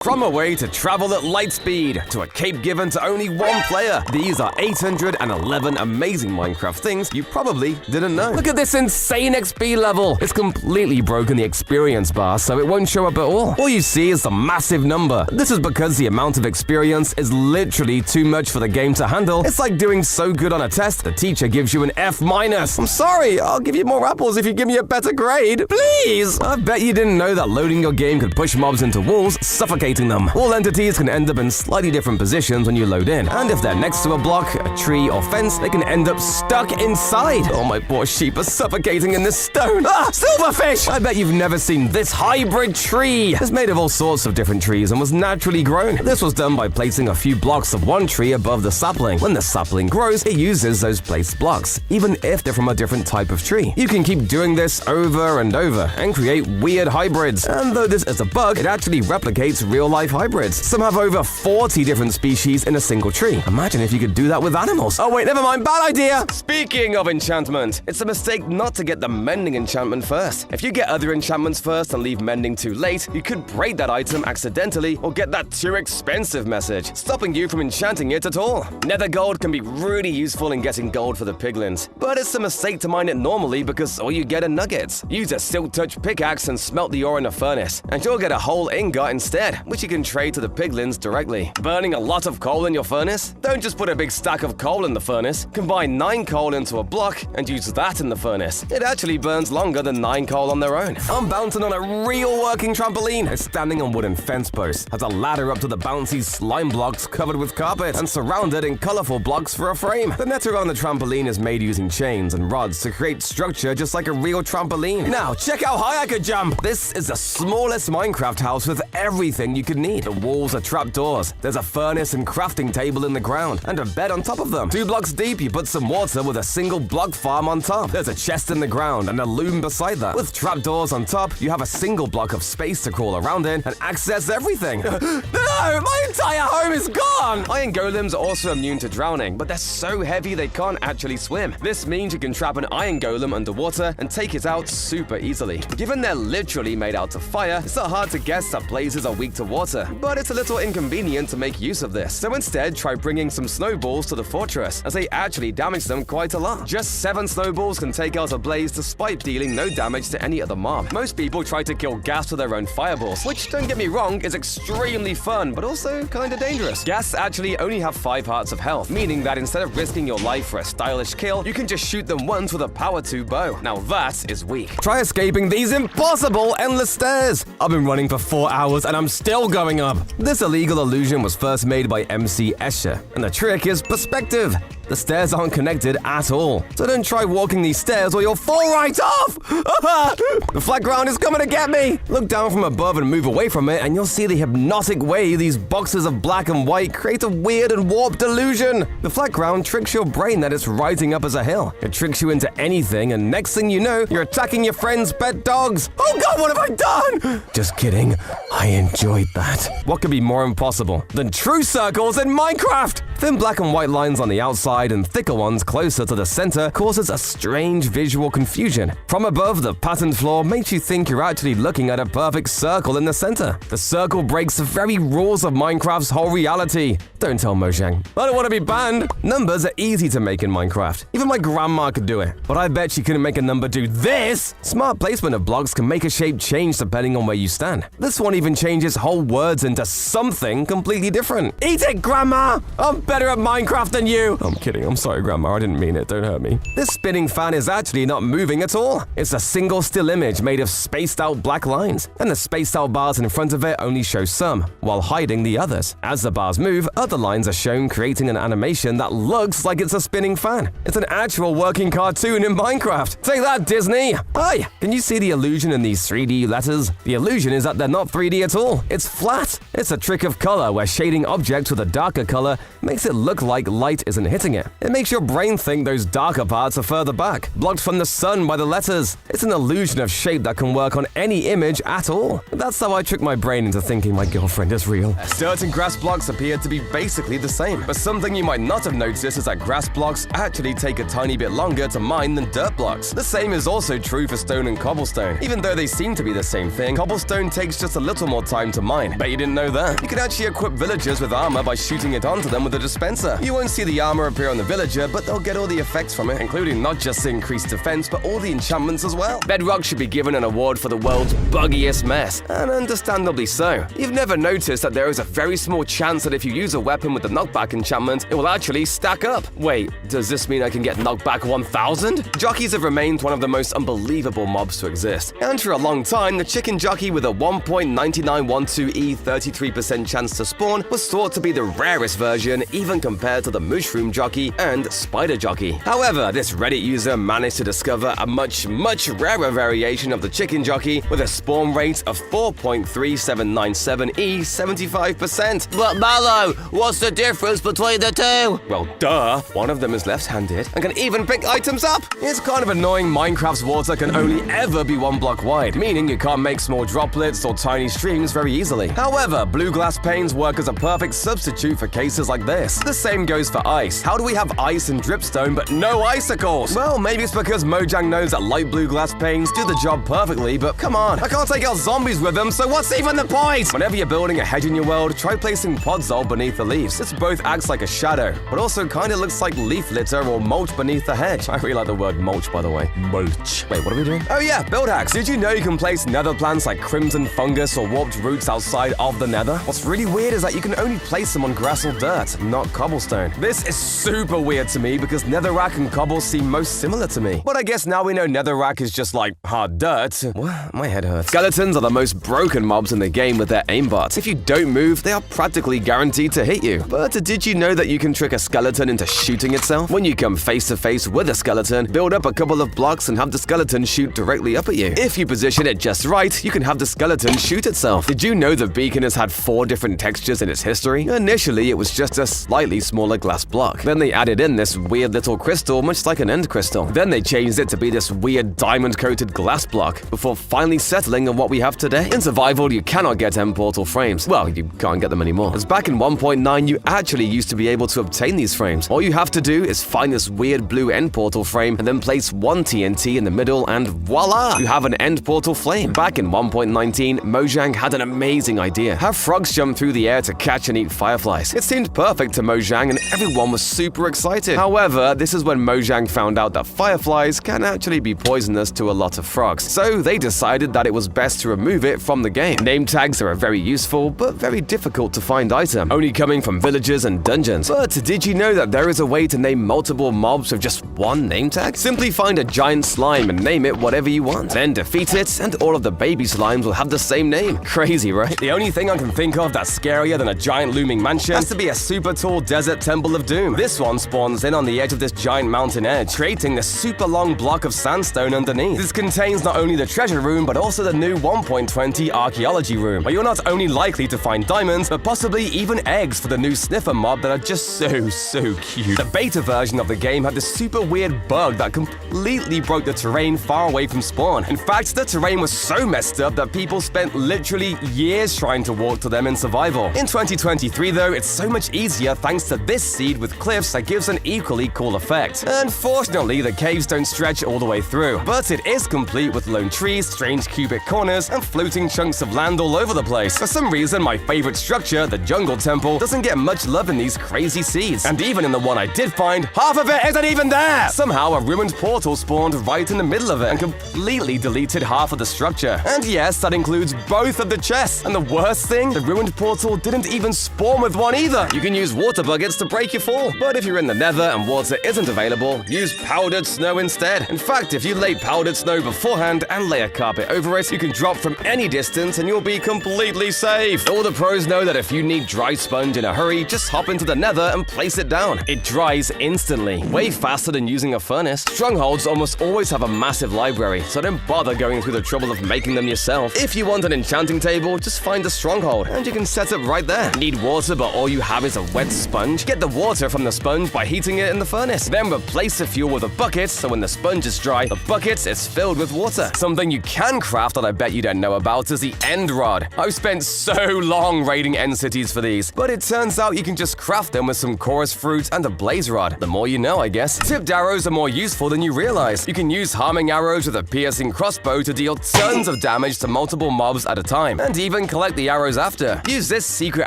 From a way to travel at light speed, to a cape given to only one player, these are 811 amazing Minecraft things you probably didn't know. Look at this insane XP level! It's completely broken the experience bar, so it won't show up at all. All you see is the massive number. This is because the amount of experience is literally too much for the game to handle. It's like doing so good on a test, the teacher gives you an F-. I'm sorry, I'll give you more apples if you give me a better grade. Please! I bet you didn't know that loading your game could push mobs into walls, suffocating them. All entities can end up in slightly different positions when you load in, and if they're next to a block, a tree, or fence, they can end up stuck inside. Oh, my poor sheep are suffocating in this stone. Ah, silverfish! I bet you've never seen this hybrid tree. It's made of all sorts of different trees and was naturally grown. This was done by placing a few blocks of one tree above the sapling. When the sapling grows, it uses those placed blocks, even if they're from a different type of tree. You can keep doing this over and over and create weird hybrids. And though this is a bug, it actually replicates real-life hybrids. Some have over 40 different species in a single tree. Imagine if you could do that with animals. Oh wait, never mind, bad idea! Speaking of enchantment, it's a mistake not to get the mending enchantment first. If you get other enchantments first and leave mending too late, you could break that item accidentally or get that too expensive message, stopping you from enchanting it at all. Nether gold can be really useful in getting gold for the piglins, but it's a mistake to mine it normally because all you get are nuggets. Use a silk touch pickaxe and smelt the ore in a furnace, and you'll get a whole ingot instead, which you can trade to the piglins directly. Burning a lot of coal in your furnace? Don't just put a big stack of coal in the furnace. Combine 9 coal into a block and use that in the furnace. It actually burns longer than 9 coal on their own. I'm bouncing on a real working trampoline. It's standing on wooden fence posts, has a ladder up to the bouncy slime blocks covered with carpet, and surrounded in colorful blocks for a frame. The net around the trampoline is made using chains and rods to create structure just like a real trampoline. Now, check how high I could jump! This is the smallest Minecraft house with everything you could need. The walls are trapdoors, there's a furnace and crafting table in the ground, and a bed on top of them. 2 blocks deep, you put some water with a single block farm on top. There's a chest in the ground and a loom beside that. With trapdoors on top, you have a single block of space to crawl around in and access everything. No, my entire home is gone! Iron golems are also immune to drowning, but they're so heavy they can't actually swim. This means you can trap an iron golem underwater and take it out super easily. Given they're literally made out of fire, it's not hard to guess that blazes are weak to water, but it's a little inconvenient to make use of this. So instead, try bringing some snowballs to the fortress, as they actually damage them quite a lot. Just 7 snowballs can take out a blaze despite dealing no damage to any other mob. Most people try to kill gas with their own fireballs, which, don't get me wrong, is extremely fun, but also kinda dangerous. Gas actually only have 5 hearts of health, meaning that instead of risking your life for a stylish kill, you can just shoot them once with a power 2 bow. Now that is weak. Try escaping these impossible endless stairs. I've been running for 4 hours and I'm still going up. This illegal illusion was first made by MC Escher, and the trick is perspective. The stairs aren't connected at all, so don't try walking these stairs or you'll fall right off! The flat ground is coming to get me! Look down from above and move away from it, and you'll see the hypnotic way these boxes of black and white create a weird and warped illusion. The flat ground tricks your brain that it's rising up as a hill. It tricks you into anything, and next thing you know, you're attacking your friend's pet dogs. Oh god, what have I done? Just kidding, I enjoyed that. What could be more impossible than true circles in Minecraft? Thin black and white lines on the outside and thicker ones closer to the center causes a strange visual confusion. From above, the patterned floor makes you think you're actually looking at a perfect circle in the center. The circle breaks the very rules of Minecraft's whole reality. Don't tell Mojang. I don't want to be banned. Numbers are easy to make in Minecraft. Even my grandma could do it. But I bet she couldn't make a number do this. Smart placement of blocks can make a shape change depending on where you stand. This one even changes whole words into something completely different. Eat it, Grandma! I'm better at Minecraft than you! I'm kidding. I'm sorry, Grandma. I didn't mean it. Don't hurt me. This spinning fan is actually not moving at all. It's a single still image made of spaced-out black lines, and the spaced-out bars in front of it only show some, while hiding the others. As the bars move, other lines are shown, creating an animation that looks like it's a spinning fan. It's an actual working cartoon in Minecraft. Take that, Disney! Hi! Can you see the illusion in these 3D letters? The illusion is that they're not 3D at all. It's flat. It's a trick of color where shading objects with a darker color makes it look like light isn't hitting using it. It makes your brain think those darker parts are further back, blocked from the sun by the letters. It's an illusion of shape that can work on any image at all. That's how I trick my brain into thinking my girlfriend is real. Certain grass blocks appear to be basically the same, but something you might not have noticed is that grass blocks actually take a tiny bit longer to mine than dirt blocks. The same is also true for stone and cobblestone. Even though they seem to be the same thing, cobblestone takes just a little more time to mine. Bet you didn't know that. You can actually equip villagers with armor by shooting it onto them with a dispenser. You won't see the armor appear on the villager, but they'll get all the effects from it, including not just increased defense, but all the enchantments as well. Bedrock should be given an award for the world's buggiest mess, and understandably so. You've never noticed that there is a very small chance that if you use a weapon with the knockback enchantment, it will actually stack up. Wait, does this mean I can get knockback 1000? Jockeys have remained one of the most unbelievable mobs to exist, and for a long time, the chicken jockey with a 1.9912E 33% chance to spawn was thought to be the rarest version, even compared to the mushroom jockey and spider jockey. However, this Reddit user managed to discover a much rarer variation of the chicken jockey with a spawn rate of 4.3797E 75%. But Mallow, what's the difference between the two? Well, duh. One of them is left-handed and can even pick items up. It's kind of annoying Minecraft's water can only ever be 1 block wide, meaning you can't make small droplets or tiny streams very easily. However, blue glass panes work as a perfect substitute for cases like this. The same goes for ice. How do we have ice and dripstone but no icicles? Well, maybe it's because Mojang knows that light blue glass panes do the job perfectly, but come on, I can't take out zombies with them, so what's even the point? Whenever you're building a hedge in your world, try placing podzol beneath the leaves. This both acts like a shadow, but also kind of looks like leaf litter or mulch beneath the hedge. I really like the word mulch, by the way. Mulch. Wait, what are we doing? Oh yeah, build hacks. Did you know you can place nether plants like crimson fungus or warped roots outside of the nether? What's really weird is that you can only place them on grass or dirt, not cobblestone. This is super weird to me because netherrack and cobble seem most similar to me. But I guess now we know netherrack is just like hard dirt. What? My head hurts. Skeletons are the most broken mobs in the game with their aimbots. If you don't move, they are practically guaranteed to hit you. But did you know that you can trick a skeleton into shooting itself? When you come face to face with a skeleton, build up a couple of blocks and have the skeleton shoot directly up at you. If you position it just right, you can have the skeleton shoot itself. Did you know the beacon has had 4 different textures in its history? Initially, it was just a slightly smaller glass block. Then they added in this weird little crystal, much like an end crystal. Then they changed it to be this weird diamond-coated glass block, before finally settling on what we have today. In survival, you cannot get end portal frames. Well, you can't get them anymore. As back in 1.9, you actually used to be able to obtain these frames. All you have to do is find this weird blue end portal frame and then place 1 TNT in the middle and voila! You have an end portal flame. Back in 1.19, Mojang had an amazing idea. Have frogs jump through the air to catch and eat fireflies. It seemed perfect to Mojang and everyone was super excited. However, this is when Mojang found out that fireflies can actually be poisonous to a lot of frogs. So they decided that it was best to remove it from the game. Name tags are a very useful but very difficult to find item, only coming from villages and dungeons. But did you know that there is a way to name multiple mobs with just 1 name tag? Simply find a giant slime and name it whatever you want. Then defeat it and all of the baby slimes will have the same name. Crazy, right? The only thing I can think of that's scarier than a giant looming mansion has to be a super tall desert temple of doom. This one spawns in on the edge of this giant mountain edge, creating this super long block of sandstone underneath. This contains not only the treasure room, but also the new 1.20 archaeology room, where you're not only likely to find diamonds, but possibly even eggs for the new sniffer mob that are just so cute. The beta version of the game had this super weird bug that completely broke the terrain far away from spawn. In fact, the terrain was so messed up that people spent literally years trying to walk to them in survival. In 2023 though, it's so much easier thanks to this seed with cliffs that gives an equally cool effect. Unfortunately, the caves don't stretch all the way through, but it is complete with lone trees, strange cubic corners, and floating chunks of land all over the place. For some reason, my favorite structure, the jungle temple, doesn't get much love in these crazy seeds. And even in the one I did find, half of it isn't even there! Somehow, a ruined portal spawned right in the middle of it and completely deleted half of the structure. And yes, that includes both of the chests. And the worst thing, the ruined portal didn't even spawn with one either. You can use water buckets to break your fall, but if you're in the nether and water isn't available, use powdered snow instead. In fact, if you lay powdered snow beforehand and lay a carpet over it, you can drop from any distance and you'll be completely safe. All the pros know that if you need dry sponge in a hurry, just hop into the nether and place it down. It dries instantly, way faster than using a furnace. Strongholds almost always have a massive library, so don't bother going through the trouble of making them yourself. If you want an enchanting table, just find a stronghold and you can set up right there. Need water but all you have is a wet sponge? Get the water from the sponge by heating it in the furnace. Then replace the fuel with a bucket, so when the sponge is dry, the bucket is filled with water. Something you can craft that I bet you don't know about is the end rod. I've spent so long raiding end cities for these, but it turns out you can just craft them with some chorus fruit and a blaze rod. The more you know, I guess. Tipped arrows are more useful than you realize. You can use harming arrows with a piercing crossbow to deal tons of damage to multiple mobs at a time, and even collect the arrows after. Use this secret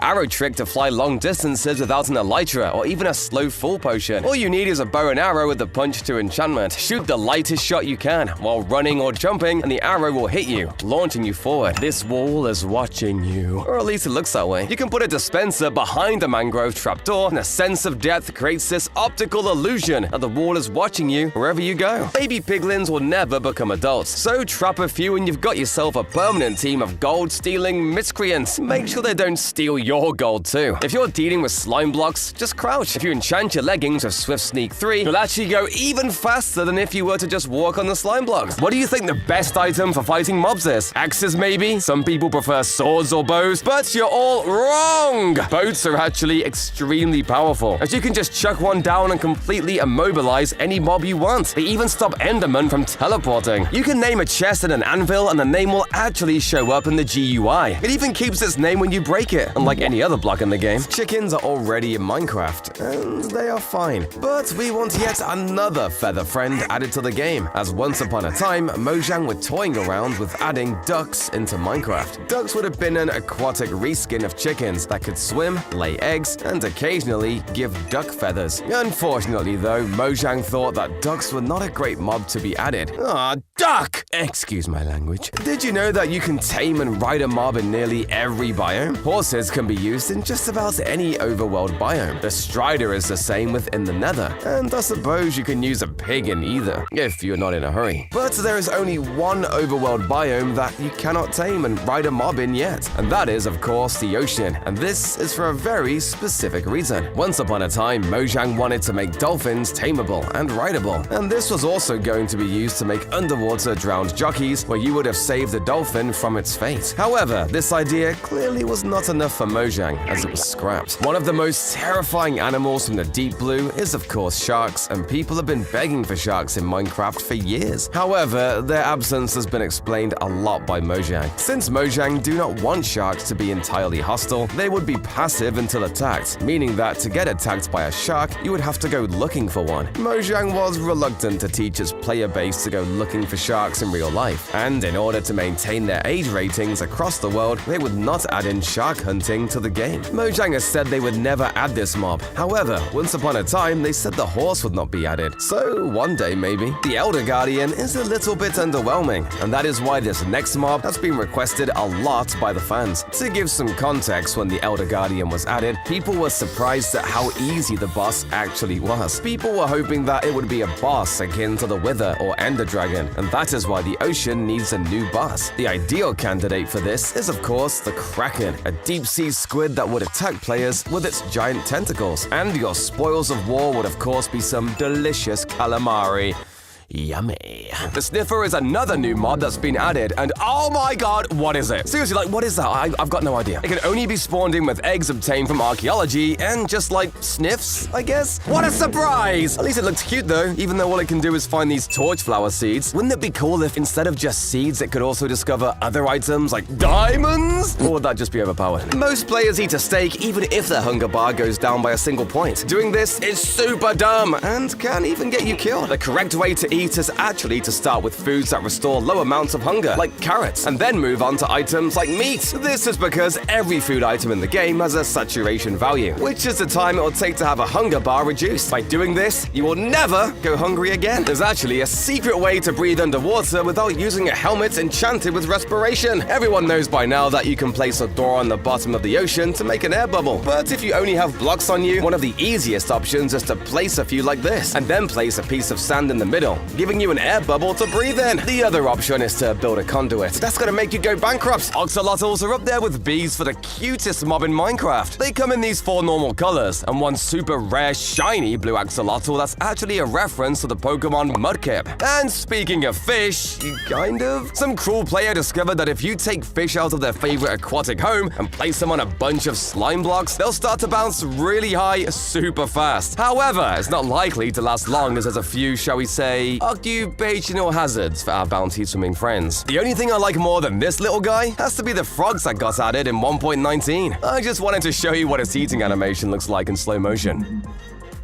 arrow trick to fly long distances without an elytra or even a slow fall potion. All you need is a bow and arrow with the punch to enchantment. Shoot the lightest shot you can while running or jumping, and the arrow will hit you, launching you forward. This wall is watching you, or at least it looks that way. You can put a dispenser behind the mangrove trapdoor, and a sense of depth creates this optical illusion that the wall is watching you wherever you go. Baby piglins will never become adults, so trap a few and you've got yourself a permanent team of gold-stealing miscreants. Make sure they don't steal your gold too. If you're dealing with slime blocks, just crouch. If you enchant your leggings with Swift Sneak 3, you'll actually go even faster than if you were to just walk on the slime blocks. What do you think the best item for fighting mobs is? Axes maybe? Some people prefer swords or bows, but you're all wrong! Boats are actually extremely powerful, as you can just chuck one down and completely immobilize any mob you want. They even stop Enderman from teleporting. You can name a chest and an anvil, and the name will actually show up in the GUI. It even keeps its name when you break it, unlike any other block in the game. Chickens are already in Minecraft, and they are fine. But we want yet another feather friend added to the game, as once upon a time, Mojang were toying around with adding ducks into Minecraft. Ducks would have been an aquatic reskin of chickens that could swim, lay eggs, and occasionally give duck feathers. Unfortunately though, Mojang thought that ducks were not a great mob to be added. Ah, duck! Excuse my language. Did you know that you can tame and ride a mob in nearly every biome? Horses can be used in just about any overworld biome. The Strider is the same within the Nether, and I suppose you can use a pig in either, if you're not in a hurry. But there is only one overworld biome that you cannot tame and ride a mob in yet, and that is, of course, the ocean, and this is for a very specific reason. Once upon a time, Mojang wanted to make dolphins tameable and rideable, and this was also going to be used to make underwater drowned jockeys, where you would have saved the dolphin from its fate. However, this idea clearly was not enough for Mojang, as it was scrapped. One of the most terrifying animals from the deep blue is, of course, sharks, and people have been begging for sharks in Minecraft for years. However, their absence has been explained a lot by Mojang. Since Mojang do not want sharks to be entirely hostile, they would be passive until attacked, meaning that to get attacked by a shark, you would have to go looking for one. Mojang was reluctant to teach its player base to go looking for sharks in real life, and in order to maintain their age ratings across the world, they would not add in shark hunting to the game. Mojang has said they would never add this mob. However, once upon a time, they said the horse would not be added. So one day maybe. The Elder Guardian is a little bit underwhelming, and that is why this next mob has been requested a lot by the fans. To give some context, when the Elder Guardian was added, people were surprised at how easy the boss actually was. People were hoping that it would be a boss akin to the Wither or Ender Dragon, and that is why the ocean needs a new boss. The ideal candidate for this is, of course, the Kraken, a deep-sea squid that would attack players with its giant tentacles. And your spoils of war would, of course, be some delicious calamari. Yummy. The Sniffer is another new mod that's been added, and oh my god, what is it? Seriously, like, what is that? I've got no idea. It can only be spawned in with eggs obtained from archaeology and just, like, sniffs, I guess? What a surprise! At least it looks cute, though, even though all it can do is find these torch flower seeds. Wouldn't it be cool if, instead of just seeds, it could also discover other items, like diamonds? Or would that just be overpowered? Most players eat a steak, even if their hunger bar goes down by a single point. Doing this is super dumb, and can even get you killed. The correct way to eat is actually to start with foods that restore low amounts of hunger, like carrots, and then move on to items like meat. This is because every food item in the game has a saturation value, which is the time it will take to have a hunger bar reduced. By doing this, you will never go hungry again. There's actually a secret way to breathe underwater without using a helmet enchanted with respiration. Everyone knows by now that you can place a door on the bottom of the ocean to make an air bubble. But if you only have blocks on you, one of the easiest options is to place a few like this, and then place a piece of sand in the middle. giving you an air bubble to breathe in. The other option is to build a conduit. That's gonna make you go bankrupt. Oxalotls are up there with bees for the cutest mob in Minecraft. They come in these 4 normal colors, and one super rare shiny blue axolotl that's actually a reference to the Pokemon Mudkip. And speaking of fish, kind of, some cruel player discovered that if you take fish out of their favorite aquatic home and place them on a bunch of slime blocks, they'll start to bounce really high super fast. However, it's not likely to last long as there's a few, shall we say, occupational hazards for our bounty swimming friends. The only thing I like more than this little guy has to be the frogs that got added in 1.19. I just wanted to show you what its eating animation looks like in slow motion.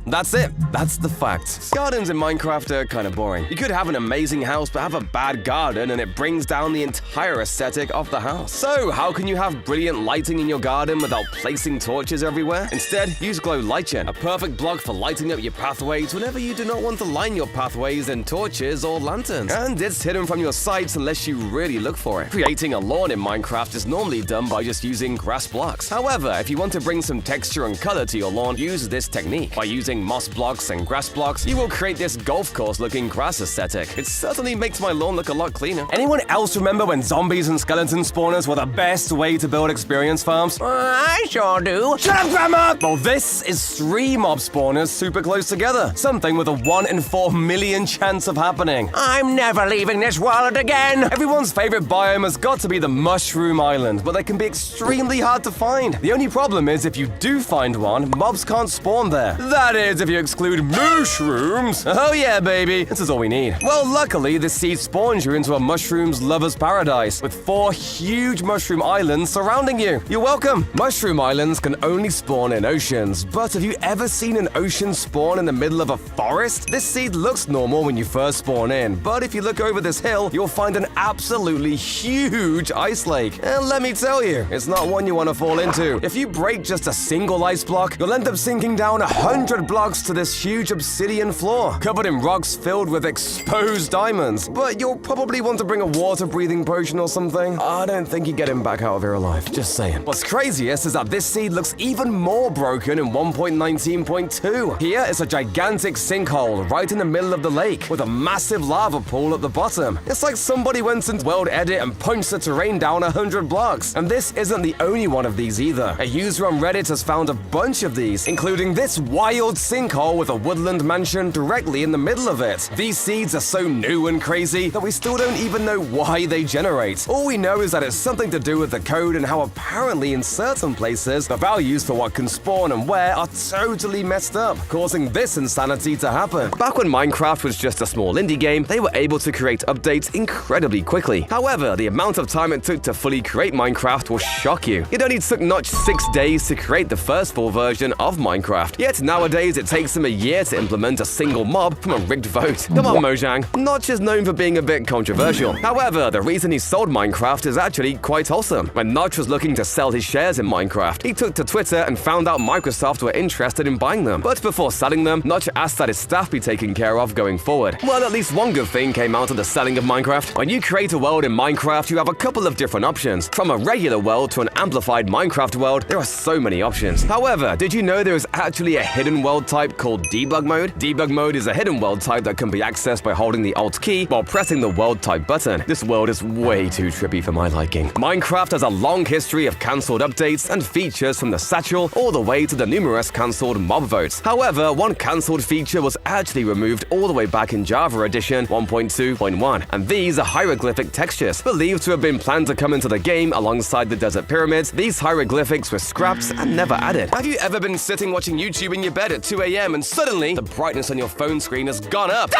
That's it. That's the fact. Gardens in Minecraft are kind of boring. You could have an amazing house but have a bad garden and it brings down the entire aesthetic of the house. So how can you have brilliant lighting in your garden without placing torches everywhere? Instead, use Glow Lightgen, a perfect block for lighting up your pathways whenever you do not want to line your pathways in torches or lanterns. And it's hidden from your sights unless you really look for it. Creating a lawn in Minecraft is normally done by just using grass blocks. However, if you want to bring some texture and color to your lawn, use this technique. By using moss blocks and grass blocks, you will create this golf course looking grass aesthetic. It certainly makes my lawn look a lot cleaner. Anyone else remember when zombies and skeleton spawners were the best way to build experience farms? I sure do. Shut up, Grandma! Well, this is 3 mob spawners super close together. Something with a 1 in 4 million chance of happening. I'm never leaving this world again. Everyone's favorite biome has got to be the Mushroom Island, but they can be extremely hard to find. The only problem is if you do find one, mobs can't spawn there. That is, if you exclude mushrooms. Oh yeah, baby. This is all we need. Well, luckily, this seed spawns you into a mushroom's lover's paradise with 4 huge mushroom islands surrounding you. You're welcome. Mushroom islands can only spawn in oceans, but have you ever seen an ocean spawn in the middle of a forest? This seed looks normal when you first spawn in, but if you look over this hill, you'll find an absolutely huge ice lake. And let me tell you, it's not one you want to fall into. If you break just a single ice block, you'll end up sinking down 100 blocks to this huge obsidian floor, covered in rocks filled with exposed diamonds. But you'll probably want to bring a water-breathing potion or something. I don't think you get him back out of here alive, just saying. What's craziest is that this seed looks even more broken in 1.19.2. Here is a gigantic sinkhole right in the middle of the lake, with a massive lava pool at the bottom. It's like somebody went into World Edit and punched the terrain down 100 blocks. And this isn't the only one of these either. A user on Reddit has found a bunch of these, including this wild sinkhole with a woodland mansion directly in the middle of it. These seeds are so new and crazy that we still don't even know why they generate. All we know is that it's something to do with the code and how apparently in certain places the values for what can spawn and where are totally messed up, causing this insanity to happen. Back when Minecraft was just a small indie game, they were able to create updates incredibly quickly. However, the amount of time it took to fully create Minecraft will shock you. It only took Notch 6 days to create the first full version of Minecraft. Yet nowadays it takes him a year to implement a single mob from a rigged vote. Come on, Mojang. Notch is known for being a bit controversial. However, the reason he sold Minecraft is actually quite wholesome. When Notch was looking to sell his shares in Minecraft, he took to Twitter and found out Microsoft were interested in buying them. But before selling them, Notch asked that his staff be taken care of going forward. Well, at least one good thing came out of the selling of Minecraft. When you create a world in Minecraft, you have a couple of different options. From a regular world to an amplified Minecraft world, there are so many options. However, did you know there is actually a hidden world type called Debug Mode? Debug Mode is a hidden world type that can be accessed by holding the Alt key while pressing the world type button. This world is way too trippy for my liking. Minecraft has a long history of cancelled updates and features from the satchel all the way to the numerous cancelled mob votes. However, one cancelled feature was actually removed all the way back in Java Edition 1.2.1, and these are hieroglyphic textures, believed to have been planned to come into the game alongside the desert pyramids. These hieroglyphics were scrapped and never added. Have you ever been sitting watching YouTube in your bed at 2 a.m. and suddenly the brightness on your phone screen has gone up?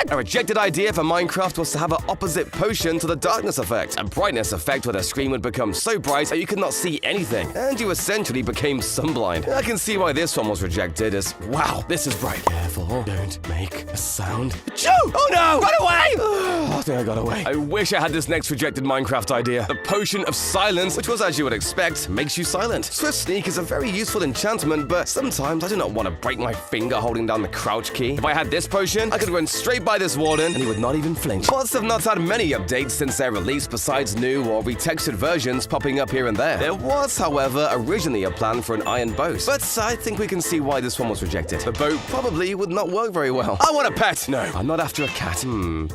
A rejected idea for Minecraft was to have an opposite potion to the darkness effect, a brightness effect where the screen would become so bright that you could not see anything, and you essentially became sunblind. I can see why this one was rejected as, wow, this is bright. Careful, don't make a sound. Achoo! Oh no! Got away! I think I got away. I wish I had this next rejected Minecraft idea. The Potion of Silence, which was as you would expect, makes you silent. Swift Sneak is a very useful enchantment, but sometimes I do not want to break break my finger holding down the crouch key. If I had this potion, I could run straight by this warden and he would not even flinch. Mods have not had many updates since their release besides new or retextured versions popping up here and there. There was, however, originally a plan for an iron boat, but I think we can see why this one was rejected. The boat probably would not work very well. I want a pet! No, I'm not after a cat.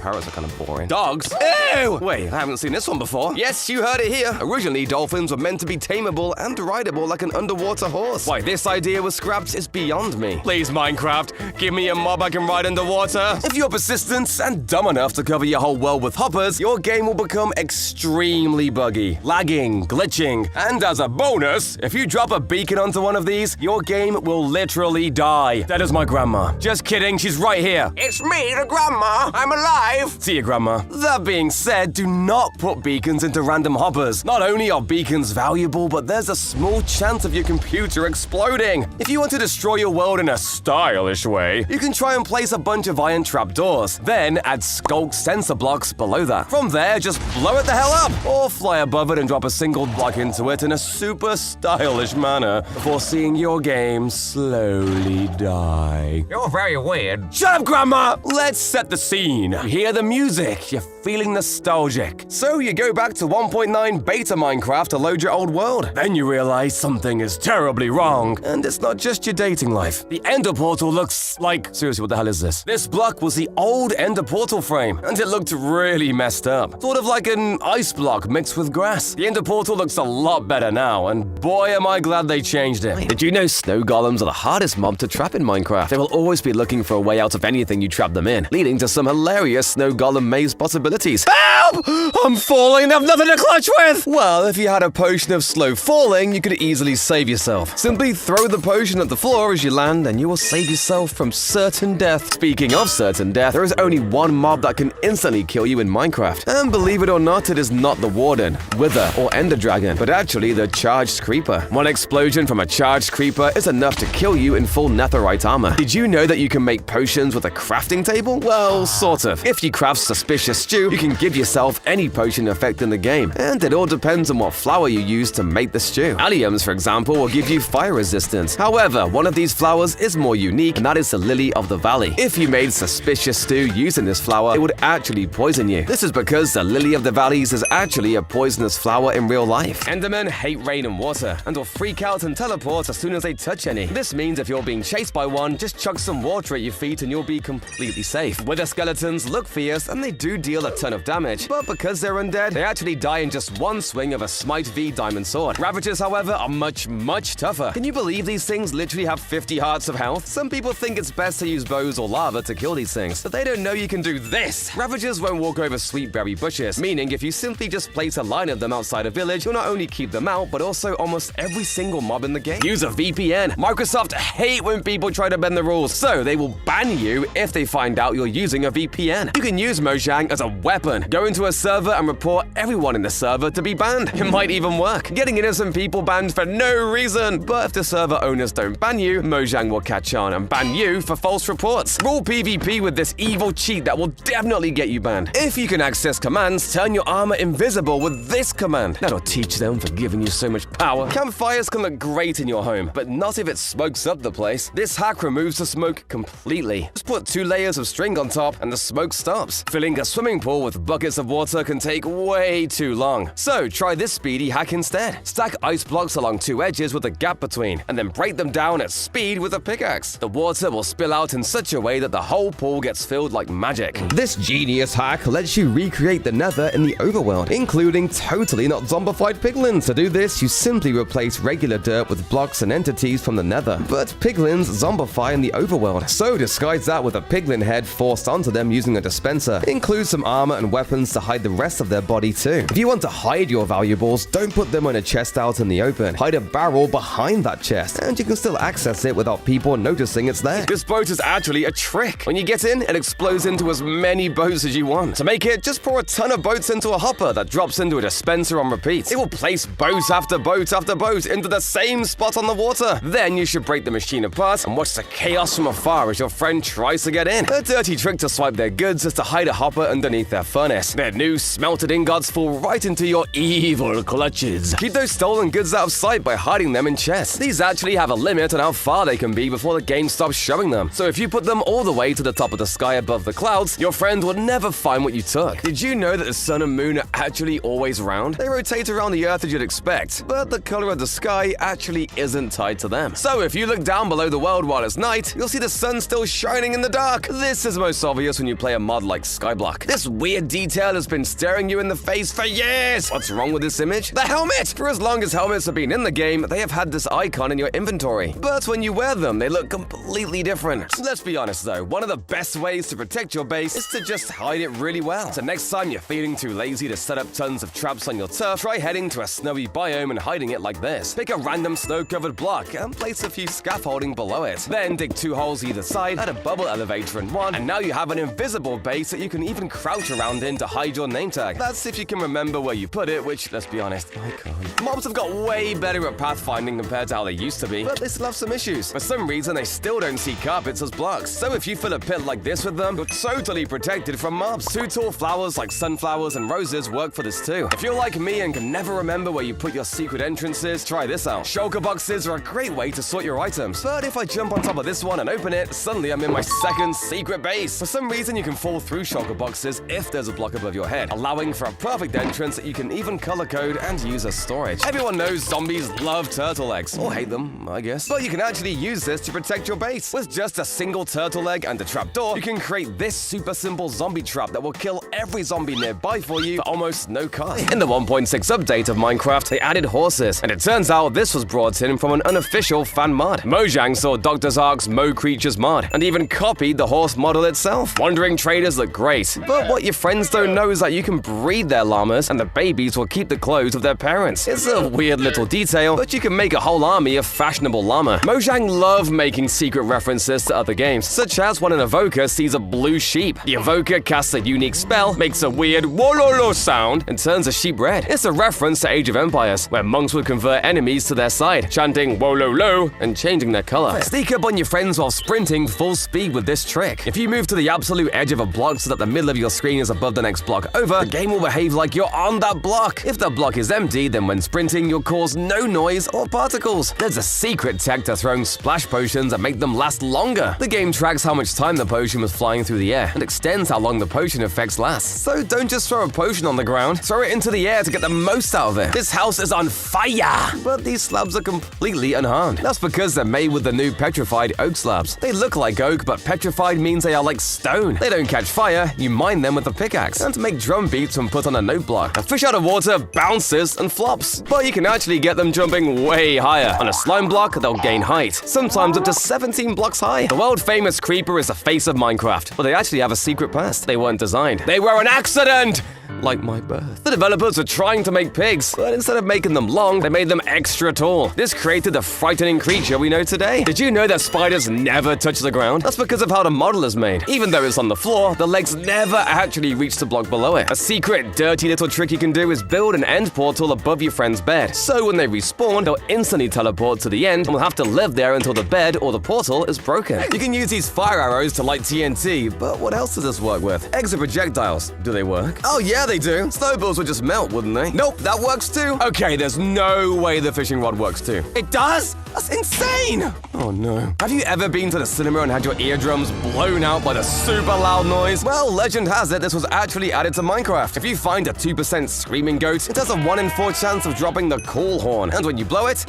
Parrots are kind of boring. Dogs? Ew! Wait, I haven't seen this one before. Yes, you heard it here. Originally, dolphins were meant to be tameable and rideable like an underwater horse. Why this idea was scrapped is beyond me. Please, Minecraft, give me a mob I can ride underwater. If you're persistent and dumb enough to cover your whole world with hoppers, your game will become extremely buggy, lagging, glitching, and as a bonus, if you drop a beacon onto one of these, your game will literally die. That is my grandma. Just kidding, she's right here. It's me, the grandma. I'm alive. See you, Grandma. That being said, do not put beacons into random hoppers. Not only are beacons valuable, but there's a small chance of your computer exploding. If you want to destroy your world in a stylish way, you can try and place a bunch of iron trapdoors, then add sculk sensor blocks below that. From there, just blow it the hell up, or fly above it and drop a single block into it in a super stylish manner before seeing your game slowly die. You're very weird. Shut up, Grandma! Let's set the scene. You hear the music, you're feeling nostalgic. So you go back to 1.9 beta Minecraft to load your old world. Then you realize something is terribly wrong, and it's not just your dating life. The Ender Portal looks like... Seriously, what the hell is this? This block was the old Ender Portal frame, and it looked really messed up. Sort of like an ice block mixed with grass. The Ender Portal looks a lot better now, and boy am I glad they changed it. Did you know snow golems are the hardest mob to trap in Minecraft? They will always be looking for a way out of anything you trap them in, leading to some hilarious snow golem maze possibilities. Help! I'm falling, I've nothing to clutch with! Well, if you had a potion of slow falling, you could easily save yourself. Simply throw the potion at the floor as you land, and you will save yourself from certain death. Speaking of certain death, there is only one mob that can instantly kill you in Minecraft. And believe it or not, it is not the Warden, Wither, or Ender Dragon, but actually the Charged Creeper. One explosion from a Charged Creeper is enough to kill you in full netherite armor. Did you know that you can make potions with a crafting table? Well, sort of. If you craft Suspicious Stew, you can give yourself any potion effect in the game, and it all depends on what flower you use to make the stew. Alliums, for example, will give you fire resistance. However, one of these flowers is more unique, and that is the Lily of the Valley. If you made Suspicious Stew using this flower, it would actually poison you. This is because the Lily of the Valleys is actually a poisonous flower in real life. Endermen hate rain and water, and will freak out and teleport as soon as they touch any. This means if you're being chased by one, just chuck some water at your feet and you'll be completely safe. Wither skeletons look fierce, and they do deal a ton of damage, but because they're undead, they actually die in just one swing of a Smite V diamond sword. Ravagers, however, are much tougher. Can you believe these things literally have 50 hearts of health? Some people think it's best to use bows or lava to kill these things, but they don't know you can do this. Ravagers won't walk over sweet berry bushes, meaning if you simply just place a line of them outside a village, you'll not only keep them out, but also almost every single mob in the game. Use a VPN. Microsoft hate when people try to bend the rules, so they will ban you if they find out you're using a VPN. You can use Mojang as a weapon. Go into a server and report everyone in the server to be banned. It might even work, getting innocent people banned for no reason. But if the server owners don't ban you, Mojang will catch on and ban you for false reports. Rule PvP with this evil cheat that will definitely get you banned. If you can access commands, turn your armor invisible with this command. That'll teach them for giving you so much power. Campfires can look great in your home, but not if it smokes up the place. This hack removes the smoke completely. Just put 2 layers of string on top and the smoke stops. Filling a swimming pool with buckets of water can take way too long. So try this speedy hack instead. Stack ice blocks along 2 edges with a gap between, and then break them down at speed with a pickaxe. The water will spill out in such a way that the whole pool gets filled like magic. This genius hack lets you recreate the nether in the overworld, including totally not zombified piglins. To do this, you simply replace regular dirt with blocks and entities from the nether. But piglins zombify in the overworld, so disguise that with a piglin head forced onto them using a dispenser. Include some armor and weapons to hide the rest of their body too. If you want to hide your valuables, don't put them in a chest out in the open. Hide a barrel behind that chest, and you can still access it without people noticing it's there. This boat is actually a trick. When you get in, it explodes into as many boats as you want. To make it, just pour a ton of boats into a hopper that drops into a dispenser on repeat. It will place boat after boat after boat into the same spot on the water. Then you should break the machine apart and watch the chaos from afar as your friend tries to get in. A dirty trick to swipe their goods is to hide a hopper underneath their furnace. Their new smelted ingots fall right into your evil clutches. Keep those stolen goods out of sight by hiding them in chests. These actually have a limit on how far they can be before the game stops showing them. So if you put them all the way to the top of the sky above the clouds, your friend will never find what you took. Did you know that the sun and moon are actually always round? They rotate around the earth as you'd expect, but the color of the sky actually isn't tied to them. So if you look down below the world while it's night, you'll see the sun still shining in the dark. This is most obvious when you play a mod like Skyblock. This weird detail has been staring you in the face for years. What's wrong with this image? The helmet! For as long as helmets have been in the game, they have had this icon in your inventory. But when you wear them, they look completely different. Let's be honest though, one of the best ways to protect your base is to just hide it really well. So next time you're feeling too lazy to set up tons of traps on your turf, try heading to a snowy biome and hiding it like this. Pick a random snow-covered block and place a few scaffolding below it. Then dig 2 holes either side, add a bubble elevator in one, and now you have an invisible base that you can even crouch around in to hide your name tag. That's if you can remember where you put it, which, let's be honest, I can't. Mobs have got way better at pathfinding compared to how they used to be, but they still have some issues. For some reason, they still don't see carpets as blocks. So if you fill a pit like this with them, you're totally protected from mobs. 2 tall flowers like sunflowers and roses work for this too. If you're like me and can never remember where you put your secret entrances, try this out. Shulker boxes are a great way to sort your items, but if I jump on top of this one and open it, suddenly I'm in my second secret base. For some reason, you can fall through shulker boxes if there's a block above your head, allowing for a perfect entrance that you can even color code and use as storage. Everyone knows zombies love turtle eggs, or hate them, I guess. But you can actually use this to protect your base. With just a single turtle egg and a trapdoor, you can create this super simple zombie trap that will kill every zombie nearby for you for almost no cost. In the 1.6 update of Minecraft, they added horses, and it turns out this was brought in from an unofficial fan mod. Mojang saw Dr. Zark's Mo Creatures mod, and even copied the horse model itself. Wandering traders look great, but what your friends don't know is that you can breed their llamas, and the babies will keep the clothes of their parents. It's a weird little detail, but you can make a whole army of fashionable llama. Mojang love making secret references to other games, such as when an evoker sees a blue sheep. The evoker casts a unique spell, makes a weird wololo sound, and turns a sheep red. It's a reference to Age of Empires, where monks would convert enemies to their side, chanting wololo and changing their color. Sneak up on your friends while sprinting full speed with this trick. If you move to the absolute edge of a block so that the middle of your screen is above the next block over, the game will behave like you're on that block. If the block is empty, then when sprinting, you'll cause no noise or particles. There's a secret tech to throwing splash potions that make them last longer. The game tracks how much time the potion was flying through the air and extends how long the potion effects last. So don't just throw a potion on the ground, throw it into the air to get the most out of it. This house is on fire! But these slabs are completely unharmed. That's because they're made with the new petrified oak slabs. They look like oak, but petrified means they are like stone. They don't catch fire, you mine them with a pickaxe, and make drum beats when put on a note block. A fish out of water bounces and flops, but you can actually get them jumping way higher. On a slime block, they'll gain height, sometimes up to 17 blocks high. The world-famous creeper is the face of Minecraft, but they actually have a secret past. They weren't designed. They were an accident! Like my birth. The developers were trying to make pigs, but instead of making them long, they made them extra tall. This created the frightening creature we know today. Did you know that spiders never touch the ground? That's because of how the model is made. Even though it's on the floor, the legs never actually reach the block below it. A secret, dirty little trick you can do is build an end portal above your friend's bed. So when they respawn, they'll instantly teleport to the end and will have to live there until the bed or the portal is broken. You can use these fire arrows to light TNT, but what else does this work with? Eggs are projectiles. Do they work? Oh yeah, they do. Snowballs would just melt, wouldn't they? Nope, that works too. Okay, there's no way the fishing rod works too. It does? That's insane! Oh no. Have you ever been to the cinema and had your eardrums blown out by the super loud noise? Well, legend has it this was actually added to Minecraft. If you find a 2% screaming goat, it has a 1 in 4 chance of dropping the call horn. And when you blow it,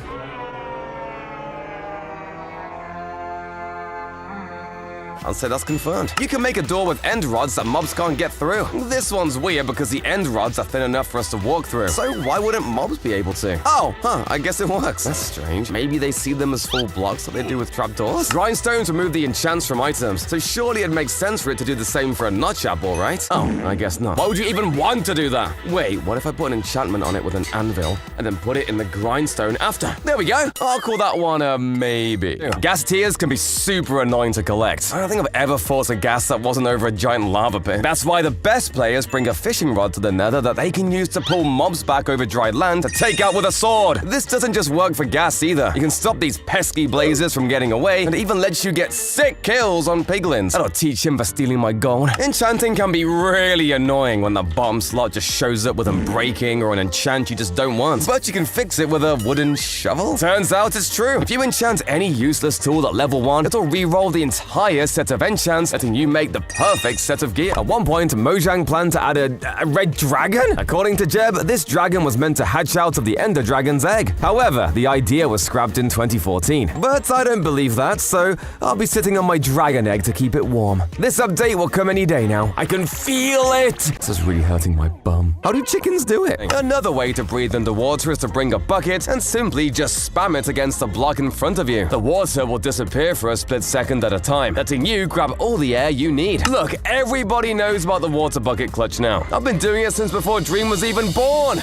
I'll say that's confirmed. You can make a door with end rods that mobs can't get through. This one's weird because the end rods are thin enough for us to walk through. So why wouldn't mobs be able to? Oh, I guess it works. That's strange. Maybe they see them as full blocks like they do with trapdoors? Grindstones remove the enchants from items, so surely it makes sense for it to do the same for a notch apple, right? Oh, I guess not. Why would you even want to do that? Wait, what if I put an enchantment on it with an anvil and then put it in the grindstone after? There we go. I'll call that one a maybe. Gas tears can be super annoying to collect. think I've ever fought a gas that wasn't over a giant lava pit. That's why the best players bring a fishing rod to the nether that they can use to pull mobs back over dry land to take out with a sword. This doesn't just work for gas either. You can stop these pesky blazes from getting away, and it even lets you get sick kills on piglins. That'll teach him for stealing my gold. Enchanting can be really annoying when the bottom slot just shows up with a breaking or an enchant you just don't want. But you can fix it with a wooden shovel. Turns out it's true. If you enchant any useless tool at level 1, it'll re-roll the entire set of enchants, letting you make the perfect set of gear. At one point, Mojang planned to add a red dragon? According to Jeb, this dragon was meant to hatch out of the Ender Dragon's egg. However, the idea was scrapped in 2014. But I don't believe that, so I'll be sitting on my dragon egg to keep it warm. This update will come any day now. I can feel it! This is really hurting my bum. How do chickens do it? Another way to breathe underwater is to bring a bucket and simply just spam it against the block in front of you. The water will disappear for a split second at a time, letting you grab all the air you need. Look, everybody knows about the water bucket clutch now. I've been doing it since before Dream was even born.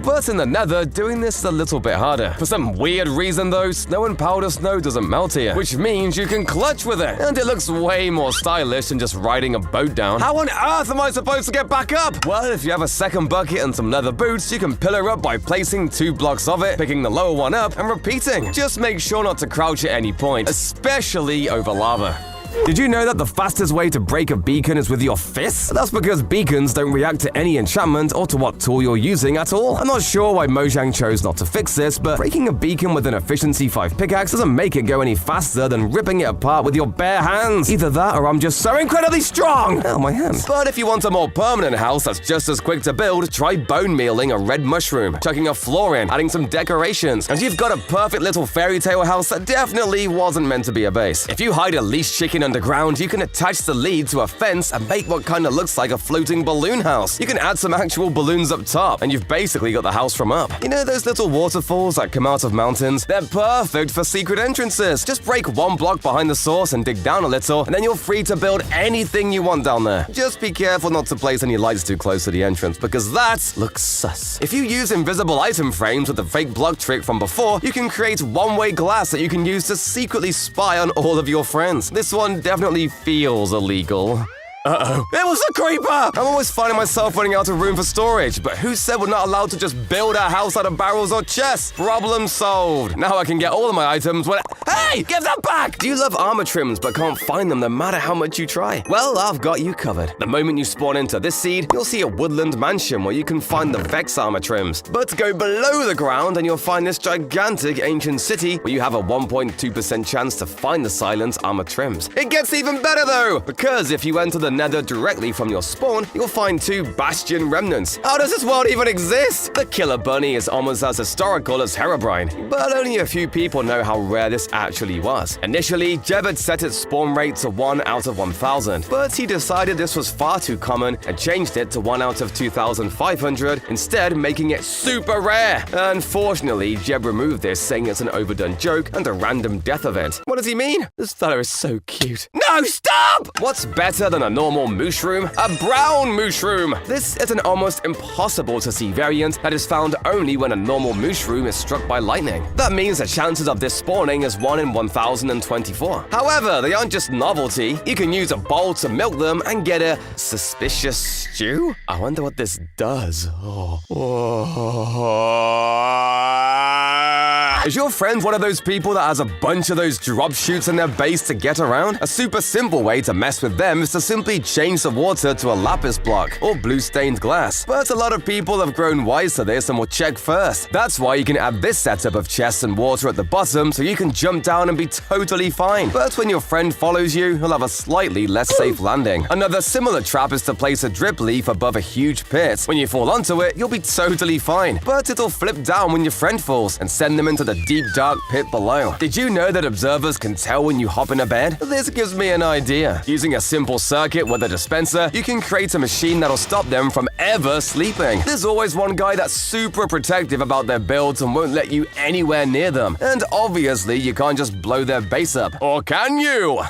But in the nether, doing this is a little bit harder. For some weird reason though, snow and powder snow doesn't melt here, which means you can clutch with it. And it looks way more stylish than just riding a boat down. How on earth am I supposed to get back up? Well, if you have a second bucket and some leather boots, you can pillar up by placing 2 blocks of it, picking the lower one up, and repeating. Just make sure not to crouch at any point, especially over lava. Did you know that the fastest way to break a beacon is with your fists? That's because beacons don't react to any enchantment or to what tool you're using at all. I'm not sure why Mojang chose not to fix this, but breaking a beacon with an efficiency 5 pickaxe doesn't make it go any faster than ripping it apart with your bare hands. Either that or I'm just so incredibly strong! Ow, my hand. But if you want a more permanent house that's just as quick to build, try bone mealing a red mushroom, chucking a floor in, adding some decorations, and you've got a perfect little fairy tale house that definitely wasn't meant to be a base. If you hide a leashed chicken underground, you can attach the lead to a fence and make what kind of looks like a floating balloon house. You can add some actual balloons up top, and you've basically got the house from up. You know those little waterfalls that come out of mountains? They're perfect for secret entrances. Just break 1 block behind the source and dig down a little, and then you're free to build anything you want down there. Just be careful not to place any lights too close to the entrance, because that looks sus. If you use invisible item frames with the fake block trick from before, you can create one-way glass that you can use to secretly spy on all of your friends. This one definitely feels illegal. Uh-oh. It was a creeper! I'm always finding myself running out of room for storage, but who said we're not allowed to just build our house out of barrels or chests? Problem solved. Now I can get all of my items when— Hey! Give that back! Do you love armor trims but can't find them no matter how much you try? Well, I've got you covered. The moment you spawn into this seed, you'll see a woodland mansion where you can find the Vex armor trims. But go below the ground and you'll find this gigantic ancient city where you have a 1.2% chance to find the silence armor trims. It gets even better though, because if you enter the nether directly from your spawn, you'll find 2 bastion remnants. How does this world even exist? The killer bunny is almost as historical as Herobrine, but only a few people know how rare this actually was. Initially, Jeb had set its spawn rate to 1 out of 1,000, but he decided this was far too common and changed it to 1 out of 2,500, instead making it super rare. Unfortunately, Jeb removed this, saying it's an overdone joke and a random death event. What does he mean? This fellow is so cute. No, stop! What's better than a normal mushroom? A brown mushroom! This is an almost impossible to see variant that is found only when a normal mushroom is struck by lightning. That means the chances of this spawning is 1 in 1,024. However, they aren't just novelty. You can use a bowl to milk them and get a suspicious stew? I wonder what this does. Is your friend one of those people that has a bunch of those drop chutes in their base to get around? A super simple way to mess with them is to simply change the water to a lapis block or blue stained glass. But a lot of people have grown wise to this and will check first. That's why you can add this setup of chests and water at the bottom so you can jump down and be totally fine. But when your friend follows you, he'll have a slightly less safe landing. Another similar trap is to place a drip leaf above a huge pit. When you fall onto it, you'll be totally fine. But it'll flip down when your friend falls and send them into the deep dark pit below. Did you know that observers can tell when you hop in a bed? This gives me an idea. Using a simple circuit with a dispenser, you can create a machine that'll stop them from ever sleeping. There's always one guy that's super protective about their builds and won't let you anywhere near them. And obviously, you can't just blow their base up. Or can you?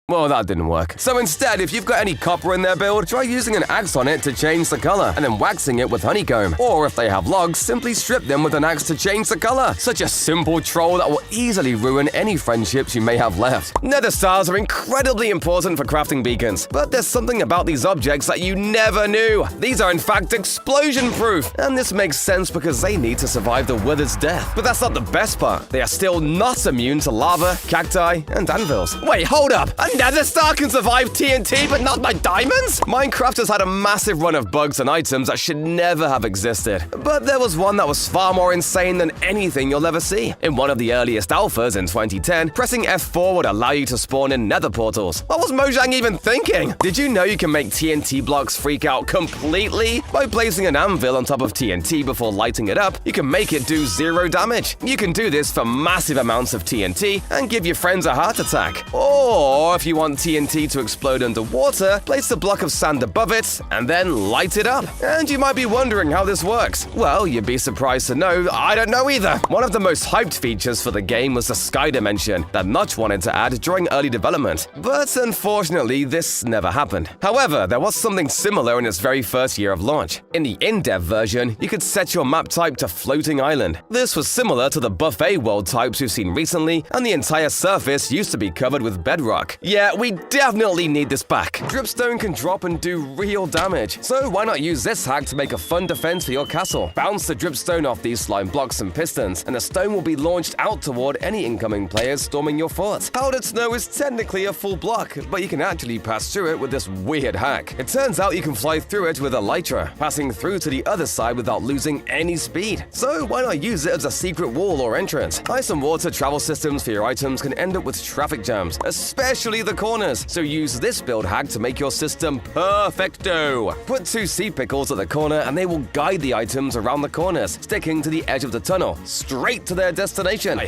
Well, that didn't work. So instead, if you've got any copper in their build, try using an axe on it to change the color, and then waxing it with honeycomb. Or if they have logs, simply strip them with an axe to change the color. Such a simple troll that will easily ruin any friendships you may have left. Nether stars are incredibly important for crafting beacons, but there's something about these objects that you never knew. These are in fact explosion-proof, and this makes sense because they need to survive the wither's death. But that's not the best part. They are still not immune to lava, cacti, and anvils. Wait, hold up! A nether star can survive TNT, but not my diamonds? Minecraft has had a massive run of bugs and items that should never have existed. But there was one that was far more insane than anything you'll ever see. In one of the earliest alphas in 2010, pressing F4 would allow you to spawn in nether portals. What was Mojang even thinking? Did you know you can make TNT blocks freak out completely? By placing an anvil on top of TNT before lighting it up, you can make it do 0 damage. You can do this for massive amounts of TNT and give your friends a heart attack. Or if you want TNT to explode underwater, place a block of sand above it and then light it up. And you might be wondering how this works. Well, you'd be surprised to know I don't know either. One of the most hyped features for the game was the sky dimension that Notch wanted to add during early development. But unfortunately, this never happened. However, there was something similar in its very first year of launch. In the in-depth version, you could set your map type to floating island. This was similar to the buffet world types we've seen recently, and the entire surface used to be covered with bedrock. Yeah, we definitely need this back. Dripstone can drop and do real damage, so why not use this hack to make a fun defense for your castle? Bounce the dripstone off these slime blocks and pistons, and the stone will be launched out toward any incoming players storming your fort. Powdered snow is technically a full block, but you can actually pass through it with this weird hack. It turns out you can fly through it with elytra, passing through to the other side without losing any speed. So why not use it as a secret wall or entrance? Ice and water travel systems for your items can end up with traffic jams, especially the corners, so use this build hack to make your system perfecto. Put 2 sea pickles at the corner and they will guide the items around the corners, sticking to the edge of the tunnel, straight to their destination.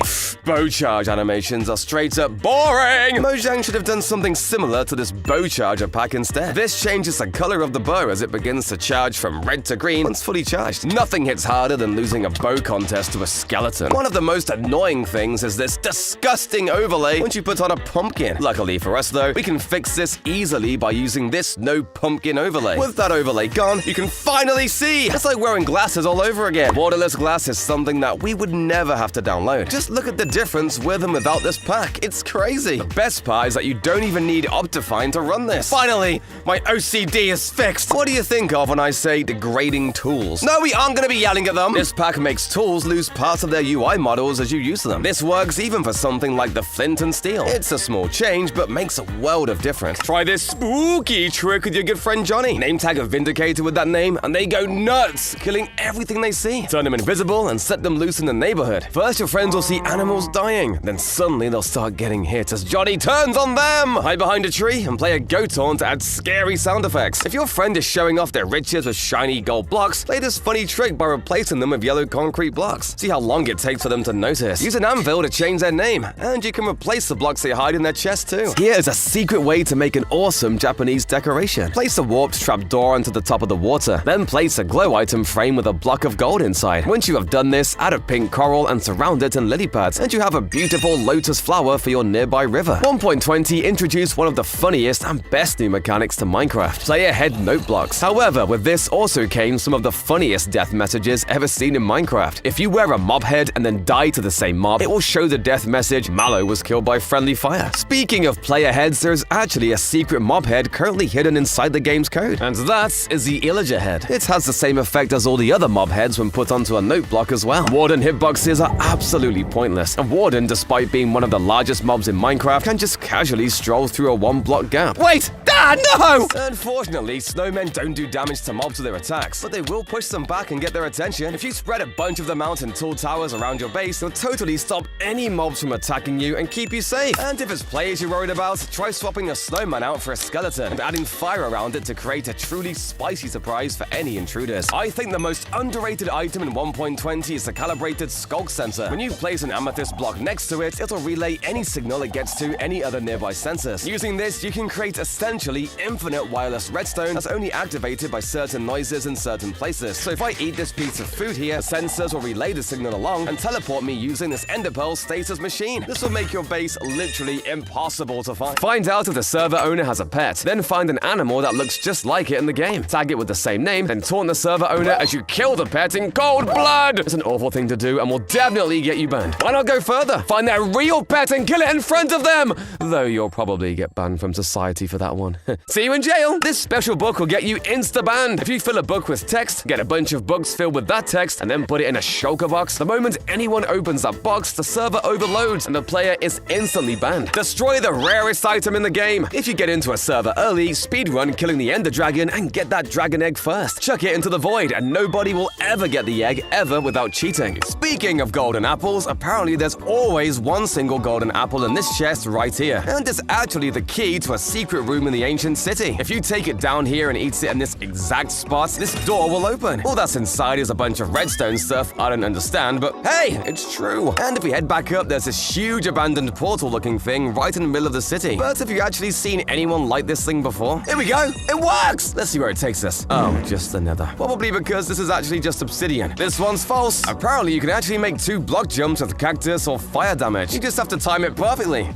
Bow charge animations are straight up boring! Mojang should have done something similar to this bow charger pack instead. This changes the color of the bow as it begins to charge from red to green once fully charged. Nothing hits harder than losing a bow contest to a skeleton. One of the most annoying things is this disgusting overlay once you put on a pumpkin. Luckily for us though, we can fix this easily by using this no pumpkin overlay. With that overlay gone, you can finally see! It's like wearing glasses all over again. Borderless glass is something that we would never have to download. Just look at the difference with and without this pack. It's crazy. The best part is that you don't even need Optifine to run this. Finally, my OCD is fixed. What do you think of when I say degrading tools? No, we aren't going to be yelling at them. This pack makes tools lose parts of their UI models as you use them. This works even for something like the flint and steel. It's a small change, but makes a world of difference. Try this spooky trick with your good friend Johnny. Name tag a Vindicator with that name, and they go nuts, killing everything they see. Turn them invisible and set them loose in the neighborhood. First, your friends will see animals dying. Then suddenly they'll start getting hit as Johnny turns on them. Hide behind a tree and play a goat horn to add scary sound effects. If your friend is showing off their riches with shiny gold blocks, play this funny trick by replacing them with yellow concrete blocks. See how long it takes for them to notice. Use an anvil to change their name, and you can replace the blocks they hide in their chest too. Here is a secret way to make an awesome Japanese decoration. Place a warped trapdoor onto the top of the water, then place a glow item frame with a block of gold inside. Once you have done this, add a pink coral and surround it in lily pads, and you have a beautiful lotus flower for your nearby river. 1.20 introduced one of the funniest and best new mechanics to Minecraft, player head note blocks. However, with this also came some of the funniest death messages ever seen in Minecraft. If you wear a mob head and then die to the same mob, it will show the death message, Mallow was killed by friendly fire. Speaking of player heads, there's actually a secret mob head currently hidden inside the game's code, and that is the Illager head. It has the same effect as all the other mob heads when put onto a note block as well. Warden hitboxes are absolutely pointless. A Warden, despite being one of the largest mobs in Minecraft, can just casually stroll through a 1-block gap. Wait! Dad, no! Unfortunately, snowmen don't do damage to mobs with their attacks, but they will push them back and get their attention. If you spread a bunch of them out in tall towers around your base, they'll totally stop any mobs from attacking you and keep you safe. And if it's players you're worried about, try swapping a snowman out for a skeleton and adding fire around it to create a truly spicy surprise for any intruders. I think the most underrated item in 1.20 is the calibrated skulk sensor. When you place an amethyst block next to it, it'll relay any signal it gets to any other nearby sensors. Using this, you can create essentially infinite wireless redstone that's only activated by certain noises in certain places. So if I eat this piece of food here, the sensors will relay the signal along and teleport me using this ender pearl status machine. This will make your base literally impossible to to find. Find out if the server owner has a pet, then find an animal that looks just like it in the game. Tag it with the same name, then taunt the server owner as you kill the pet in cold blood. It's an awful thing to do and will definitely get you banned. Why not go further? Find their real pet and kill it in front of them! Though you'll probably get banned from society for that one. See you in jail! This special book will get you insta-banned. If you fill a book with text, get a bunch of books filled with that text, and then put it in a shulker box, the moment anyone opens that box, the server overloads and the player is instantly banned. Destroy the rarest item in the game. If you get into a server early, speedrun killing the Ender Dragon and get that dragon egg first. Chuck it into the void and nobody will ever get the egg ever without cheating. Speaking of golden apples, apparently there's always one single golden apple in this chest right here. And it's actually the key to a secret room in the ancient city. If you take it down here and eat it in this exact spot, this door will open. All that's inside is a bunch of redstone stuff I don't understand, but hey, it's true. And if we head back up, there's this huge abandoned portal-looking thing right in the middle of the city. But have you actually seen anyone like this thing before? Here we go! It works! Let's see where it takes us. Oh, just the nether. Probably because this is actually just obsidian. This one's false. Apparently, you can actually make 2 block jumps with cactus or fire damage. You just have to time it perfectly.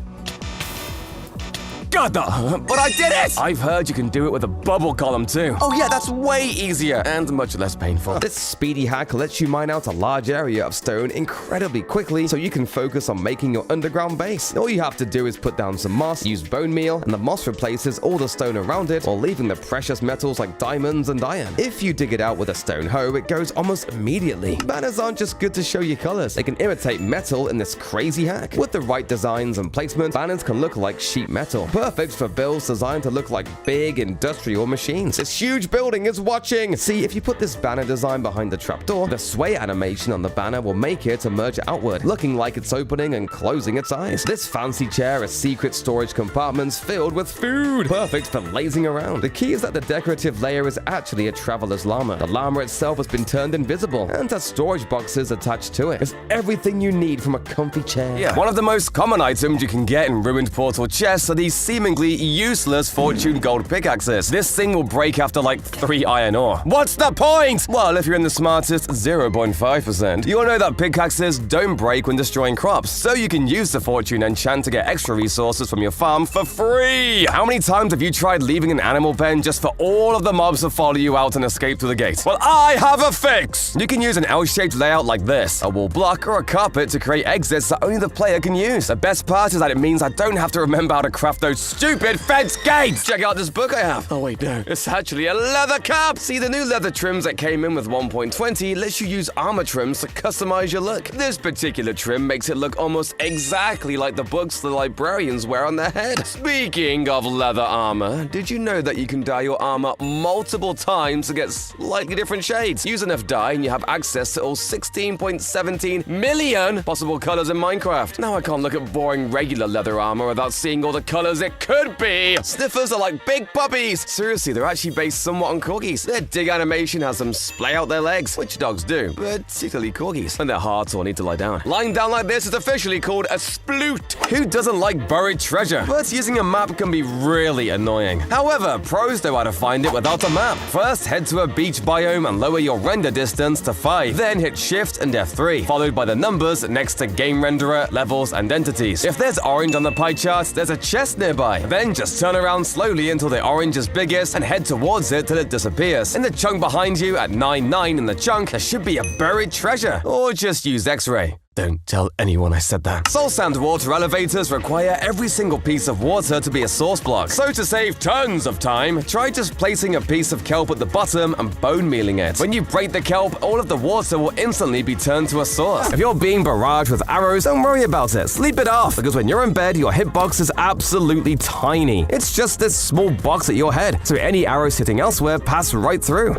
God, but I did it! I've heard you can do it with a bubble column too. Oh yeah, that's way easier and much less painful. This speedy hack lets you mine out a large area of stone incredibly quickly so you can focus on making your underground base. All you have to do is put down some moss, use bone meal, and the moss replaces all the stone around it while leaving the precious metals like diamonds and iron. If you dig it out with a stone hoe, it goes almost immediately. Banners aren't just good to show your colors. They can imitate metal in this crazy hack. With the right designs and placement, banners can look like sheet metal. Perfect for builds designed to look like big industrial machines. This huge building is watching! See, if you put this banner design behind the trapdoor, the sway animation on the banner will make it emerge outward, looking like it's opening and closing its eyes. This fancy chair has secret storage compartments filled with food, perfect for lazing around. The key is that the decorative layer is actually a traveler's llama. The llama itself has been turned invisible and has storage boxes attached to it. It's everything you need from a comfy chair. Yeah, one of the most common items you can get in ruined portal chests are these seemingly useless fortune gold pickaxes. This thing will break after like 3 iron ore. What's the point? Well, if you're in the smartest 0.5%, you'll know that pickaxes don't break when destroying crops, so you can use the fortune enchant to get extra resources from your farm for free. How many times have you tried leaving an animal pen just for all of the mobs to follow you out and escape through the gate? Well, I have a fix! You can use an L-shaped layout like this, a wall block or a carpet to create exits that only the player can use. The best part is that it means I don't have to remember how to craft those stupid fence gates! Check out this book I have. Oh wait, no. It's actually a leather cap! See, the new leather trims that came in with 1.20 lets you use armor trims to customize your look. This particular trim makes it look almost exactly like the books the librarians wear on their head. Speaking of leather armor, did you know that you can dye your armor multiple times to get slightly different shades? Use enough dye and you have access to all 16.17 million possible colors in Minecraft. Now I can't look at boring regular leather armor without seeing all the colors it could be. Sniffers are like big puppies. Seriously, they're actually based somewhat on corgis. Their dig animation has them splay out their legs, which dogs do, particularly corgis, when they're hard or need to lie down. Lying down like this is officially called a sploot. Who doesn't like buried treasure? But using a map can be really annoying. However, pros know how to find it without a map. First, head to a beach biome and lower your render distance to 5. Then hit Shift and F3, followed by the numbers next to Game Renderer, Levels, and Entities. If there's orange on the pie chart, there's a chest nearby. Then just turn around slowly until the orange is biggest and head towards it till it disappears. In the chunk behind you at 9-9 in the chunk, there should be a buried treasure. Or just use X-ray. Don't tell anyone I said that. Soul Sand water elevators require every single piece of water to be a source block. So to save tons of time, try just placing a piece of kelp at the bottom and bone mealing it. When you break the kelp, all of the water will instantly be turned to a source. If you're being barraged with arrows, don't worry about it. Sleep it off, because when you're in bed, your hitbox is absolutely tiny. It's just this small box at your head, so any arrows hitting elsewhere pass right through.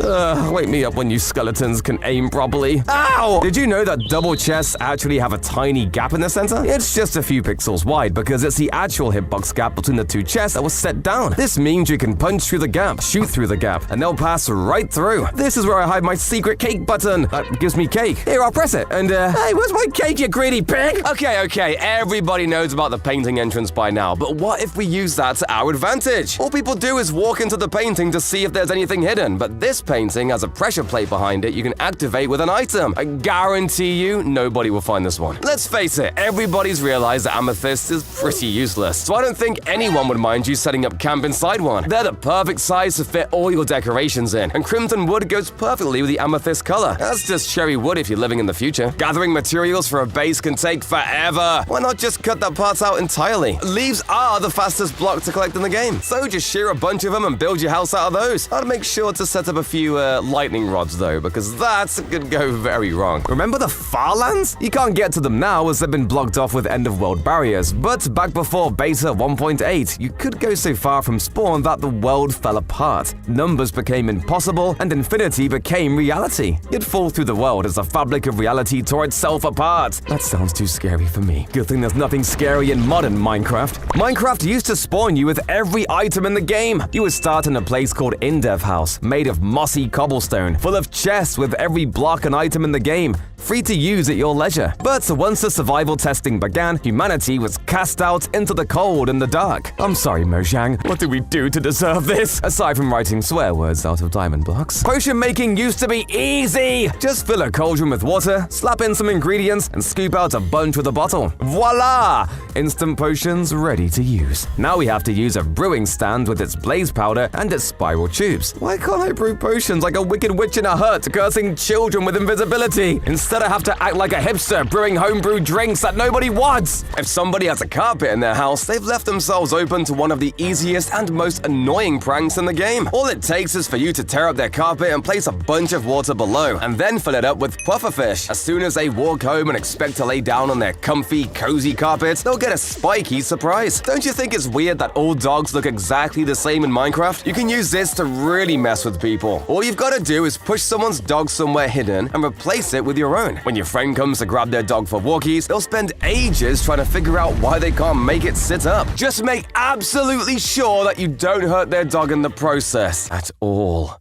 Wake me up when you skeletons can aim properly. Ow! Did you know that double chests actually have a tiny gap in the center? It's just a few pixels wide because it's the actual hitbox gap between the 2 chests that was set down. This means you can punch through the gap, shoot through the gap, and they'll pass right through. This is where I hide my secret cake button. That gives me cake. Here, I'll press it. And, hey, where's my cake, you greedy pig? Okay, everybody knows about the painting entrance by now, but what if we use that to our advantage? All people do is walk into the painting to see if there's anything hidden, but this painting has a pressure plate behind it you can activate with an item. I guarantee you, nobody will find find this one. Let's face it, everybody's realized that amethyst is pretty useless, so I don't think anyone would mind you setting up camp inside one. They're the perfect size to fit all your decorations in, and crimson wood goes perfectly with the amethyst color. That's just cherry wood if you're living in the future. Gathering materials for a base can take forever. Why not just cut that part out entirely? Leaves are the fastest block to collect in the game, so just shear a bunch of them and build your house out of those. I'd make sure to set up a few lightning rods though, because that could go very wrong. Remember the Farlands? You can't get to them now as they've been blocked off with end-of-world barriers, but back before Beta 1.8, you could go so far from spawn that the world fell apart. Numbers became impossible, and infinity became reality. You'd fall through the world as the fabric of reality tore itself apart. That sounds too scary for me. Good thing there's nothing scary in modern Minecraft. Minecraft used to spawn you with every item in the game. You would start in a place called Indev House, made of mossy cobblestone, full of chests with every block and item in the game, free to use at your leisure. But once the survival testing began, humanity was cast out into the cold and the dark. I'm sorry, Mojang. What did we do to deserve this? Aside from writing swear words out of diamond blocks. Potion making used to be easy. Just fill a cauldron with water, slap in some ingredients, and scoop out a bunch with a bottle. Voila! Instant potions ready to use. Now we have to use a brewing stand with its blaze powder and its spiral tubes. Why can't I brew potions like a wicked witch in a hut, cursing children with invisibility? Instead, I have to act like a hipster, brewing homebrewed drinks that nobody wants. If somebody has a carpet in their house, they've left themselves open to one of the easiest and most annoying pranks in the game. All it takes is for you to tear up their carpet and place a bunch of water below, and then fill it up with pufferfish. As soon as they walk home and expect to lay down on their comfy, cozy carpets, they'll get a spiky surprise. Don't you think it's weird that all dogs look exactly the same in Minecraft? You can use this to really mess with people. All you've got to do is push someone's dog somewhere hidden and replace it with your own. When your friend comes to grab their dog for walkies, they'll spend ages trying to figure out why they can't make it sit up. Just make absolutely sure that you don't hurt their dog in the process at all.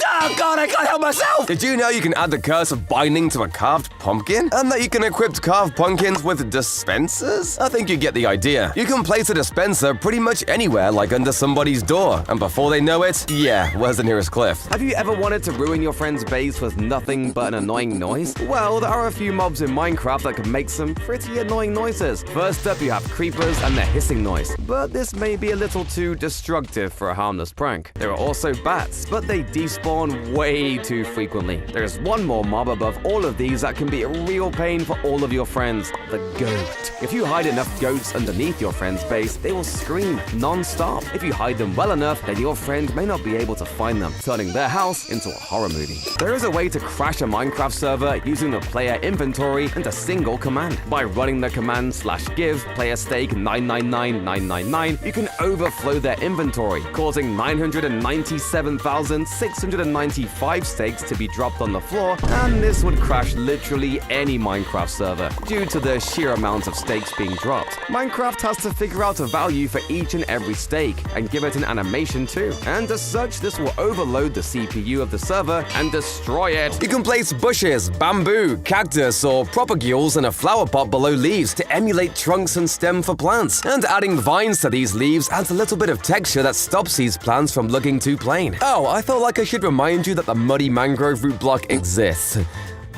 Oh god, I can't help myself! Did you know you can add the curse of binding to a carved pumpkin? And that you can equip carved pumpkins with dispensers? I think you get the idea. You can place a dispenser pretty much anywhere, like under somebody's door. And before they know it, yeah, where's the nearest cliff? Have you ever wanted to ruin your friend's base with nothing but an annoying noise? Well, there are a few mobs in Minecraft that can make some pretty annoying noises. First up, you have creepers and their hissing noise. But this may be a little too destructive for a harmless prank. There are also bats, but they despawn way too frequently. There is one more mob above all of these that can be a real pain for all of your friends, the goat. If you hide enough goats underneath your friend's base, they will scream non-stop. If you hide them well enough, then your friend may not be able to find them, turning their house into a horror movie. There is a way to crash a Minecraft server using the player inventory and a single command. By running the command /give player stake 999999, you can overflow their inventory, causing 997,695 stakes to be dropped on the floor, and this would crash literally any Minecraft server due to the sheer amount of stakes being dropped. Minecraft has to figure out a value for each and every stake and give it an animation too, and as such this will overload the CPU of the server and destroy it. You can place bushes, bamboo, cactus, or propagules in a flower pot below leaves to emulate trunks and stem for plants, and adding vines to these leaves adds a little bit of texture that stops these plants from looking too plain. Oh, I felt like I should remind you that the muddy mangrove root block exists.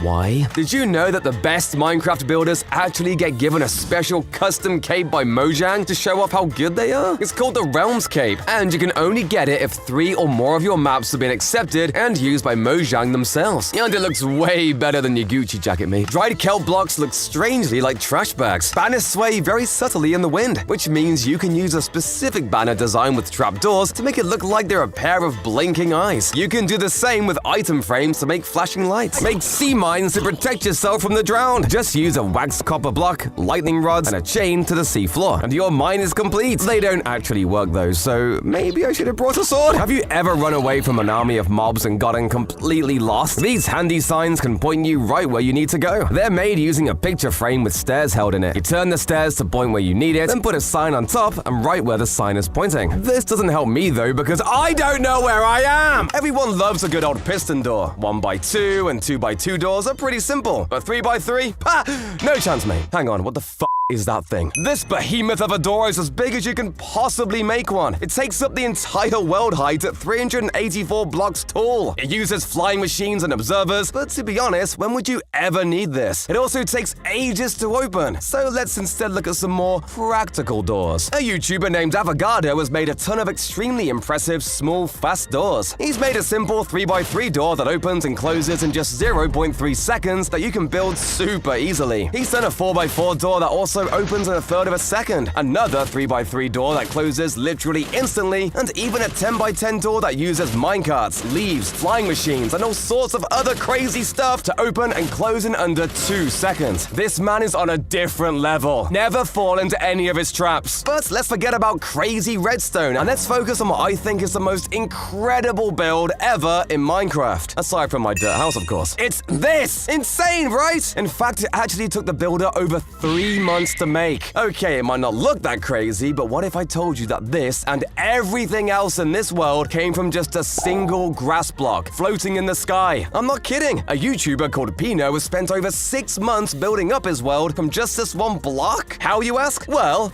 Why? Did you know that the best Minecraft builders actually get given a special custom cape by Mojang to show off how good they are? It's called the Realms Cape, and you can only get it if 3 or more of your maps have been accepted and used by Mojang themselves. And it looks way better than your Gucci jacket, mate. Dried kelp blocks look strangely like trash bags. Banners sway very subtly in the wind, which means you can use a specific banner design with trapdoors to make it look like they're a pair of blinking eyes. You can do the same with item frames to make flashing lights. Make sea mines to protect yourself from the drown. Just use a waxed copper block, lightning rods, and a chain to the sea floor, and your mine is complete. They don't actually work though, so maybe I should have brought a sword. Have you ever run away from an army of mobs and gotten completely lost? These handy signs can point you right where you need to go. They're made using a picture frame with stairs held in it. You turn the stairs to point where you need it, then put a sign on top and right where the sign is pointing. This doesn't help me though, because I don't know where I am. Everyone loves a good old piston door. 1x2 and 2x2 doors are pretty simple, but 3x3? Ha! No chance, mate. Hang on, what the f***? is that thing? This behemoth of a door is as big as you can possibly make one. It takes up the entire world height at 384 blocks tall. It uses flying machines and observers, but to be honest, when would you ever need this? It also takes ages to open. So let's instead look at some more practical doors. A YouTuber named Avogado has made a ton of extremely impressive small, fast doors. He's made a simple 3x3 door that opens and closes in just 0.3 seconds that you can build super easily. He's done a 4x4 door that also opens in a third of a second, another 3x3 door that closes literally instantly, and even a 10x10 door that uses minecarts, leaves, flying machines, and all sorts of other crazy stuff to open and close in under 2 seconds. This man is on a different level. Never fall into any of his traps. But let's forget about crazy redstone, and let's focus on what I think is the most incredible build ever in Minecraft. Aside from my dirt house, of course. It's this! Insane, right? In fact, it actually took the builder over 3 months to make. Okay, it might not look that crazy, but what if I told you that this and everything else in this world came from just a single grass block floating in the sky? I'm not kidding. A YouTuber called Pino has spent over 6 months building up his world from just this one block? How, you ask? Well,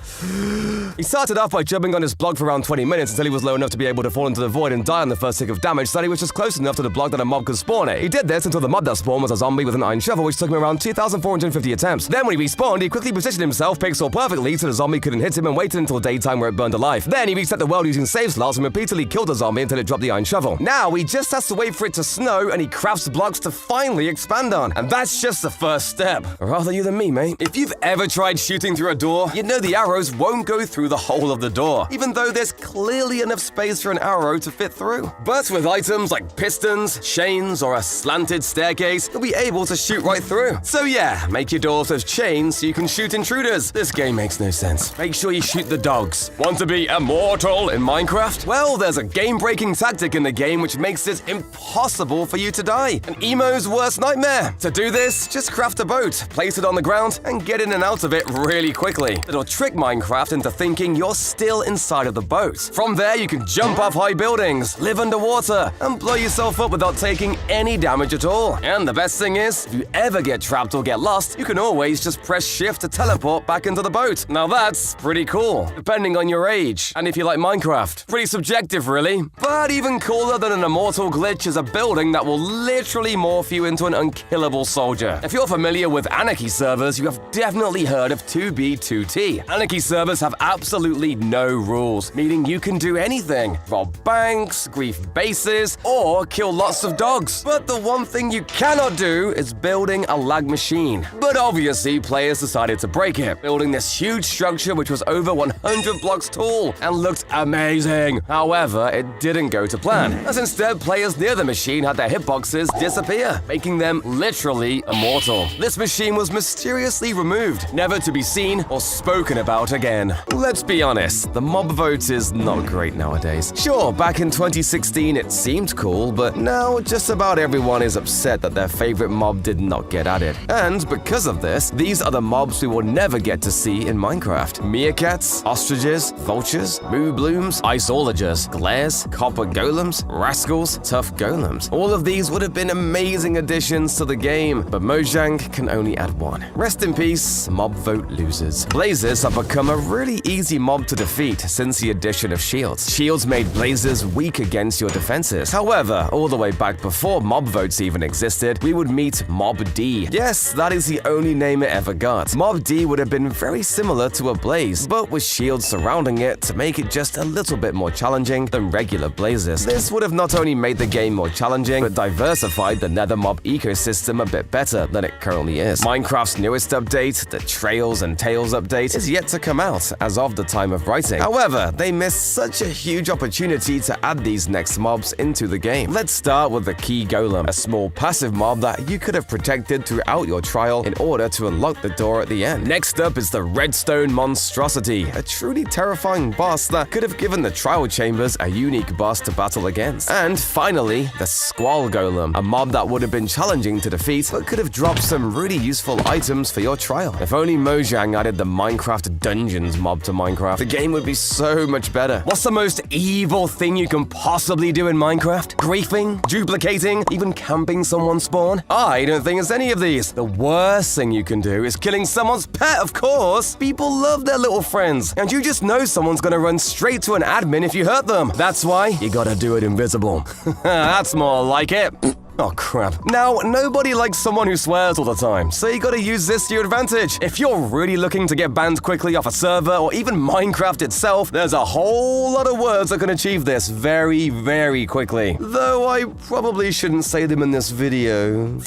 he started off by jumping on his block for around 20 minutes until he was low enough to be able to fall into the void and die on the first tick of damage, so that he was just close enough to the block that a mob could spawn it. He did this until the mob that spawned was a zombie with an iron shovel, which took him around 2,450 attempts. Then when he respawned, he quickly positioned himself pixel perfectly so the zombie couldn't hit him and waited until daytime where it burned alive. Then he reset the world using save slots and repeatedly killed the zombie until it dropped the iron shovel. Now he just has to wait for it to snow, and he crafts blocks to finally expand on. And that's just the first step. Rather you than me, mate. If you've ever tried shooting through a door, you'd know the arrows won't go through the hole of the door, even though there's clearly enough space for an arrow to fit through. But with items like pistons, chains, or a slanted staircase, you'll be able to shoot right through. So yeah, make your doors with chains so you can shoot intruders. This game makes no sense. Make sure you shoot the dogs. Want to be immortal in Minecraft? Well, there's a game-breaking tactic in the game which makes it impossible for you to die. An emo's worst nightmare. To do this, just craft a boat, place it on the ground, and get in and out of it really quickly. It'll trick Minecraft into thinking you're still inside of the boat. From there, you can jump off high buildings, live underwater, and blow yourself up without taking any damage at all. And the best thing is, if you ever get trapped or get lost, you can always just press shift to teleport back into the boat. Now that's pretty cool, depending on your age, and if you like Minecraft. Pretty subjective, really. But even cooler than an immortal glitch is a building that will literally morph you into an unkillable soldier. If you're familiar with Anarchy servers, you have definitely heard of 2B2T. Anarchy servers have absolutely no rules, meaning you can do anything. Rob banks, grief bases, or kill lots of dogs. But the one thing you cannot do is building a lag machine. But obviously, players decided to break it, building this huge structure which was over 100 blocks tall and looked amazing. However, it didn't go to plan, as instead players near the machine had their hitboxes disappear, making them literally immortal. This machine was mysteriously removed, never to be seen or spoken about again. Let's be honest, the mob vote is not great nowadays. Sure, back in 2016 it seemed cool, but now just about everyone is upset that their favorite mob did not get added. And because of this, these are the mobs we will never get to see in Minecraft. Meerkats, ostriches, vultures, moo blooms, iceologers, glares, copper golems, rascals, tough golems. All of these would have been amazing additions to the game, but Mojang can only add one. Rest in peace, mob vote losers. Blazes have become a really easy mob to defeat since the addition of shields. Shields made blazes weak against your defenses. However, all the way back before mob votes even existed, we would meet Mob D. Yes, that is the only name it ever got. Mob D would have been very similar to a blaze, but with shields surrounding it to make it just a little bit more challenging than regular blazes. This would have not only made the game more challenging, but diversified the nether mob ecosystem a bit better than it currently is. Minecraft's newest update, the Trails and Tales update, is yet to come out as of the time of writing. However, they missed such a huge opportunity to add these next mobs into the game. Let's start with the Key Golem, a small passive mob that you could have protected throughout your trial in order to unlock the door at the end. Next up is the Redstone Monstrosity, a truly terrifying boss that could have given the trial chambers a unique boss to battle against. And finally, the Squall Golem, a mob that would have been challenging to defeat, but could have dropped some really useful items for your trial. If only Mojang added the Minecraft Dungeons mob to Minecraft, the game would be so much better. What's the most evil thing you can possibly do in Minecraft? Griefing, duplicating, even camping someone's spawn? I don't think it's any of these. The worst thing you can do is killing someone's pet pet, of course. People love their little friends, and you just know someone's gonna run straight to an admin if you hurt them. That's why you gotta do it invisible. That's more like it. Oh crap. Now, nobody likes someone who swears all the time, so you gotta use this to your advantage. If you're really looking to get banned quickly off a server or even Minecraft itself, there's a whole lot of words that can achieve this very, very quickly. Though I probably shouldn't say them in this video.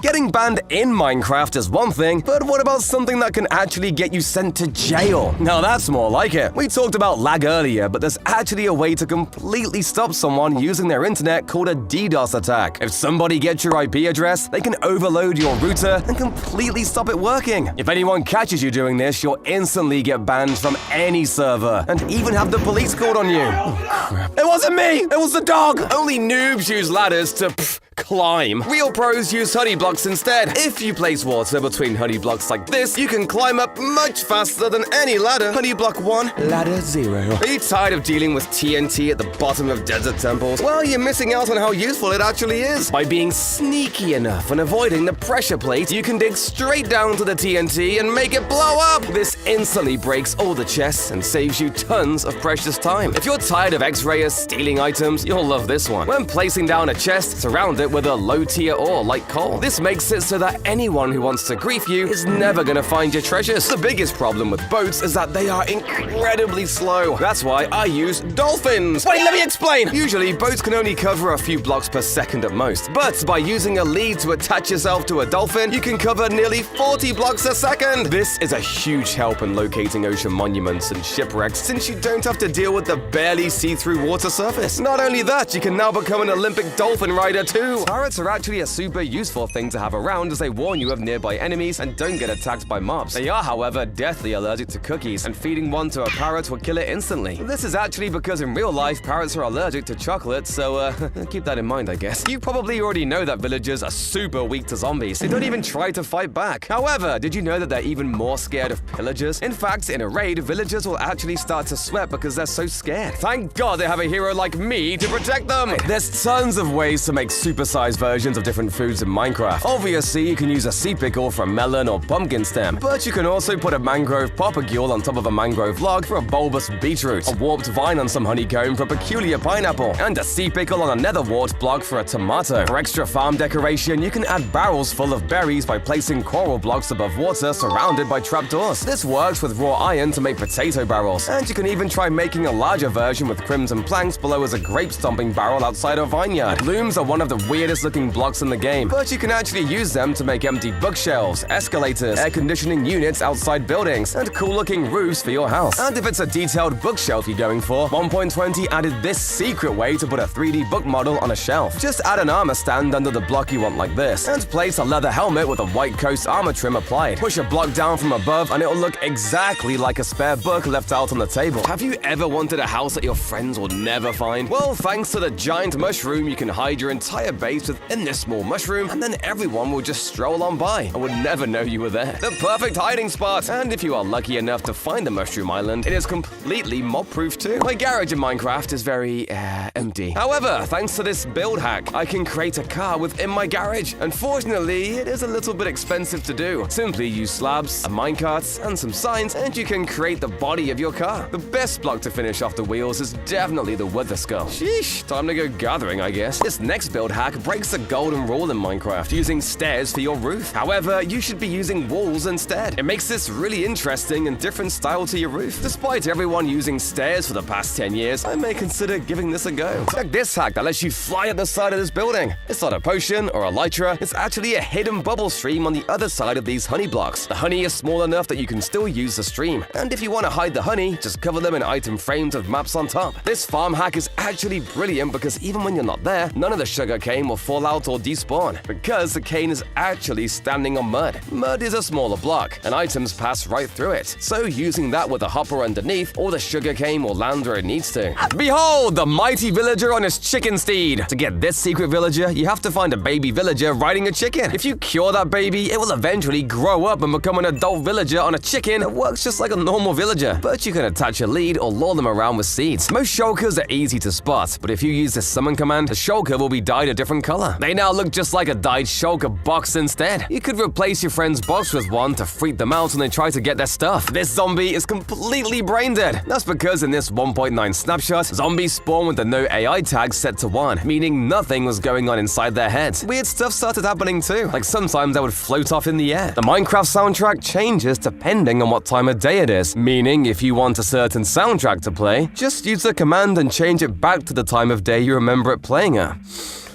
Getting banned in Minecraft is one thing, but what about something that can actually get you sent to jail? Now that's more like it. We talked about lag earlier, but there's actually a way to completely stop someone using their internet called a DDoS attack. If somebody gets your IP address, they can overload your router and completely stop it working. If anyone catches you doing this, you'll instantly get banned from any server and even have the police called on you. Oh, crap. It wasn't me! It was the dog! Only noobs use ladders to climb. Real pros use honey blocks instead. If you place water between honey blocks like this, you can climb up much faster than any ladder. Honey block 1, ladder 0. Are you tired of dealing with TNT at the bottom of desert temples? Well, you're missing out on how useful it actually is. By being sneaky enough and avoiding the pressure plate, you can dig straight down to the TNT and make it blow up. This instantly breaks all the chests and saves you tons of precious time. If you're tired of X-rayers stealing items, you'll love this one. When placing down a chest, surround it with a low-tier ore like coal. This makes it so that anyone who wants to grief you is never gonna find your treasures. The biggest problem with boats is that they are incredibly slow. That's why I use dolphins. Wait, let me explain. Usually, boats can only cover a few blocks per second at most. But by using a lead to attach yourself to a dolphin, you can cover nearly 40 blocks a second. This is a huge help in locating ocean monuments and shipwrecks, since you don't have to deal with the barely see-through water surface. Not only that, you can now become an Olympic dolphin rider too. Parrots are actually a super useful thing to have around as they warn you of nearby enemies and don't get attacked by mobs. They are, however, deathly allergic to cookies, and feeding one to a parrot will kill it instantly. This is actually because in real life, parrots are allergic to chocolate, so keep that in mind, I guess. You probably already know that villagers are super weak to zombies. They don't even try to fight back. However, did you know that they're even more scared of pillagers? In fact, in a raid, villagers will actually start to sweat because they're so scared. Thank God they have a hero like me to protect them! There's tons of ways to make supersized versions of different foods in Minecraft. Obviously, you can use a sea pickle for a melon or pumpkin stem, but you can also put a mangrove propagule on top of a mangrove log for a bulbous beetroot, a warped vine on some honeycomb for a peculiar pineapple, and a sea pickle on a nether wart block for a tomato. For extra farm decoration, you can add barrels full of berries by placing coral blocks above water surrounded by trapdoors. This works with raw iron to make potato barrels, and you can even try making a larger version with crimson planks below as a grape stomping barrel outside a vineyard. Looms are one of the weirdest looking blocks in the game, but you can actually use them to make empty bookshelves, escalators, air conditioning units outside buildings, and cool looking roofs for your house. And if it's a detailed bookshelf you're going for, 1.20 added this secret way to put a 3D book model on a shelf. Just add an armor stand under the block you want like this, and place a leather helmet with a White Coast armor trim applied. Push a block down from above and it'll look exactly like a spare book left out on the table. Have you ever wanted a house that your friends will never find? Well, thanks to the giant mushroom, you can hide your entire base within this small mushroom, and then everyone will just stroll on by and would never know you were there. The perfect hiding spot! And if you are lucky enough to find the mushroom island, it is completely mob-proof too. My garage in Minecraft is very, empty. However, thanks to this build hack, I can create a car within my garage. Unfortunately, it is a little bit expensive to do. Simply use slabs, a minecart, and some signs, and you can create the body of your car. The best block to finish off the wheels is definitely the wither skull. Sheesh, time to go gathering, I guess. This next build hack breaks the golden rule in Minecraft, using stairs for your roof. However, you should be using walls instead. It makes this really interesting and different style to your roof. Despite everyone using stairs for the past 10 years, I may consider giving this a go. Check this hack that lets you fly at the side of this building. It's not a potion or a elytra, it's actually a hidden bubble stream on the other side of these honey blocks. The honey is small enough that you can still use the stream. And if you want to hide the honey, just cover them in item frames with maps on top. This farm hack is actually brilliant because even when you're not there, none of the sugar cane will fall out or despawn, because the cane is actually standing on mud. Mud is a smaller block, and items pass right through it. So using that with a hopper underneath, all the sugar cane will land where it needs to. Behold, the mighty villager on his chicken steed! To get this secret villager, you have to find a baby villager riding a chicken. If you cure that baby, it will eventually grow up and become an adult villager on a chicken that works just like a normal villager. But you can attach a lead or lure them around with seeds. Most shulkers are easy to spot, but if you use the summon command, the shulker will be dyed a different different color. They now look just like a dyed shulker box instead. You could replace your friend's box with one to freak them out when they try to get their stuff. This zombie is completely brain dead. That's because in this 1.9 snapshot, zombies spawn with the no AI tag set to 1, meaning nothing was going on inside their heads. Weird stuff started happening too, like sometimes they would float off in the air. The Minecraft soundtrack changes depending on what time of day it is, meaning if you want a certain soundtrack to play, just use the command and change it back to the time of day you remember it playing at.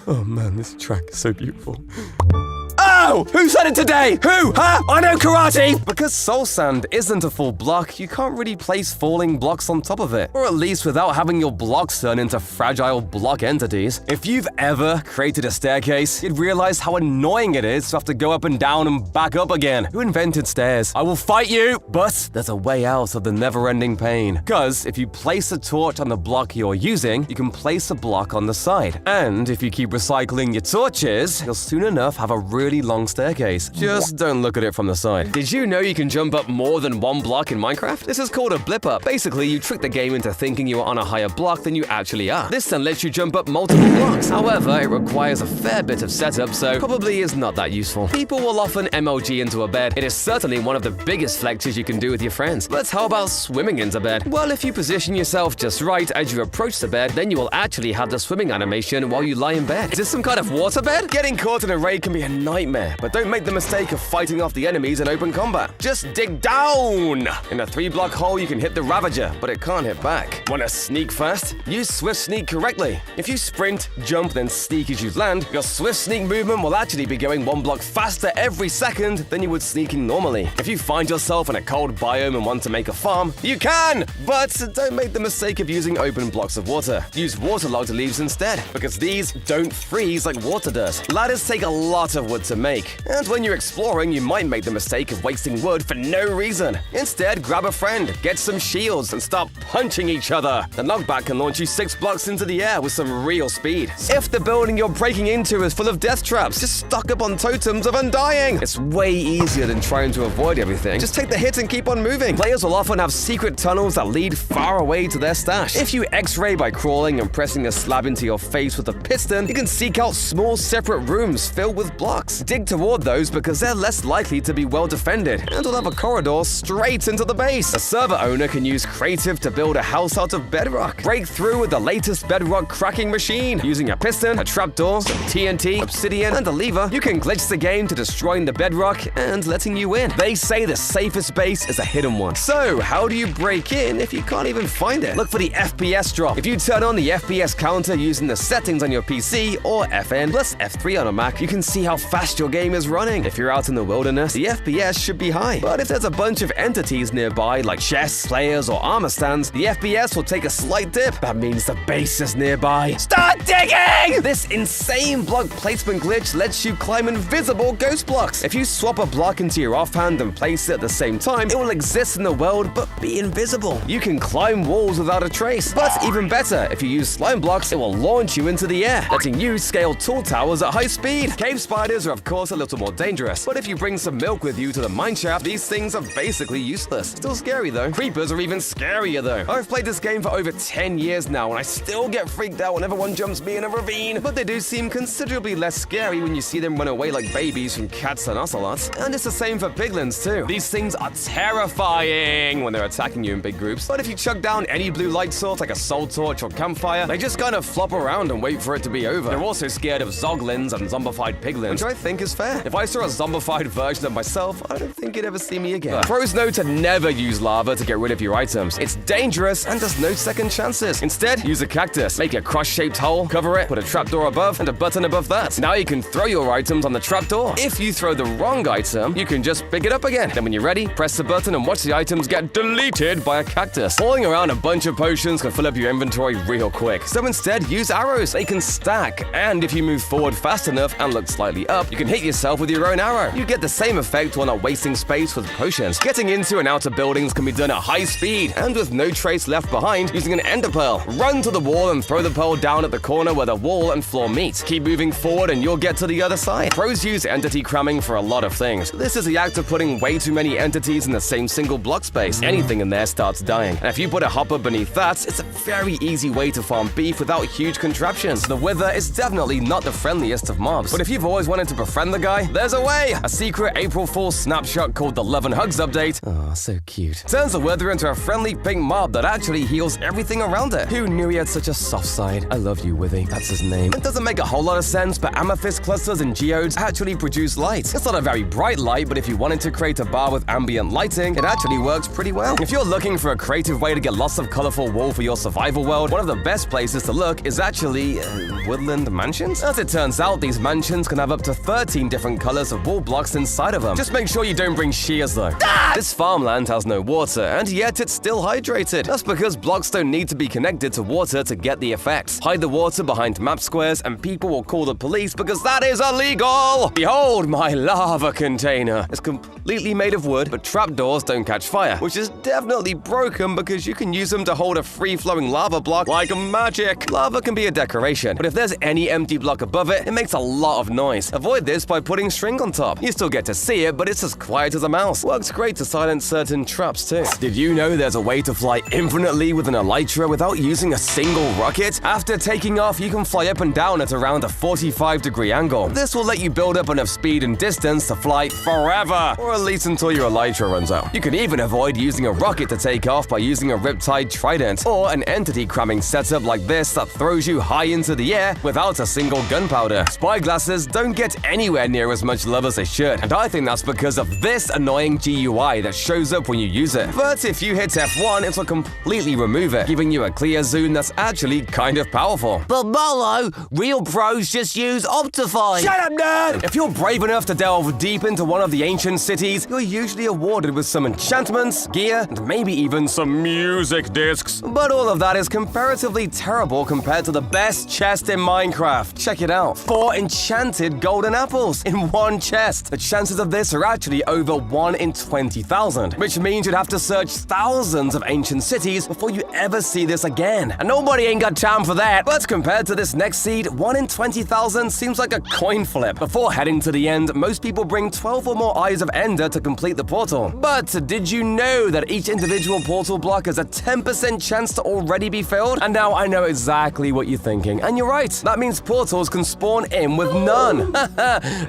Oh man, this track is so beautiful. Oh! Who said it today? Who? Huh? I know karate! Because soul sand isn't a full block, you can't really place falling blocks on top of it. Or at least without having your blocks turn into fragile block entities. If you've ever created a staircase, you'd realize how annoying it is to have to go up and down and back up again. Who invented stairs? I will fight you! But there's a way out of the never-ending pain. Because if you place a torch on the block you're using, you can place a block on the side. And if you keep recycling your torches, you'll soon enough have a really long staircase. Just don't look at it from the side. Did you know you can jump up more than one block in Minecraft? This is called a blip up. Basically, you trick the game into thinking you are on a higher block than you actually are. This then lets you jump up multiple blocks. However, it requires a fair bit of setup, so probably is not that useful. People will often MLG into a bed. It is certainly one of the biggest flexes you can do with your friends. But how about swimming into bed? Well, if you position yourself just right as you approach the bed, then you will actually have the swimming animation while you lie in bed. Is this some kind of water bed? Getting caught in a raid can be a nightmare. But don't make the mistake of fighting off the enemies in open combat. Just dig down! In a 3-block hole, you can hit the Ravager, but it can't hit back. Wanna sneak fast? Use Swift Sneak correctly. If you sprint, jump, then sneak as you land, your Swift Sneak movement will actually be going 1 block faster every second than you would sneaking normally. If you find yourself in a cold biome and want to make a farm, you can! But don't make the mistake of using open blocks of water. Use waterlogged leaves instead, because these don't freeze like water does. Ladders take a lot of wood to make. And when you're exploring, you might make the mistake of wasting wood for no reason. Instead, grab a friend, get some shields, and start punching each other. The knockback can launch you 6 blocks into the air with some real speed. If the building you're breaking into is full of death traps, just stock up on totems of undying. It's way easier than trying to avoid everything. Just take the hit and keep on moving. Players will often have secret tunnels that lead far away to their stash. If you X-ray by crawling and pressing a slab into your face with a piston, you can seek out small separate rooms filled with blocks. Dig toward those because they're less likely to be well defended, and will have a corridor straight into the base. A server owner can use creative to build a house out of bedrock. Break through with the latest bedrock cracking machine. Using a piston, a trapdoor, some TNT, obsidian, and a lever, you can glitch the game to destroying the bedrock and letting you in. They say the safest base is a hidden one. So, how do you break in if you can't even find it? Look for the FPS drop. If you turn on the FPS counter using the settings on your PC or FN plus F3 on a Mac, you can see how fast your game is running. If you're out in the wilderness, the FPS should be high. But if there's a bunch of entities nearby, like chests, players, or armor stands, the FPS will take a slight dip. That means the base is nearby. Start digging! This insane block placement glitch lets you climb invisible ghost blocks. If you swap a block into your offhand and place it at the same time, it will exist in the world but be invisible. You can climb walls without a trace. But even better, if you use slime blocks, it will launch you into the air, letting you scale tall towers at high speed. Cave spiders are of course a little more dangerous, but if you bring some milk with you to the mineshaft, these things are basically useless. Still scary though. Creepers are even scarier though. I've played this game for over 10 years now, and I still get freaked out whenever one jumps me in a ravine, but they do seem considerably less scary when you see them run away like babies from cats and ocelots. And it's the same for piglins too. These things are terrifying when they're attacking you in big groups, but if you chuck down any blue light source like a soul torch or campfire, they just kind of flop around and wait for it to be over. They're also scared of zoglins and zombified piglins, which I think is fair. If I saw a zombified version of myself, I don't think you'd ever see me again. Pros know to never use lava to get rid of your items. It's dangerous and there's no second chances. Instead, use a cactus. Make a cross-shaped hole, cover it, put a trapdoor above, and a button above that. Now you can throw your items on the trapdoor. If you throw the wrong item, you can just pick it up again. Then when you're ready, press the button and watch the items get deleted by a cactus. Hauling around a bunch of potions can fill up your inventory real quick. So instead, use arrows. They can stack. And if you move forward fast enough and look slightly up, you can hit hit yourself with your own arrow. You get the same effect while not wasting space with potions. Getting into and out of buildings can be done at high speed and with no trace left behind using an ender pearl. Run to the wall and throw the pearl down at the corner where the wall and floor meet. Keep moving forward and you'll get to the other side. Pros use entity cramming for a lot of things. This is the act of putting way too many entities in the same single block space. Anything in there starts dying. And if you put a hopper beneath that, it's a very easy way to farm beef without huge contraptions. The Wither is definitely not the friendliest of mobs, but if you've always wanted to befriend the guy, there's a way! A secret April Fool's snapshot called the Love and Hugs update. Oh, so cute. Turns the Wither into a friendly pink mob that actually heals everything around it. Who knew he had such a soft side? I love you, Withy. That's his name. It doesn't make a whole lot of sense, but amethyst clusters and geodes actually produce light. It's not a very bright light, but if you wanted to create a bar with ambient lighting, it actually works pretty well. If you're looking for a creative way to get lots of colorful wool for your survival world, one of the best places to look is actually woodland mansions. As it turns out, these mansions can have up to 13 different colors of wool blocks inside of them. Just make sure you don't bring shears though. This farmland has no water, and yet it's still hydrated. That's because blocks don't need to be connected to water to get the effects. Hide the water behind map squares and people will call the police because that is illegal! Behold my lava container. It's completely made of wood, but trapdoors don't catch fire, which is definitely broken because you can use them to hold a free-flowing lava block like magic. Lava can be a decoration, but if there's any empty block above it, it makes a lot of noise. Avoid this by putting string on top. You still get to see it, but it's as quiet as a mouse. Works great to silence certain traps too. Did you know there's a way to fly infinitely with an elytra without using a single rocket? After taking off, you can fly up and down at around a 45-degree angle. This will let you build up enough speed and distance to fly forever, or at least until your elytra runs out. You can even avoid using a rocket to take off by using a riptide trident, or an entity cramming setup like this that throws you high into the air without a single gunpowder. Spyglasses don't get anywhere near as much love as they should, and I think that's because of this annoying GUI that shows up when you use it. But if you hit F1, it'll completely remove it, giving you a clear zoom that's actually kind of powerful. But Mallow, real pros just use Optifine. Shut up, nerd! If you're brave enough to delve deep into one of the ancient cities, you're usually awarded with some enchantments, gear, and maybe even some music discs. But all of that is comparatively terrible compared to the best chest in Minecraft. Check it out. 4 enchanted golden apples in one chest. The chances of this are actually over 1 in 20,000, which means you'd have to search thousands of ancient cities before you ever see this again. And nobody ain't got time for that. But compared to this next seed, 1 in 20,000 seems like a coin flip. Before heading to the end, most people bring 12 or more Eyes of Ender to complete the portal. But did you know that each individual portal block has a 10% chance to already be filled? And now I know exactly what you're thinking. And you're right. That means portals can spawn in with none.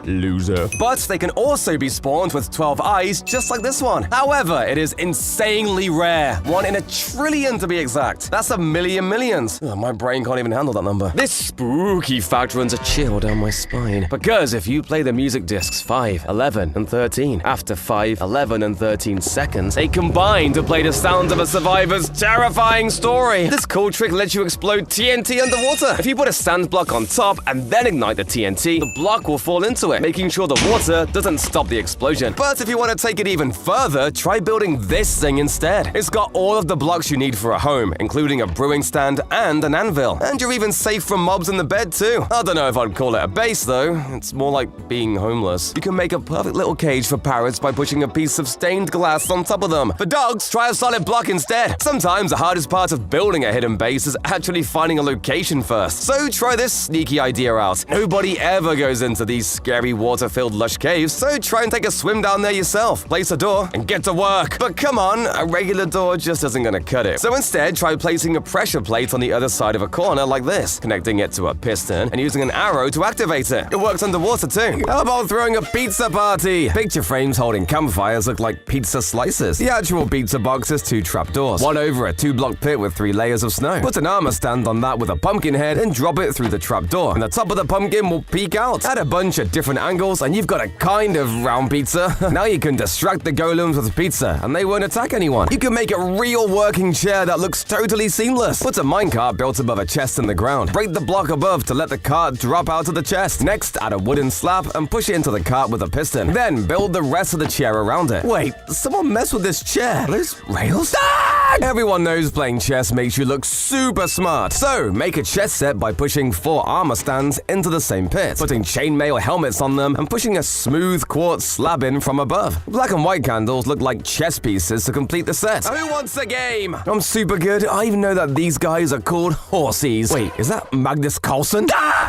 Loser. But they can also be spawned with 12 eyes, just like this one. However, it is insanely rare. 1 in a trillion to be exact. That's a million millions. Oh, my brain can't even handle that number. This spooky fact runs a chill down my spine. Because if you play the music discs 5, 11, and 13, after 5, 11, and 13 seconds, they combine to play the sounds of a survivor's terrifying story. This cool trick lets you explode TNT underwater. If you put a sand block on top and then ignite the TNT, the block will fall into it, making sure the water doesn't stop the explosion. But if you want to take it even further, try building this thing instead. It's got all of the blocks you need for a home, including a brewing stand and an anvil. And you're even safe from mobs in the bed too. I don't know if I'd call it a base though. It's more like being homeless. You can make a perfect little cage for parrots by pushing a piece of stained glass on top of them. For dogs, try a solid block instead. Sometimes the hardest part of building a hidden base is actually finding a location first. So try this sneaky idea out. Nobody ever goes into these scary water-filled lush caves, so try and take a swim down there yourself. Place a door and get to work. But come on, a regular door just isn't gonna cut it. So instead, try placing a pressure plate on the other side of a corner like this, connecting it to a piston and using an arrow to activate it. It works underwater too. How about throwing a pizza party? Picture frames holding campfires look like pizza slices. The actual pizza box has 2 trapdoors, one over a 2-block pit with 3 layers of snow. Put an armor stand on that with a pumpkin head and drop it through the trapdoor, and the top of the pumpkin will peek out. Add a bunch of different angles and you've got a kind of round pizza. Now you can distract the golems with pizza and they won't attack anyone. You can make a real working chair that looks totally seamless. Put a minecart built above a chest in the ground. Break the block above to let the cart drop out of the chest. Next, add a wooden slab and push it into the cart with a piston. Then build the rest of the chair around it. Wait, someone messed with this chair. Are those rails? Ah! Everyone knows playing chess makes you look super smart. So, make a chess set by pushing 4 armor stands into the same pit, putting chainmail helmets on them, and pushing a smooth quartz slab in from above. Black and white candles look like chess pieces to complete the set. Who wants a game? I'm super good. I even know that these guys are called horsies. Wait, is that Magnus Carlsen?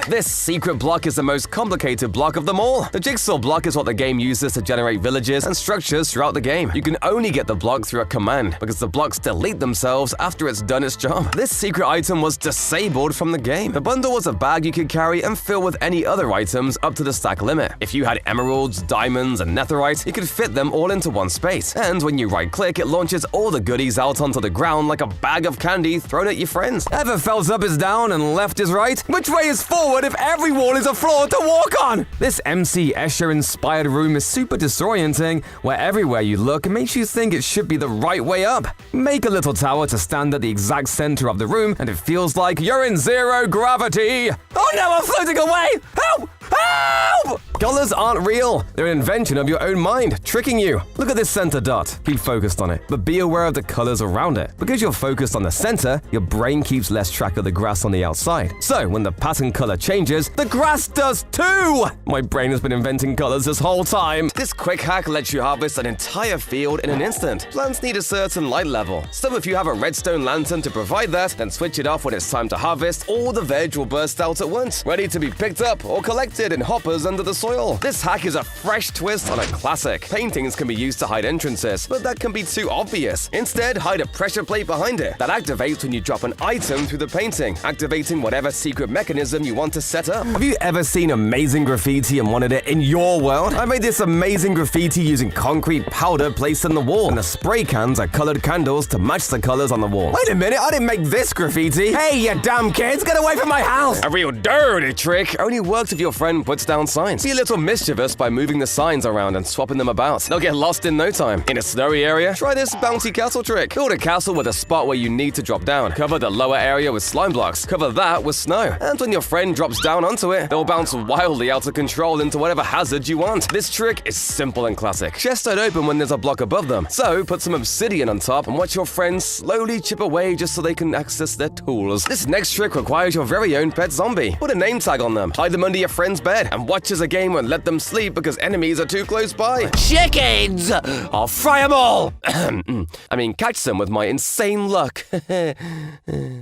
This secret block is the most complicated block of them all. The jigsaw block is what the game uses to generate villages and structures throughout the game. You can only get the block through a command, because the blocks delete themselves after it's done its job. This secret item was disabled from the game. The bundle was a bag you could carry and fill with any other items up to the stack limit. If you had emeralds, diamonds, and netherite, you could fit them all into one space. And when you right-click, it launches all the goodies out onto the ground like a bag of candy thrown at your friends. Ever felt up is down and left is right? Which way is forward if every wall is a floor to walk on? This MC Escher-inspired room is super disorienting, where everywhere you look it makes you think it should be the right way up. Make a little tower to stand at the exact center of the room, and it feels like you're in zero gravity. Oh no, I'm floating away! Help! Help! Colors aren't real. They're an invention of your own mind, tricking you. Look at this center dot. Keep focused on it, but be aware of the colors around it. Because you're focused on the center, your brain keeps less track of the grass on the outside. So when the pattern color changes, the grass does too! My brain has been inventing colors this whole time. This quick hack lets you harvest an entire field in an instant. Plants need a certain light level, so if you have a redstone lantern to provide that, then switch it off when it's time to harvest, all the veg will burst out at once, ready to be picked up or collected in hoppers under the soil. This hack is a fresh twist on a classic. Paintings can be used to hide entrances, but that can be too obvious. Instead, hide a pressure plate behind it that activates when you drop an item through the painting, activating whatever secret mechanism you want to set up. Have you ever seen amazing graffiti and wanted it in your world? I made this amazing graffiti using concrete powder placed in the wall, and the spray cans are colored candles to match the colors on the wall. Wait a minute, I didn't make this graffiti. Hey, you dumb kids, get away from my house! A real dirty trick only works if your friend puts down signs. Be a little mischievous by moving the signs around and swapping them about. They'll get lost in no time. In a snowy area, try this bouncy castle trick. Build a castle with a spot where you need to drop down. Cover the lower area with slime blocks. Cover that with snow. And when your friend drops down onto it, they'll bounce wildly out of control into whatever hazard you want. This trick is simple and classic. Chests don't open when there's a block above them. So put some obsidian on top and watch your friends slowly chip away just so they can access their tools. This next trick requires your very own pet zombie. Put a name tag on them. Hide them under your friend's bed and watch as a game and let them sleep because enemies are too close by. Chickens! I'll fry them all! I mean, catch them with my insane luck. In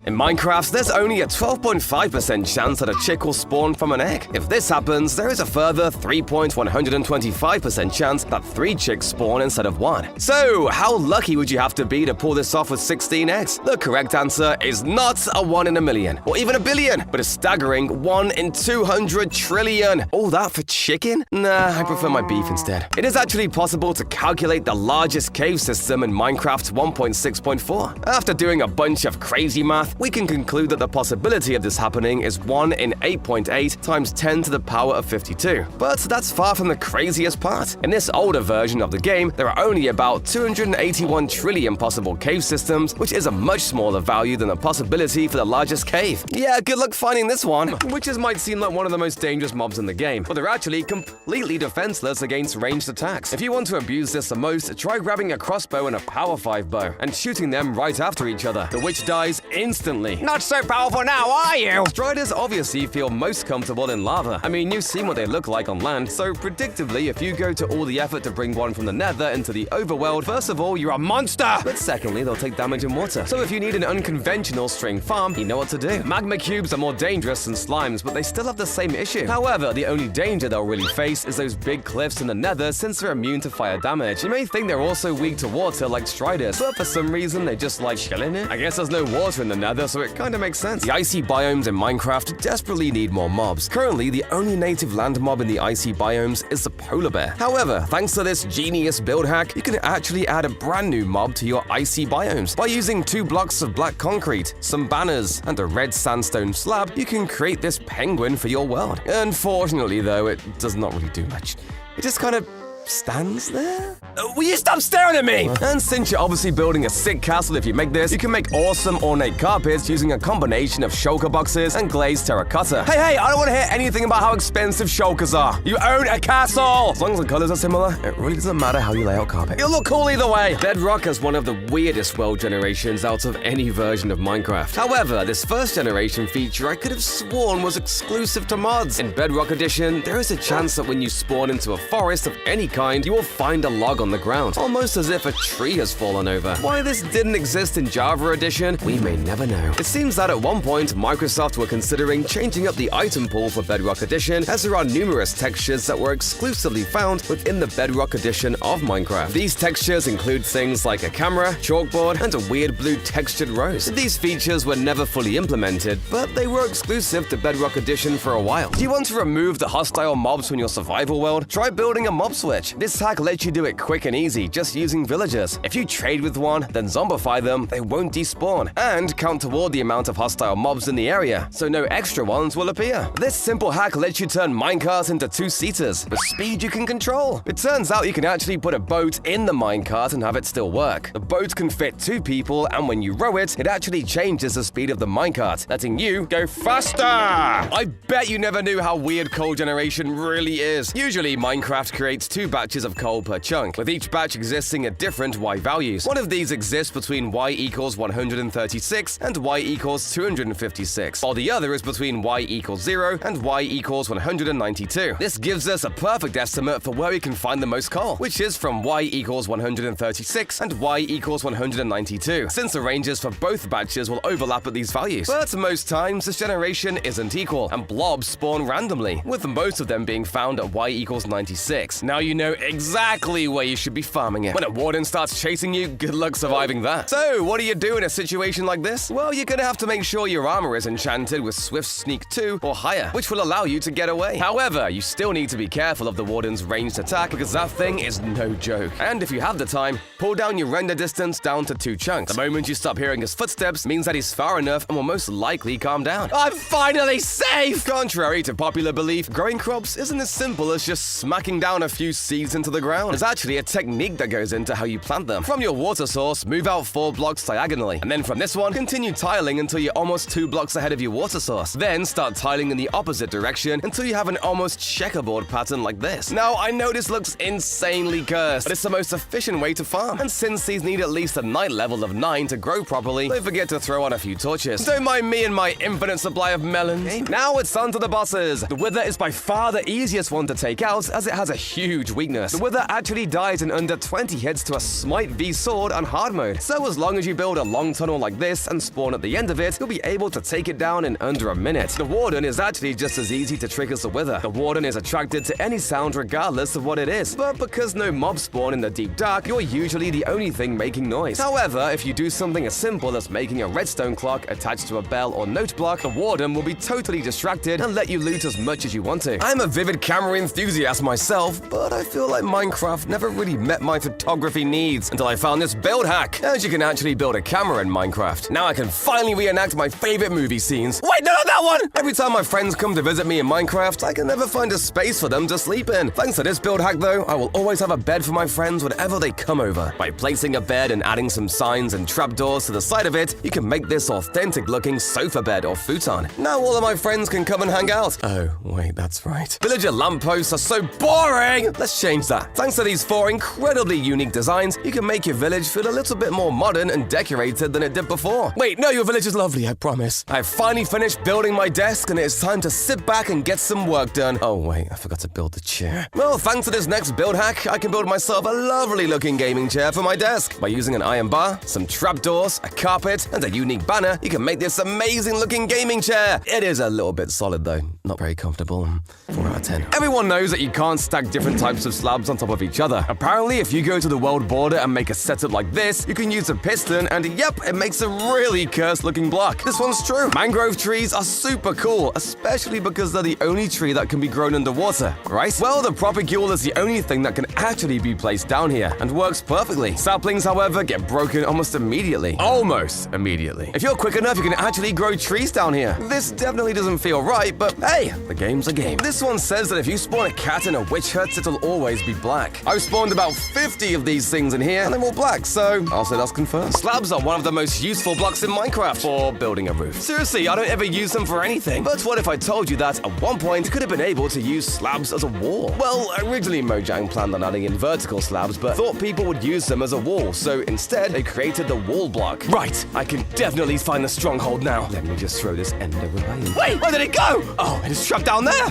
Minecraft, there's only a 12.5% chance that a chick will spawn from an egg. If this happens, there is a further 3.125% chance that 3 chicks spawn instead of 1. So, how lucky would you have to be to pull this off with 16 eggs? The correct answer is not a 1 in a million, or even a billion, but a staggering 1 in 200 trillion. All that for chicken? Nah, I prefer my beef instead. It is actually possible to calculate the largest cave system in Minecraft 1.6.4. After doing a bunch of crazy math, we can conclude that the possibility of this happening is 1 in 8.8 times 10 to the power of 52. But that's far from the craziest part. In this older version of the game, there are only about 281 trillion possible cave systems, which is a much smaller value than the possibility for the largest cave. Yeah, good luck finding this one. Witches might seem like one of the most dangerous mobs in the game, but they're actually completely defenseless against ranged attacks. If you want to abuse this the most, try grabbing a crossbow and a power 5 bow and shooting them right after each other. The witch dies instantly. Not so powerful now, are you? Striders obviously feel most comfortable in lava. I mean, you've seen what they look like on land, so predictably, if you go to all the effort to bring one from the nether into the overworld, first of all, you're a monster! But secondly, they'll take damage in water. So if you need an unconventional string farm, you know what to do. Magma cubes are more dangerous than slimes, but they still have the same issue. However, the only danger they'll really face is those big cliffs in the nether since they're immune to fire damage. You may think they're also weak to water like striders, but for some reason they just like chilling it. I guess there's no water in the nether, so it kinda makes sense. The icy biomes in Minecraft desperately need more mobs. Currently, the only native land mob in the icy biomes is the polar bear. However, thanks to this genius build hack, you can actually add a brand new mob to your icy biomes. By using 2 blocks of black concrete, some banners, and a red sandstone slab, you can create this penguin for your world. Unfortunately though, it does not really do much. It just kind of stands there? Will you stop staring at me? And since you're obviously building a sick castle if you make this, you can make awesome ornate carpets using a combination of shulker boxes and glazed terracotta. Hey, I don't want to hear anything about how expensive shulkers are. You own a castle! As long as the colors are similar, it really doesn't matter how you lay out carpet. It'll look cool either way. Bedrock has one of the weirdest world generations out of any version of Minecraft. However, this first generation feature I could have sworn was exclusive to mods. In Bedrock Edition, there is a chance that when you spawn into a forest of any kind, you will find a log on the ground, almost as if a tree has fallen over. Why this didn't exist in Java Edition, we may never know. It seems that at one point, Microsoft were considering changing up the item pool for Bedrock Edition, as there are numerous textures that were exclusively found within the Bedrock Edition of Minecraft. These textures include things like a camera, chalkboard, and a weird blue textured rose. These features were never fully implemented, but they were exclusive to Bedrock Edition for a while. Do you want to remove the hostile mobs from your survival world? Try building a mob switch. This hack lets you do it quick and easy, just using villagers. If you trade with one, then zombify them, they won't despawn, and count toward the amount of hostile mobs in the area, so no extra ones will appear. This simple hack lets you turn minecars into two-seaters, with speed you can control. It turns out you can actually put a boat in the minecart and have it still work. The boat can fit 2 people, and when you row it, it actually changes the speed of the minecart, letting you go faster! I bet you never knew how weird coal generation really is. Usually, Minecraft creates 2 batches of coal per chunk, with each batch existing at different Y values. One of these exists between Y equals 136 and Y equals 256, while the other is between Y equals 0 and Y equals 192. This gives us a perfect estimate for where we can find the most coal, which is from Y equals 136 and Y equals 192, since the ranges for both batches will overlap at these values. But most times, this generation isn't equal, and blobs spawn randomly, with most of them being found at Y equals 96. Now you know exactly where you should be farming it. When a warden starts chasing you, good luck surviving that. So, what do you do in a situation like this? Well, you're gonna have to make sure your armor is enchanted with Swift Sneak 2 or higher, which will allow you to get away. However, you still need to be careful of the warden's ranged attack, because that thing is no joke. And if you have the time, pull down your render distance down to 2 chunks. The moment you stop hearing his footsteps means that he's far enough and will most likely calm down. I'm finally safe! Contrary to popular belief, growing crops isn't as simple as just smacking down a few seeds into the ground. There's actually a technique that goes into how you plant them. From your water source, move out 4 blocks diagonally, and then from this one, continue tiling until you're almost 2 blocks ahead of your water source. Then start tiling in the opposite direction until you have an almost checkerboard pattern like this. Now, I know this looks insanely cursed, but it's the most efficient way to farm. And since these need at least a night level of 9 to grow properly, don't forget to throw on a few torches. Don't mind me and my infinite supply of melons. Now it's on to the bosses. The Wither is by far the easiest one to take out, as it has a huge weakness. The Wither actually dies in under 20 hits to a Smite V sword on hard mode. So as long as you build a long tunnel like this and spawn at the end of it, you'll be able to take it down in under a minute. The Warden is actually just as easy to trick as the Wither. The Warden is attracted to any sound regardless of what it is, but because no mobs spawn in the deep dark, you're usually the only thing making noise. However, if you do something as simple as making a redstone clock attached to a bell or note block, the Warden will be totally distracted and let you loot as much as you want to. I'm a vivid camera enthusiast myself, but I feel like Minecraft never really met my photography needs until I found this build hack. As you can actually build a camera in Minecraft. Now I can finally reenact my favorite movie scenes. Wait, no, not that one! Every time my friends come to visit me in Minecraft, I can never find a space for them to sleep in. Thanks to this build hack though, I will always have a bed for my friends whenever they come over. By placing a bed and adding some signs and trapdoors to the side of it, you can make this authentic looking sofa bed or futon. Now all of my friends can come and hang out. Oh, wait, that's right. Villager lampposts are so boring! Let's change that. Thanks to these 4 incredibly unique designs, you can make your village feel a little bit more modern and decorated than it did before. Wait, no, your village is lovely, I promise. I've finally finished building my desk and it's time to sit back and get some work done. Oh wait, I forgot to build the chair. Well, thanks to this next build hack, I can build myself a lovely looking gaming chair for my desk. By using an iron bar, some trapdoors, a carpet, and a unique banner, you can make this amazing looking gaming chair. It is a little bit solid though, not very comfortable. 4 out of 10. Everyone knows that you can't stack different types of slabs on top of each other. Apparently, if you go to the world border and make a setup like this, you can use a piston and yep, it makes a really cursed looking block. This one's true. Mangrove trees are super cool, especially because they're the only tree that can be grown underwater, right? Well, the propagule is the only thing that can actually be placed down here and works perfectly. Saplings, however, get broken almost immediately. Almost immediately. If you're quick enough, you can actually grow trees down here. This definitely doesn't feel right, but hey, the game's a game. This one says that if you spawn a cat in a witch hut, it'll always be black. I've spawned about 50 of these things in here, and they're all black, so I'll say that's confirmed. Slabs are one of the most useful blocks in Minecraft for building a roof. Seriously, I don't ever use them for anything. But what if I told you that at one point you could have been able to use slabs as a wall? Well, originally Mojang planned on adding in vertical slabs, but thought people would use them as a wall, so instead they created the wall block. Right, I can definitely find the stronghold now. Let me just throw this ender away. Wait, where did it go? Oh, it is trapped down there.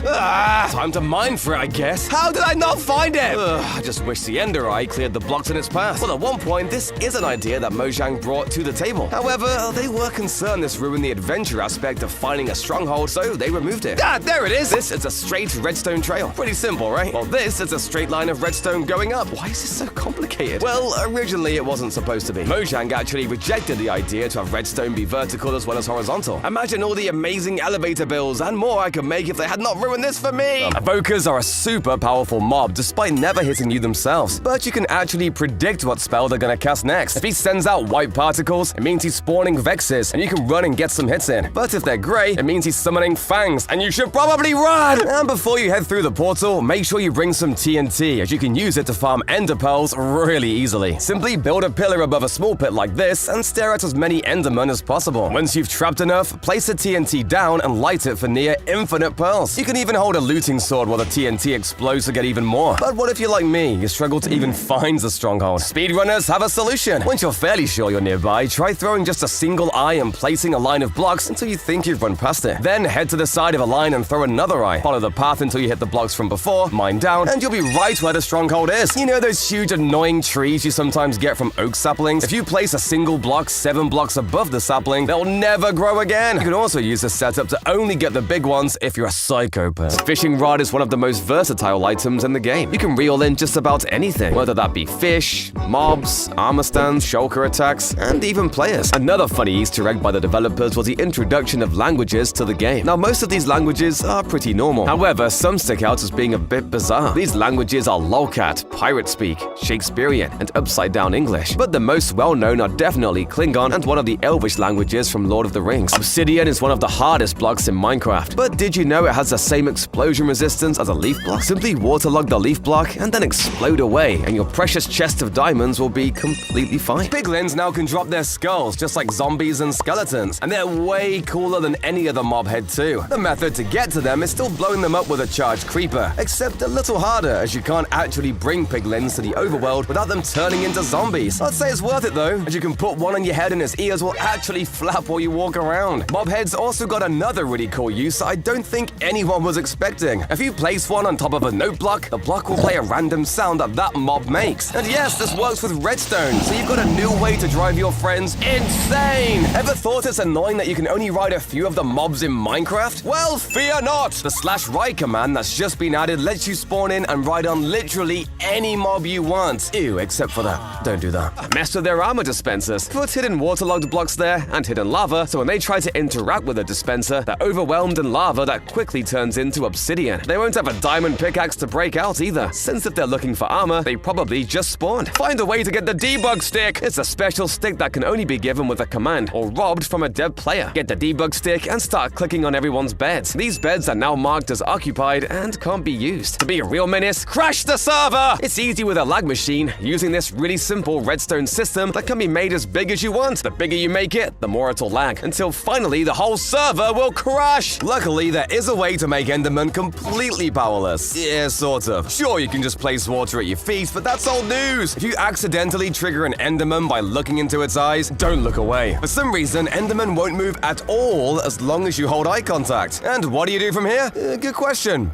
Time to mine for it, I guess. How did I not find it? I just wish the ender eye cleared the blocks in its path. Well, at one point, this is an idea that Mojang brought to the table. However, they were concerned this ruined the adventure aspect of finding a stronghold, so they removed it. Ah, there it is. This is a straight redstone trail. Pretty simple, right? Well, this is a straight line of redstone going up. Why is this so complicated? Well, originally it wasn't supposed to be. Mojang actually rejected the idea to have redstone be vertical as well as horizontal. Imagine all the amazing elevator builds and more I could make if they had not ruined this for me. Evokers are a super powerful mob despite never hitting you themselves, but you can actually predict what spell they're gonna cast next. If he sends out white particles, it means he's spawning Vexes, and you can run and get some hits in. But if they're grey, it means he's summoning Fangs, and you should probably run! And before you head through the portal, make sure you bring some TNT, as you can use it to farm ender pearls really easily. Simply build a pillar above a small pit like this, and stare at as many endermen as possible. Once you've trapped enough, place the TNT down and light it for near infinite pearls. You can even hold a looting sword while the TNT explodes to get even more. But what if you're like me, you struggle to even find the stronghold? Speedrunners have a solution. Once you're fairly sure you're nearby, try throwing just a single eye and placing a line of blocks until you think you've run past it. Then head to the side of a line and throw another eye. Follow the path until you hit the blocks from before, mine down, and you'll be right where the stronghold is. You know those huge annoying trees you sometimes get from oak saplings? If you place a single block 7 blocks above the sapling, they'll never grow again. You can also use this setup to only get the big ones if you're a psychopath. Fishing rod is one of the most versatile items in the game. You can reel in just about anything, whether that be fish, mobs, armor stands, shulker attacks, and even players. Another funny Easter egg by the developers was the introduction of languages to the game. Now, most of these languages are pretty normal. However, some stick out as being a bit bizarre. These languages are lolcat, pirate speak, Shakespearean, and upside-down English. But the most well-known are definitely Klingon and one of the Elvish languages from Lord of the Rings. Obsidian is one of the hardest blocks in Minecraft. But did you know it has the same explosion resistance as a leaf block? Simply waterlog the leaf block and then explode away, and your precious chest of diamonds will be completely fine. Piglins now can drop their skulls, just like zombies and skeletons, and they're way cooler than any other mob head too. The method to get to them is still blowing them up with a charged creeper, except a little harder as you can't actually bring piglins to the overworld without them turning into zombies. I'd say it's worth it though, as you can put one on your head and his ears will actually flap while you walk around. Mob heads also got another really cool use I don't think anyone was expecting. If you place one on top of a note block, the block will play a random sound that mob makes. And yes, this works with redstone, so you've got a new way to drive your friends insane! Ever thought it's annoying that you can only ride a few of the mobs in Minecraft? Well, fear not! The /ride command that's just been added lets you spawn in and ride on literally any mob you want. Ew, except for that. Don't do that. Mess with their armor dispensers. Put hidden waterlogged blocks there and hidden lava, so when they try to interact with a dispenser, they're overwhelmed in lava that quickly turns into obsidian. They won't have a diamond pickaxe to break out either, since if they're looking for armor, they probably just spawned. Find a way to get the debug stick. It's a special stick that can only be given with a command or robbed from a dead player. Get the debug stick and start clicking on everyone's beds. These beds are now marked as occupied and can't be used. To be a real menace, crash the server! It's easy with a lag machine, using this really simple redstone system that can be made as big as you want. The bigger you make it, the more it'll lag, until finally the whole server will crash! Luckily, there is a way to make Enderman completely powerless. Yeah, sort of. Sure, you can just place water at your feet, but that's old news! If you accidentally trigger an Enderman by looking into its eyes, don't look away. For some reason, Enderman won't move at all as long as you hold eye contact. And what do you do from here? Good question.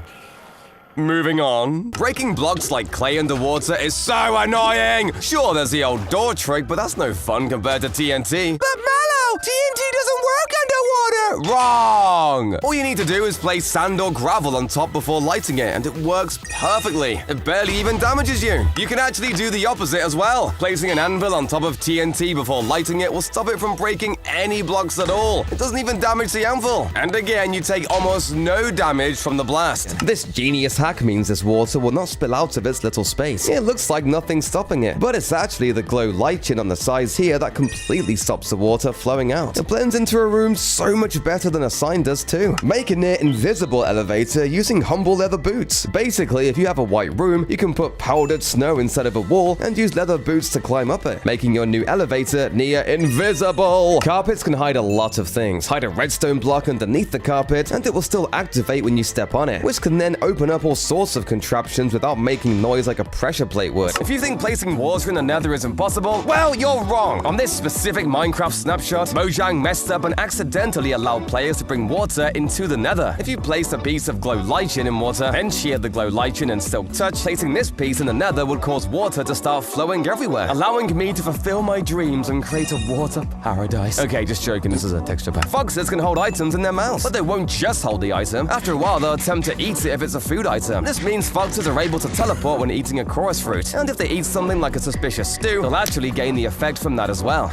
Moving on. Breaking blocks like clay underwater is so annoying! Sure, there's the old door trick, but that's no fun compared to TNT. But Mallow, TNT doesn't work underwater! Wrong! All you need to do is place sand or gravel on top before lighting it, and it works perfectly. It barely even damages you. You can actually do the opposite as well. Placing an anvil on top of TNT before lighting it will stop it from breaking any blocks at all. It doesn't even damage the anvil. And again, you take almost no damage from the blast. This genius hack means this water will not spill out of its little space. It looks like nothing's stopping it, but it's actually the glow light chin on the sides here that completely stops the water flowing out. It blends into a room so much much better than a sign does too. Make a near-invisible elevator using humble leather boots. Basically, if you have a white room, you can put powdered snow instead of a wall and use leather boots to climb up it, making your new elevator near-invisible. Carpets can hide a lot of things. Hide a redstone block underneath the carpet, and it will still activate when you step on it, which can then open up all sorts of contraptions without making noise like a pressure plate would. If you think placing water in the nether is impossible, well, you're wrong. On this specific Minecraft snapshot, Mojang messed up and accidentally allowed players to bring water into the nether. If you place a piece of glow lichen in water, then shear the glow lichen and silk touch, placing this piece in the nether would cause water to start flowing everywhere, allowing me to fulfill my dreams and create a water paradise. Okay, just joking, this is a texture pack. Foxes can hold items in their mouths, but they won't just hold the item. After a while, they'll attempt to eat it if it's a food item. This means foxes are able to teleport when eating a chorus fruit, and if they eat something like a suspicious stew, they'll actually gain the effect from that as well.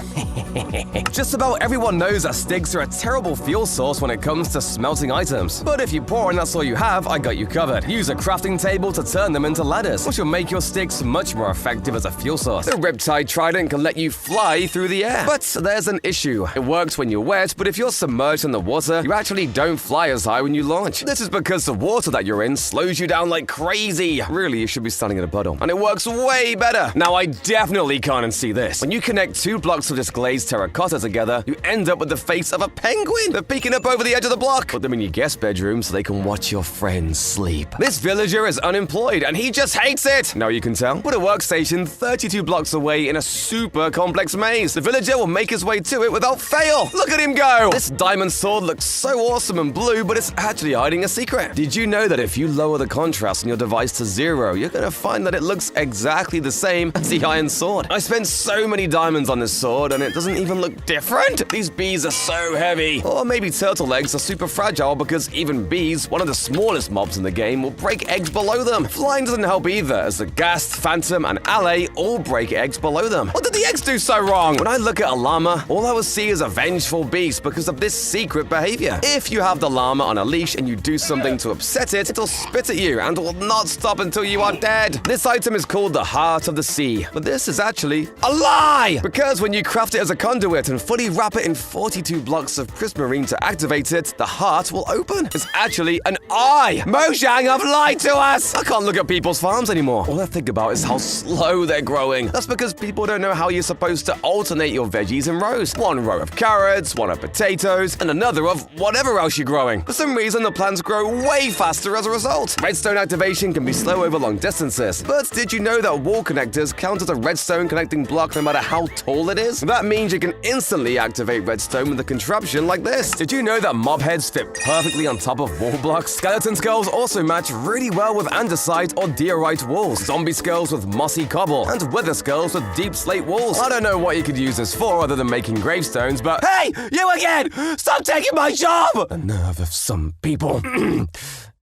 Just about everyone knows that sticks are a terrible fuel source when it comes to smelting items. But if you pour and that's all you have, I got you covered. Use a crafting table to turn them into ladders, which will make your sticks much more effective as a fuel source. The Riptide Trident can let you fly through the air. But there's an issue. It works when you're wet, but if you're submerged in the water, you actually don't fly as high when you launch. This is because the water that you're in slows you down like crazy. Really, you should be standing in a puddle. And it works way better. Now, I definitely can't unsee this. When you connect 2 blocks of this glazed terracotta together, you end up with the face of a penguin. They're peeking up over the edge of the block. Put them in your guest bedroom so they can watch your friends sleep. This villager is unemployed and he just hates it. Now you can tell. Put a workstation 32 blocks away in a super complex maze. The villager will make his way to it without fail. Look at him go. This diamond sword looks so awesome and blue, but it's actually hiding a secret. Did you know that if you lower the contrast on your device to 0, you're gonna find that it looks exactly the same as the iron sword? I spent so many diamonds on this sword and it doesn't even look different. These bees are so heavy. Or maybe turtle eggs are super fragile because even bees, one of the smallest mobs in the game, will break eggs below them. Flying doesn't help either, as the Ghast, Phantom, and Alley all break eggs below them. What did the eggs do so wrong? When I look at a llama, all I will see is a vengeful beast because of this secret behavior. If you have the llama on a leash and you do something to upset it, it'll spit at you and will not stop until you are dead. This item is called the Heart of the Sea, but this is actually a lie! Because when you craft it as a conduit and fully wrap it in 42 blocks of prismarine to activate it, the heart will open. It's actually an eye! Mojang have lied to us! I can't look at people's farms anymore. All I think about is how slow they're growing. That's because people don't know how you're supposed to alternate your veggies in rows. One row of carrots, one of potatoes, and another of whatever else you're growing. For some reason, the plants grow way faster as a result. Redstone activation can be slow over long distances. But did you know that wall connectors count as a redstone connecting block no matter how tall it is? That means you can instantly activate redstone with a contraption like this. Did you know that mob heads fit perfectly on top of wall blocks? Skeleton skulls also match really well with andesite or diorite walls, zombie skulls with mossy cobble, and wither skulls with deep slate walls. I don't know what you could use this for other than making gravestones, but hey, you again! Stop taking my job! The nerve of some people.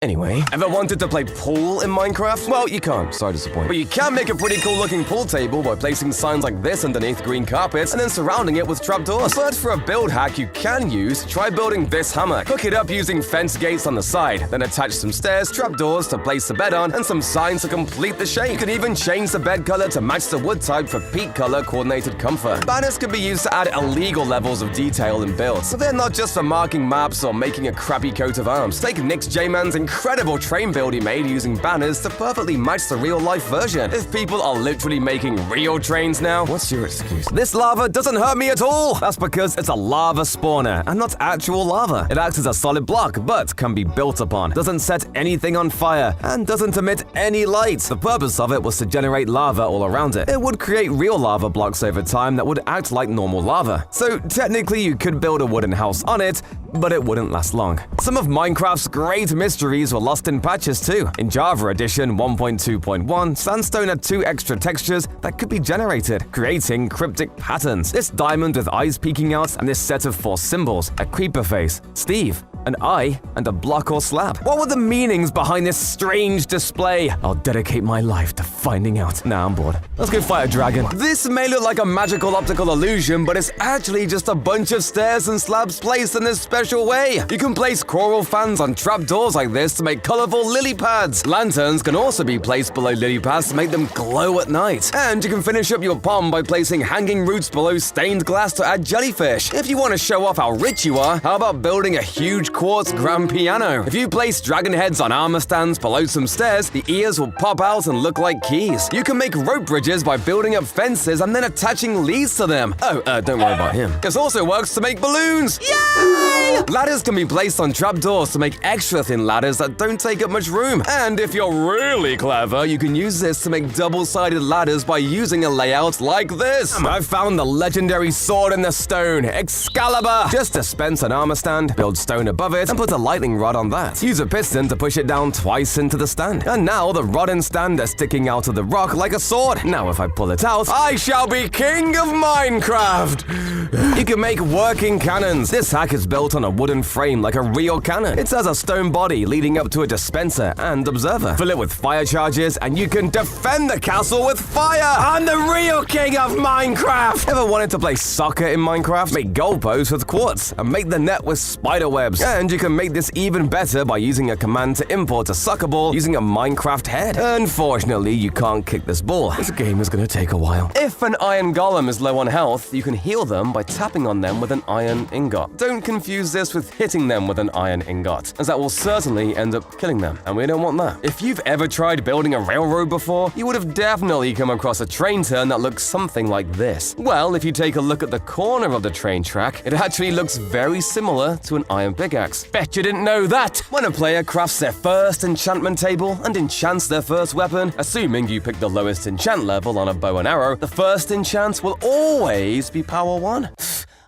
Anyway, ever wanted to play pool in Minecraft? Well, you can't, sorry to disappoint. But you can make a pretty cool looking pool table by placing signs like this underneath green carpets and then surrounding it with trapdoors. But for a build hack you can use, try building this hammock. Hook it up using fence gates on the side, then attach some stairs, trapdoors to place the bed on, and some signs to complete the shape. You can even change the bed color to match the wood type for peak color coordinated comfort. Banners can be used to add illegal levels of detail in builds, so they're not just for marking maps or making a crappy coat of arms. Take Nick's J-Man's incredible train build he made using banners to perfectly match the real-life version. If people are literally making real trains now, what's your excuse? This lava doesn't hurt me at all! That's because it's a lava spawner, and not actual lava. It acts as a solid block, but can be built upon, doesn't set anything on fire, and doesn't emit any light. The purpose of it was to generate lava all around it. It would create real lava blocks over time that would act like normal lava. So technically you could build a wooden house on it, but it wouldn't last long. Some of Minecraft's great mysteries were lost in patches too. In Java Edition 1.2.1, Sandstone had 2 extra textures that could be generated, creating cryptic patterns. This diamond with eyes peeking out and this set of 4 symbols, a creeper face, Steve, an eye, and a block or slab. What were the meanings behind this strange display? I'll dedicate my life to finding out. Nah, I'm bored. Let's go fight a dragon. This may look like a magical optical illusion, but it's actually just a bunch of stairs and slabs placed in this special way. You can place coral fans on trapdoors like this to make colorful lily pads. Lanterns can also be placed below lily pads to make them glow at night. And you can finish up your pond by placing hanging roots below stained glass to add jellyfish. If you want to show off how rich you are, how about building a huge quartz grand piano? If you place dragon heads on armor stands below some stairs, the ears will pop out and look like keys. You can make rope bridges by building up fences and then attaching leads to them. Don't worry about him. This also works to make balloons. Yay! Ladders can be placed on trapdoors to make extra thin ladders that don't take up much room. And if you're really clever, you can use this to make double-sided ladders by using a layout like this. I've found the legendary sword in the stone, Excalibur. Just dispense an armor stand, build stone above it, and put a lightning rod on that. Use a piston to push it down twice into the stand. And now the rod and stand are sticking out of the rock like a sword. Now if I pull it out, I shall be king of Minecraft. You can make working cannons. This hack is built on a wooden frame like a real cannon. It has a stone body leading up to a dispenser and observer. Fill it with fire charges and you can defend the castle with fire. I'm the real king of Minecraft. Ever wanted to play soccer in Minecraft? Make goalposts with quartz and make the net with spider webs. And you can make this even better by using a command to import a soccer ball using a Minecraft head. Unfortunately, you can't kick this ball. This game is going to take a while. If an iron golem is low on health, you can heal them by tapping on them with an iron ingot. Don't confuse this with hitting them with an iron ingot, as that will certainly end up killing them, and we don't want that. If you've ever tried building a railroad before, you would have definitely come across a train turn that looks something like this. Well, if you take a look at the corner of the train track, it actually looks very similar to an iron pickaxe. Bet you didn't know that! When a player crafts their first enchantment table and enchants their first weapon, assuming you pick the lowest enchant level on a bow and arrow, the first enchant will always be power 1.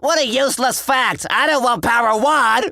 What a useless fact! I don't want power 1!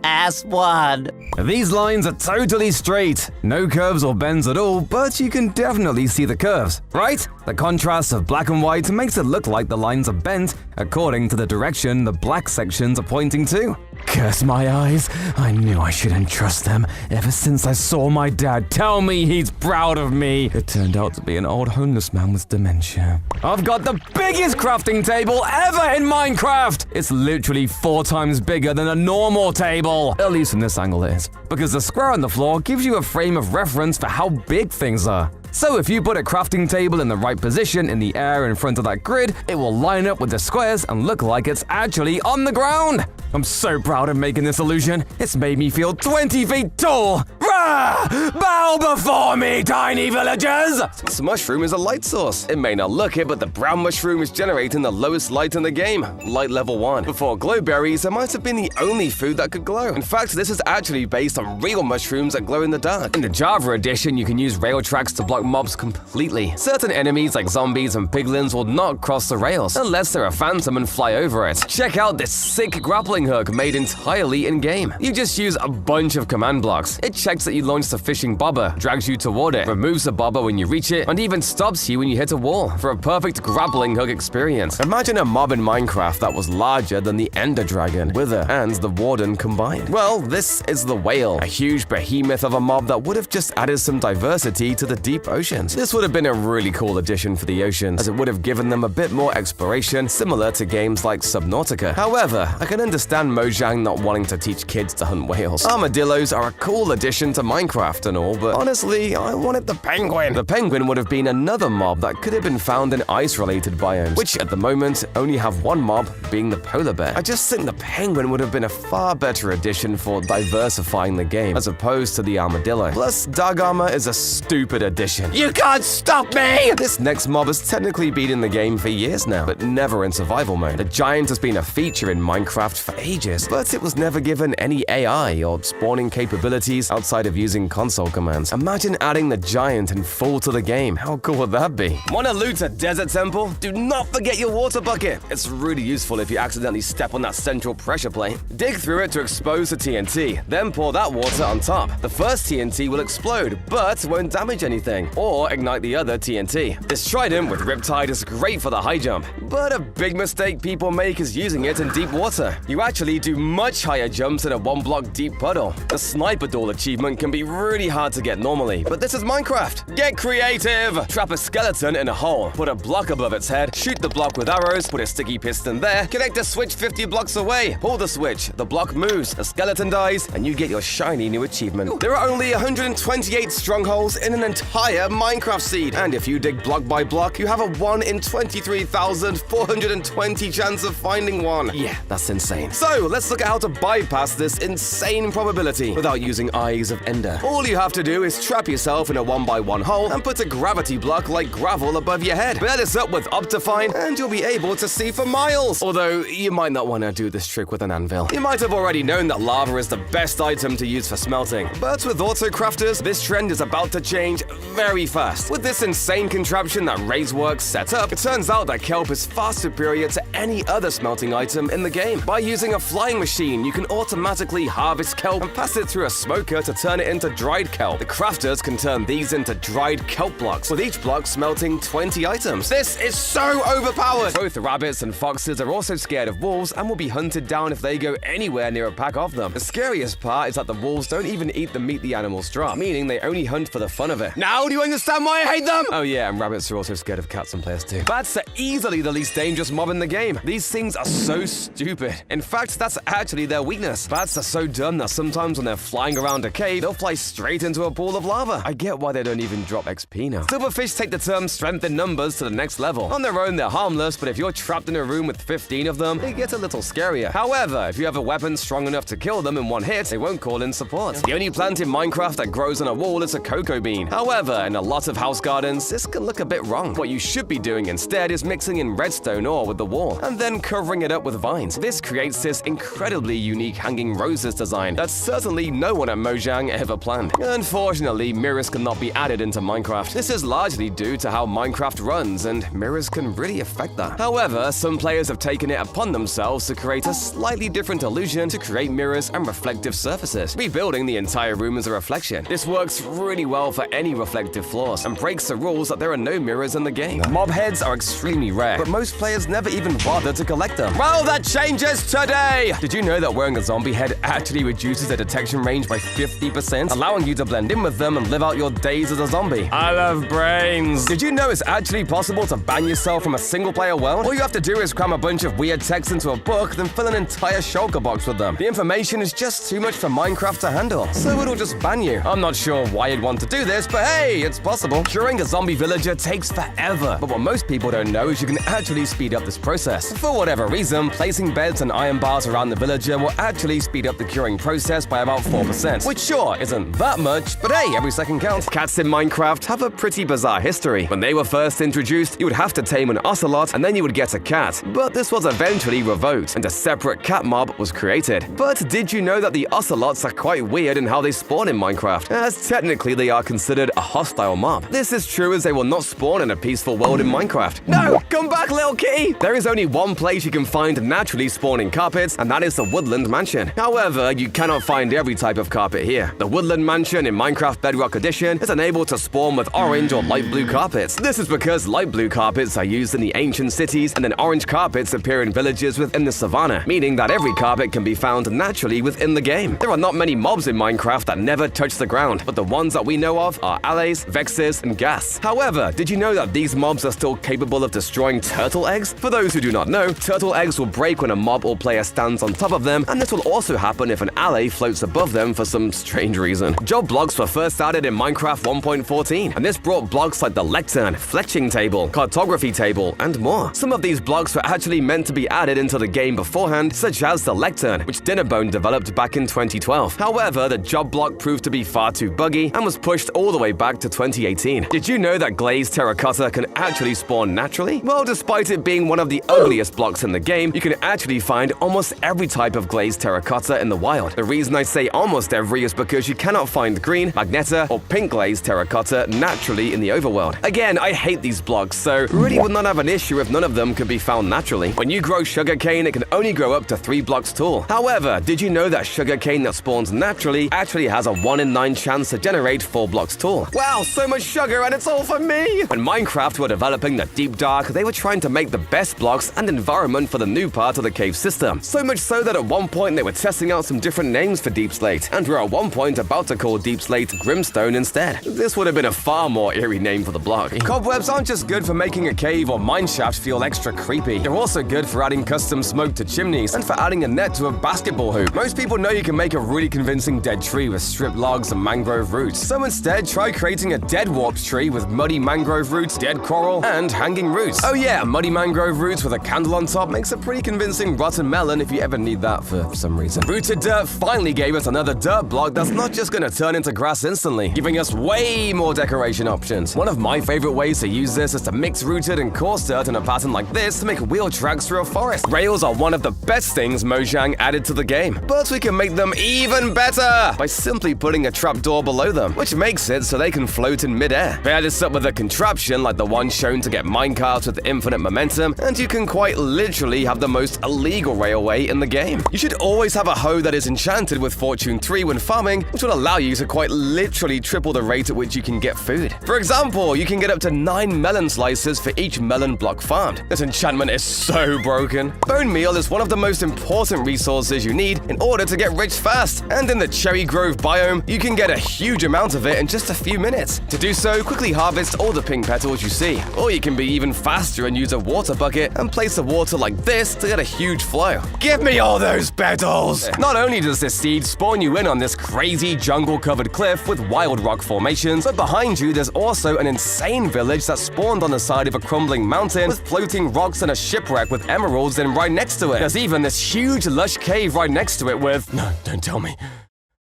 Ass 1. These lines are totally straight. No curves or bends at all, but you can definitely see the curves, right? The contrast of black and white makes it look like the lines are bent according to the direction the black sections are pointing to. Curse my eyes. I knew I shouldn't trust them ever since I saw my dad tell me he's proud of me. It turned out to be an old homeless man with dementia. I've got the biggest crafting table ever in Minecraft! It's literally 4 times bigger than a normal table. At least from this angle it is. Because the square on the floor gives you a frame of reference for how big things are. So if you put a crafting table in the right position in the air in front of that grid, it will line up with the squares and look like it's actually on the ground. I'm so proud of making this illusion. It's made me feel 20 feet tall. Rah! Bow before me, tiny villagers! This mushroom is a light source. It may not look it, but the brown mushroom is generating the lowest light in the game, light level 1. Before glowberries, it might have been the only food that could glow. In fact, this is actually based on real mushrooms that glow in the dark. In the Java edition, you can use rail tracks to block mobs completely. Certain enemies like zombies and piglins will not cross the rails, unless they're a phantom and fly over it. Check out this sick grappling hook made entirely in-game. You just use a bunch of command blocks. It checks that you launched a fishing bobber, drags you toward it, removes the bobber when you reach it, and even stops you when you hit a wall for a perfect grappling hook experience. Imagine a mob in Minecraft that was larger than the Ender Dragon, Wither, and the Warden combined. Well, this is the Whale, a huge behemoth of a mob that would have just added some diversity to the deep oceans. This would have been a really cool addition for the oceans, as it would have given them a bit more exploration, similar to games like Subnautica. However, I can understand Mojang not wanting to teach kids to hunt whales. Armadillos are a cool addition to Minecraft and all, but honestly, I wanted the penguin. The penguin would have been another mob that could have been found in ice-related biomes, which at the moment only have one mob, being the polar bear. I just think the penguin would have been a far better addition for diversifying the game, as opposed to the armadillo. Plus, dog armor is a stupid addition. You can't stop me! This next mob has technically been in the game for years now, but never in survival mode. The giant has been a feature in Minecraft for ages, but it was never given any AI or spawning capabilities outside of of using console commands. Imagine adding the giant in full to the game. How cool would that be? Want to loot a desert temple? Do not forget your water bucket. It's really useful if you accidentally step on that central pressure plate. Dig through it to expose the TNT, then pour that water on top. The first TNT will explode, but won't damage anything, or ignite the other TNT. This trident with Riptide is great for the high jump, but a big mistake people make is using it in deep water. You actually do much higher jumps in a one-block deep puddle. The Sniper Duel achievement can be really hard to get normally, but this is Minecraft. Get creative! Trap a skeleton in a hole, put a block above its head, shoot the block with arrows, put a sticky piston there, connect a switch 50 blocks away, pull the switch, the block moves, the skeleton dies, and you get your shiny new achievement. There are only 128 strongholds in an entire Minecraft seed, and if you dig block by block, you have a 1 in 23,420 chance of finding one. Yeah, that's insane. So, let's look at how to bypass this insane probability without using Eyes of Ender. All you have to do is trap yourself in a 1x1 hole and put a gravity block like gravel above your head. Bear this up with Optifine, and you'll be able to see for miles. Although, you might not want to do this trick with an anvil. You might have already known that lava is the best item to use for smelting, but with auto-crafters, this trend is about to change very fast. With this insane contraption that Razeworks set up, it turns out that kelp is far superior to any other smelting item in the game. By using a flying machine, you can automatically harvest kelp and pass it through a smoker to turn it into dried kelp. The crafters can turn these into dried kelp blocks, with each block smelting 20 items. This is so overpowered! Both rabbits and foxes are also scared of wolves and will be hunted down if they go anywhere near a pack of them. The scariest part is that the wolves don't even eat the meat the animals drop, meaning they only hunt for the fun of it. Now do you understand why I hate them? Oh yeah, and rabbits are also scared of cats and players too. Bats are easily the least dangerous mob in the game. These things are so stupid. In fact, that's actually their weakness. Bats are so dumb that sometimes when they're flying around a cave, they'll fly straight into a pool of lava. I get why they don't even drop XP now. Silverfish take the term strength in numbers to the next level. On their own, they're harmless, but if you're trapped in a room with 15 of them, it gets a little scarier. However, if you have a weapon strong enough to kill them in one hit, they won't call in support. The only plant in Minecraft that grows on a wall is a cocoa bean. However, in a lot of house gardens, this can look a bit wrong. What you should be doing instead is mixing in redstone ore with the wall, and then covering it up with vines. This creates this incredibly unique hanging roses design that certainly no one at Mojang ever planned. Unfortunately, mirrors cannot be added into Minecraft. This is largely due to how Minecraft runs, and mirrors can really affect that. However, some players have taken it upon themselves to create a slightly different illusion to create mirrors and reflective surfaces, rebuilding the entire room as a reflection. This works really well for any reflective floors and breaks the rules that there are no mirrors in the game. Mob heads are extremely rare, but most players never even bother to collect them. Well, that changes today! Did you know that wearing a zombie head actually reduces the detection range by 50%, allowing you to blend in with them and live out your days as a zombie? I love brains! Did you know it's actually possible to ban yourself from a single-player world? All you have to do is cram a bunch of weird text into a book, then fill an entire shulker box with them. The information is just too much for Minecraft to handle, so it'll just ban you. I'm not sure why you'd want to do this, but hey, it's possible. Curing a zombie villager takes forever, but what most people don't know is you can actually speed up this process. For whatever reason, placing beds and iron bars around the villager will actually speed up the curing process by about 4%, which sure isn't that much, but hey, every second counts. Cats in Minecraft have a pretty bizarre history. When they were first introduced, you would have to tame an ocelot and then you would get a cat, but this was eventually revoked and a separate cat mob was created. But did you know that the ocelots are quite weird in how they spawn in Minecraft, as technically they are considered a hostile mob? This is true as they will not spawn in a peaceful world in Minecraft. No! Come back, little kitty! There is only one place you can find naturally spawning carpets, and that is the Woodland Mansion. However, you cannot find every type of carpet here. The Woodland Mansion in Minecraft Bedrock Edition is unable to spawn with orange or light blue carpets. This is because light blue carpets are used in the ancient cities, and then orange carpets appear in villages within the savannah, meaning that every carpet can be found naturally within the game. There are not many mobs in Minecraft that never touch the ground, but the ones that we know of are allays, vexes, and ghast. However, did you know that these mobs are still capable of destroying turtle eggs? For those who do not know, turtle eggs will break when a mob or player stands on top of them, and this will also happen if an allay floats above them for some strange reason. Job blocks were first added in Minecraft 1.14, and this brought blocks like the lectern, fletching table, cartography table, and more. Some of these blocks were actually meant to be added into the game beforehand, such as the lectern, which Dinnerbone developed back in 2012. However, the job block proved to be far too buggy and was pushed all the way back to 2018. Did you know that glazed terracotta can actually spawn naturally? Well, despite it being one of the ugliest blocks in the game, you can actually find almost every type of glazed terracotta in the wild. The reason I say almost every is because because you cannot find green, magenta, or pink glazed terracotta naturally in the overworld. Again, I hate these blocks, so really would not have an issue if none of them could be found naturally. When you grow sugarcane, it can only grow up to 3 blocks tall. However, did you know that sugarcane that spawns naturally actually has a 1 in 9 chance to generate 4 blocks tall? Wow, so much sugar and it's all for me! When Minecraft were developing the Deep Dark, they were trying to make the best blocks and environment for the new part of the cave system. So much so that at one point they were testing out some different names for Deep Slate, and were at one point about to call Deep Slate Grimstone instead. This would have been a far more eerie name for the block. Cobwebs aren't just good for making a cave or mineshaft feel extra creepy. They're also good for adding custom smoke to chimneys and for adding a net to a basketball hoop. Most people know you can make a really convincing dead tree with stripped logs and mangrove roots. So instead, try creating a dead warped tree with muddy mangrove roots, dead coral, and hanging roots. Oh yeah, muddy mangrove roots with a candle on top makes a pretty convincing rotten melon if you ever need that for some reason. Rooted dirt finally gave us another dirt block that's not just gonna turn into grass instantly, giving us way more decoration options. One of my favorite ways to use this is to mix rooted and coarse dirt in a pattern like this to make wheel tracks through a forest. Rails are one of the best things Mojang added to the game, but we can make them even better by simply putting a trapdoor below them, which makes it so they can float in midair. Pair this up with a contraption like the one shown to get minecarts with infinite momentum, and you can quite literally have the most illegal railway in the game. You should always have a hoe that is enchanted with Fortune 3 when farming, which will allow you to quite literally triple the rate at which you can get food. For example, you can get up to 9 melon slices for each melon block farmed. This enchantment is so broken. Bone meal is one of the most important resources you need in order to get rich fast, and in the Cherry Grove biome, you can get a huge amount of it in just a few minutes. To do so, quickly harvest all the pink petals you see, or you can be even faster and use a water bucket and place the water like this to get a huge flow. Give me all those petals! Not only does this seed spawn you in on this crazy jungle-covered cliff with wild rock formations, but behind you there's also an insane village that spawned on the side of a crumbling mountain with floating rocks and a shipwreck with emeralds in right next to it. There's even this huge lush cave right next to it with... No, don't tell me.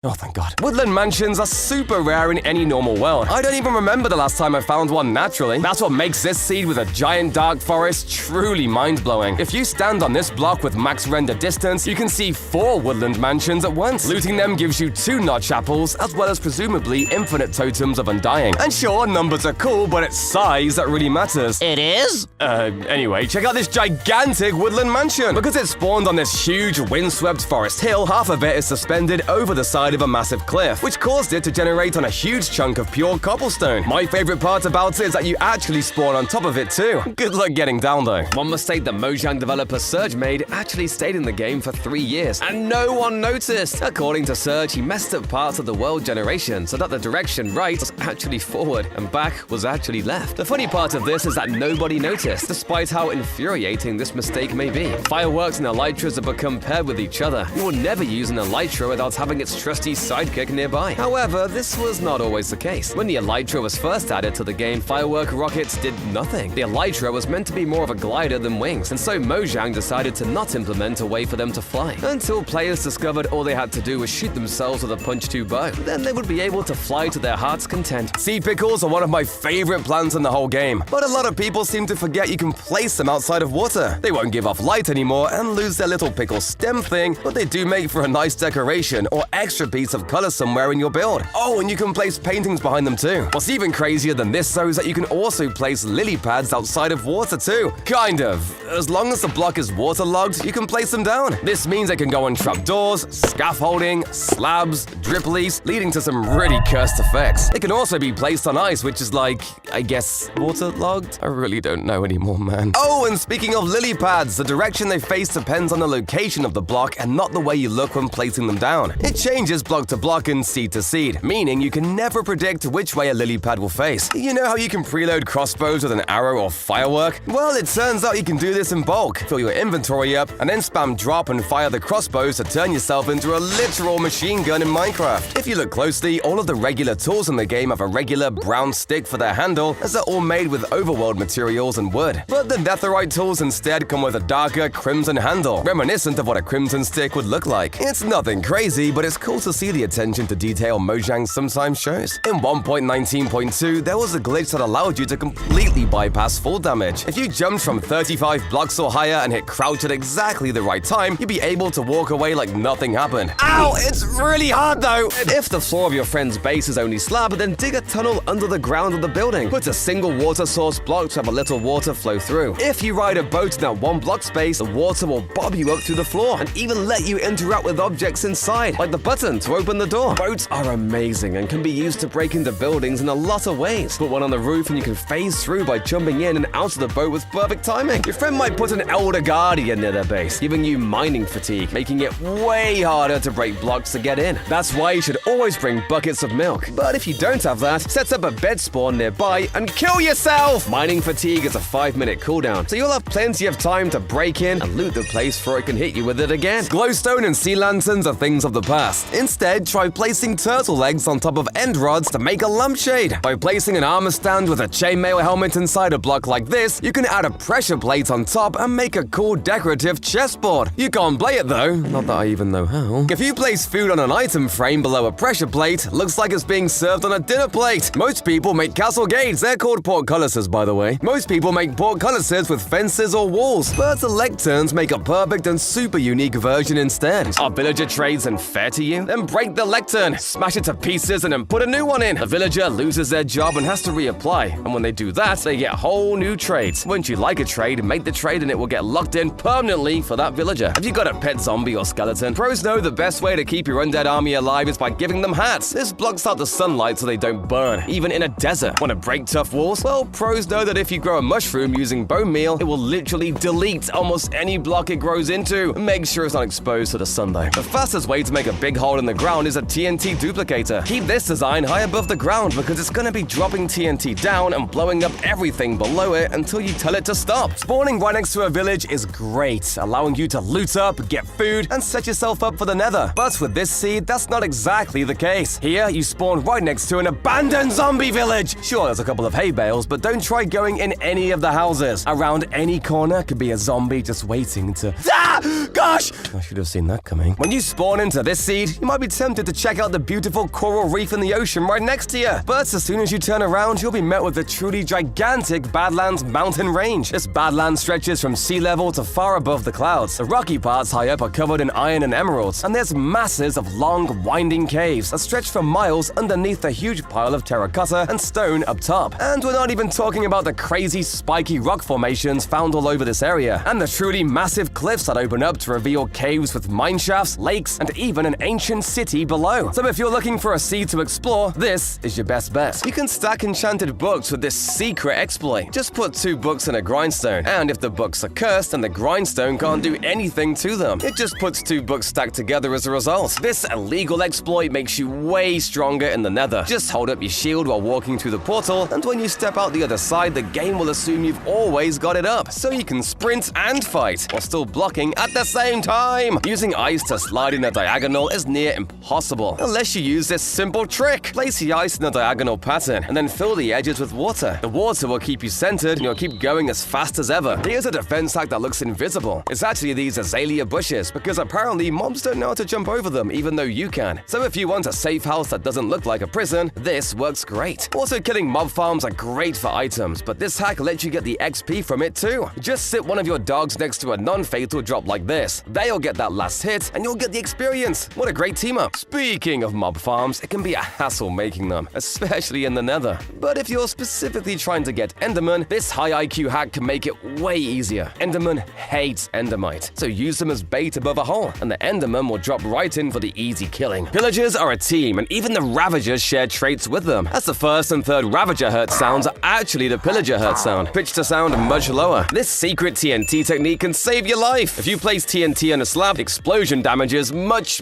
Oh, thank God. Woodland mansions are super rare in any normal world. I don't even remember the last time I found one naturally. That's what makes this seed with a giant dark forest truly mind-blowing. If you stand on this block with max render distance, you can see 4 woodland mansions at once. Looting them gives you 2 notch apples, as well as presumably infinite totems of undying. And sure, numbers are cool, but it's size that really matters. It is? Anyway, check out this gigantic woodland mansion. Because it spawned on this huge windswept forest hill, half of it is suspended over the side of a massive cliff, which caused it to generate on a huge chunk of pure cobblestone. My favorite part about it is that you actually spawn on top of it too. Good luck getting down though. One mistake the Mojang developer Surge made actually stayed in the game for 3 years, and no one noticed. According to Surge, he messed up parts of the world generation so that the direction right was actually forward and back was actually left. The funny part of this is that nobody noticed, despite how infuriating this mistake may be. Fireworks and elytras have become paired with each other. You will never use an elytra without having its trusty sidekick nearby. However, this was not always the case. When the elytra was first added to the game, firework rockets did nothing. The elytra was meant to be more of a glider than wings, and so Mojang decided to not implement a way for them to fly, until players discovered all they had to do was shoot themselves with a punch-2 bow. Then they would be able to fly to their heart's content. Sea pickles are one of my favorite plants in the whole game, but a lot of people seem to forget you can place them outside of water. They won't give off light anymore and lose their little pickle stem thing, but they do make for a nice decoration or extra piece of color somewhere in your build. Oh, and you can place paintings behind them too. What's even crazier than this though is that you can also place lily pads outside of water too. Kind of. As long as the block is waterlogged, you can place them down. This means they can go on trapdoors, scaffolding, slabs, drip leaves, leading to some really cursed effects. It can also be placed on ice, which is like, I guess, waterlogged? I really don't know anymore, man. Oh, and speaking of lily pads, the direction they face depends on the location of the block and not the way you look when placing them down. It changes block to block and seed to seed, meaning you can never predict which way a lily pad will face. You know how you can preload crossbows with an arrow or firework? Well, it turns out you can do this in bulk. Fill your inventory up, and then spam drop and fire the crossbows to turn yourself into a literal machine gun in Minecraft. If you look closely, all of the regular tools in the game have a regular brown stick for their handle, as they're all made with overworld materials and wood. But the netherite tools instead come with a darker crimson handle, reminiscent of what a crimson stick would look like. It's nothing crazy, but it's cool to also see the attention to detail Mojang sometimes shows. In 1.19.2, there was a glitch that allowed you to completely bypass fall damage. If you jumped from 35 blocks or higher and hit crouch at exactly the right time, you'd be able to walk away like nothing happened. Ow! It's really hard though! If the floor of your friend's base is only slab, then dig a tunnel under the ground of the building. Put a single water source block to have a little water flow through. If you ride a boat in that one block space, the water will bob you up through the floor and even let you interact with objects inside, like the button to open the door. Boats are amazing and can be used to break into buildings in a lot of ways. Put one on the roof and you can phase through by jumping in and out of the boat with perfect timing. Your friend might put an Elder Guardian near their base, giving you mining fatigue, making it way harder to break blocks to get in. That's why you should always bring buckets of milk. But if you don't have that, set up a bed spawn nearby and kill yourself! Mining fatigue is a 5-minute cooldown, so you'll have plenty of time to break in and loot the place before it can hit you with it again. Glowstone and sea lanterns are things of the past. Instead, try placing turtle legs on top of end rods to make a lampshade. By placing an armor stand with a chainmail helmet inside a block like this, you can add a pressure plate on top and make a cool decorative chessboard. You can't play it though, not that I even know how. If you place food on an item frame below a pressure plate, looks like it's being served on a dinner plate. Most people make castle gates, they're called portcullises by the way. Most people make portcullises with fences or walls, but the lecterns make a perfect and super unique version instead. Are villager trades unfair to you? Then break the lectern, smash it to pieces and then put a new one in. A villager loses their job and has to reapply, and when they do that, they get whole new trades. Once you like a trade, make the trade and it will get locked in permanently for that villager. Have you got a pet zombie or skeleton? Pros know the best way to keep your undead army alive is by giving them hats. This blocks out the sunlight so they don't burn, even in a desert. Want to break tough walls? Well, pros know that if you grow a mushroom using bone meal, it will literally delete almost any block it grows into. Make sure it's not exposed to the sun though. The fastest way to make a big hole in the ground is a TNT duplicator. Keep this design high above the ground because it's going to be dropping TNT down and blowing up everything below it until you tell it to stop. Spawning right next to a village is great, allowing you to loot up, get food, and set yourself up for the nether. But with this seed, that's not exactly the case. Here, you spawn right next to an abandoned zombie village. Sure, there's a couple of hay bales, but don't try going in any of the houses. Around any corner could be a zombie just waiting to... Ah! Gosh! I should have seen that coming. When you spawn into this seed, you might be tempted to check out the beautiful coral reef in the ocean right next to you. But as soon as you turn around, you'll be met with a truly gigantic Badlands mountain range. This Badlands stretches from sea level to far above the clouds. The rocky parts high up are covered in iron and emeralds, and there's masses of long, winding caves that stretch for miles underneath the huge pile of terracotta and stone up top. And we're not even talking about the crazy spiky rock formations found all over this area, and the truly massive cliffs that open up to reveal caves with mine shafts, lakes, and even an ancient city below. So if you're looking for a sea to explore, this is your best bet. You can stack enchanted books with this secret exploit. Just put 2 books in a grindstone, and if the books are cursed, then the grindstone can't do anything to them. It just puts 2 books stacked together as a result. This illegal exploit makes you way stronger in the nether. Just hold up your shield while walking through the portal, and when you step out the other side, the game will assume you've always got it up, so you can sprint and fight, while still blocking at the same time. Using ice to slide in a diagonal is near impossible, unless you use this simple trick. Place the ice in a diagonal pattern, and then fill the edges with water. The water will keep you centered, and you'll keep going as fast as ever. Here's a defense hack that looks invisible. It's actually these azalea bushes, because apparently mobs don't know how to jump over them, even though you can. So if you want a safe house that doesn't look like a prison, this works great. Also, killing mob farms are great for items, but this hack lets you get the XP from it too. Just sit one of your dogs next to a non-fatal drop like this. They'll get that last hit, and you'll get the experience. What a great team up. Speaking of mob farms, it can be a hassle making them, especially in the nether. But if you're specifically trying to get Enderman, this high IQ hack can make it way easier. Enderman hates Endermite, so use them as bait above a hole, and the Enderman will drop right in for the easy killing. Pillagers are a team, and even the Ravagers share traits with them, as the first and third Ravager hurt sounds are actually the Pillager hurt sound, pitched to sound much lower. This secret TNT technique can save your life. If you place TNT on a slab, the explosion damages much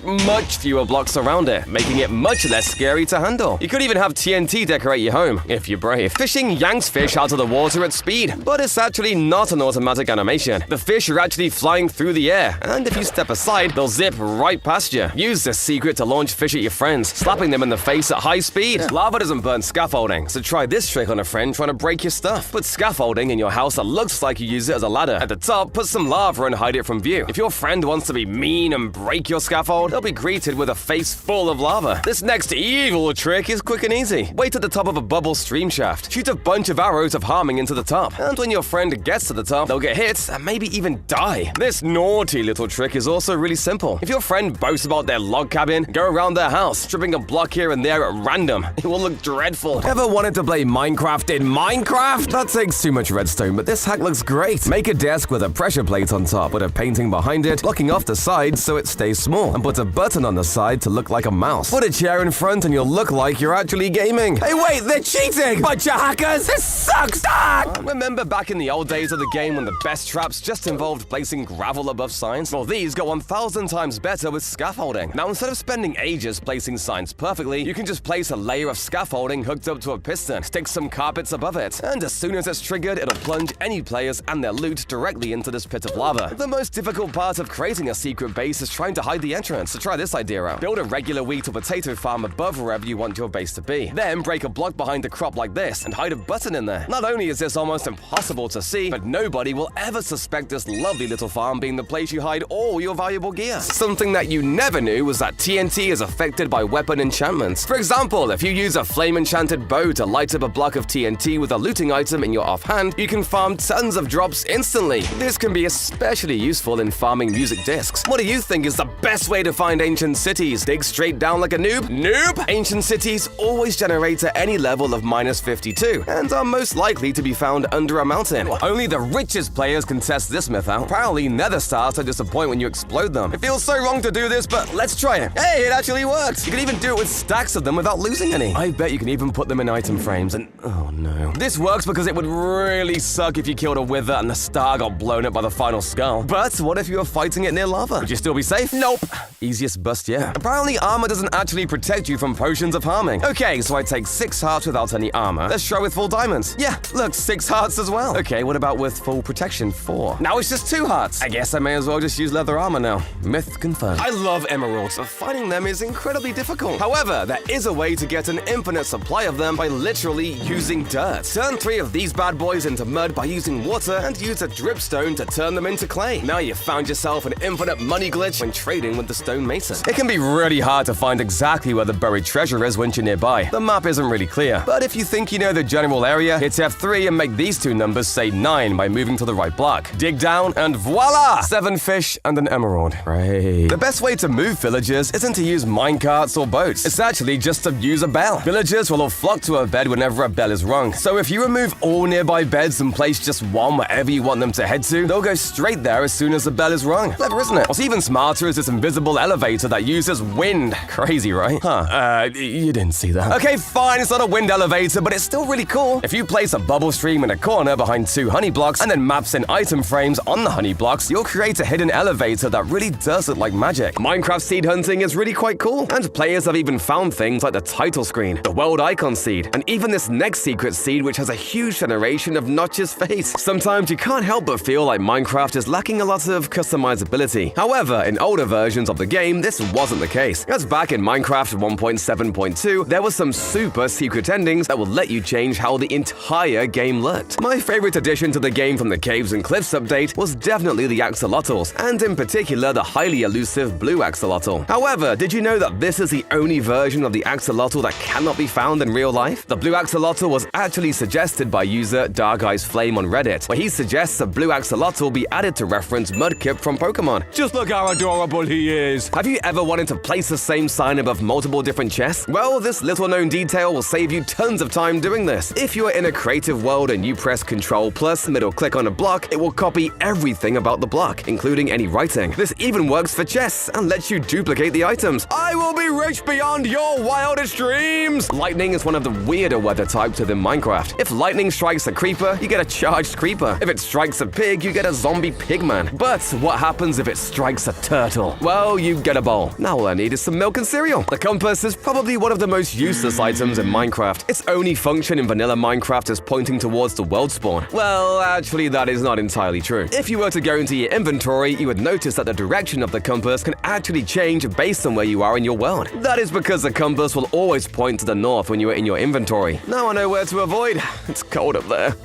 fewer blocks around it, making it much less scary to handle. You could even have TNT decorate your home, if you're brave. Fishing yanks fish out of the water at speed, but it's actually not an automatic animation. The fish are actually flying through the air, and if you step aside, they'll zip right past you. Use this secret to launch fish at your friends, slapping them in the face at high speed. Lava doesn't burn scaffolding, so try this trick on a friend trying to break your stuff. Put scaffolding in your house that looks like you use it as a ladder. At the top, put some lava and hide it from view. If your friend wants to be mean and break your scaffold, they'll be greeted with a face full of lava. This next evil trick is quick and easy. Wait at the top of a bubble stream shaft. Shoot a bunch of arrows of harming into the top. And when your friend gets to the top, they'll get hit and maybe even die. This naughty little trick is also really simple. If your friend boasts about their log cabin, go around their house, stripping a block here and there at random. It will look dreadful. Ever wanted to play Minecraft in Minecraft? That takes too much redstone, but this hack looks great. Make a desk with a pressure plate on top, put a painting behind it, blocking off the sides so it stays small, and put a button on the side to look like a mouse. Put a chair in front and you'll look like you're actually gaming. Hey wait, they're cheating! Bunch of hackers! This sucks, Dad! Remember back in the old days of the game when the best traps just involved placing gravel above signs? Well, these got 1,000 times better with scaffolding. Now, instead of spending ages placing signs perfectly, you can just place a layer of scaffolding hooked up to a piston, stick some carpets above it, and as soon as it's triggered, it'll plunge any players and their loot directly into this pit of lava. The most difficult part of creating a secret base is trying to hide the entrance, so try this idea out. Build a regular wheat or potato farm above wherever you want your base to be. Then break a block behind the crop like this and hide a button in there. Not only is this almost impossible to see, but nobody will ever suspect this lovely little farm being the place you hide all your valuable gear. Something that you never knew was that TNT is affected by weapon enchantments. For example, if you use a flame-enchanted bow to light up a block of TNT with a looting item in your offhand, you can farm tons of drops instantly. This can be especially useful in farming music discs. What do you think is the best way to find ancient cities? Dig straight down like a noob? Nope! Ancient cities always generate at any level of -52, and are most likely to be found under a mountain. Only the richest players can test this myth out. Apparently, nether stars are disappoint when you explode them. It feels so wrong to do this, but let's try it. Hey, it actually works! You can even do it with stacks of them without losing any. I bet you can even put them in item frames, and oh no. This works because it would really suck if you killed a wither and the star got blown up by the final skull. But what if you were fighting it near lava? Would you still be safe? Nope. Easiest bust yet. Apparently, armor doesn't actually protect you from potions of harming. Okay, so I take 6 hearts without any armor. Let's try with full diamonds. Yeah, look, 6 hearts as well. Okay, what about with full protection? 4. Now it's just 2 hearts. I guess I may as well just use leather armor now. Myth confirmed. I love emeralds, but finding them is incredibly difficult. However, there is a way to get an infinite supply of them by literally using dirt. Turn 3 of these bad boys into mud by using water and use a dripstone to turn them into clay. Now you've found yourself an infinite money glitch when trading with the stone mason. It can be really hard to find exactly where the buried treasure is once you're nearby. The map isn't really clear, but if you think you know the general area, hit F3 and make these 2 numbers say 9 by moving to the right block. Dig down and voila! 7 fish and an emerald. Great. The best way to move villagers isn't to use minecarts or boats. It's actually just to use a bell. Villagers will all flock to a bed whenever a bell is rung. So if you remove all nearby beds and place just one wherever you want them to head to, they'll go straight there as soon as the bell is rung. Clever, isn't it? What's even smarter is this invisible elevator that uses wind. Crazy, right? You didn't see that. Okay, fine, it's not a wind elevator, but it's still really cool. If you place a bubble stream in a corner behind 2 honey blocks and then maps in item frames on the honey blocks, you'll create a hidden elevator that really does look like magic. Minecraft seed hunting is really quite cool, and players have even found things like the title screen, the world icon seed, and even this next secret seed which has a huge generation of Notch's face. Sometimes you can't help but feel like Minecraft is lacking a lot of customizability. However, in older versions of the game, this wasn't the case. As back in Minecraft 1.7.2, there were some super secret endings that would let you change how the entire game looked. My favorite addition to the game from the Caves and Cliffs update was definitely the axolotls, and in particular the highly elusive blue axolotl. However, did you know that this is the only version of the axolotl that cannot be found in real life? The blue axolotl was actually suggested by user Dark Eyes Flame on Reddit, where he suggests a blue axolotl be added to reference Mudkip from Pokemon. Just look how adorable he is! Have you ever wanted to place the same sign above multiple different chests? Well, this little known detail will save you tons of time doing this. If you are in a creative world and you press Ctrl plus middle click on a block, it will copy everything about the block, including any writing. This even works for chests and lets you duplicate the items. I will be rich beyond your wildest dreams! Lightning is one of the weirder weather types within Minecraft. If lightning strikes a creeper, you get a charged creeper. If it strikes a pig, you get a zombie pigman. But what happens if it strikes a turtle? Well, you get a bowl. Now all I need is some milk and cereal. The compass is probably one of the most useless items in Minecraft. Its only function in vanilla Minecraft is pointing towards the world spawn. Well, actually, that is not entirely true. If you were to go into your inventory, you would notice that the direction of the compass can actually change based on where you are in your world. That is because the compass will always point to the north when you are in your inventory. Now I know where to avoid. It's cold up there.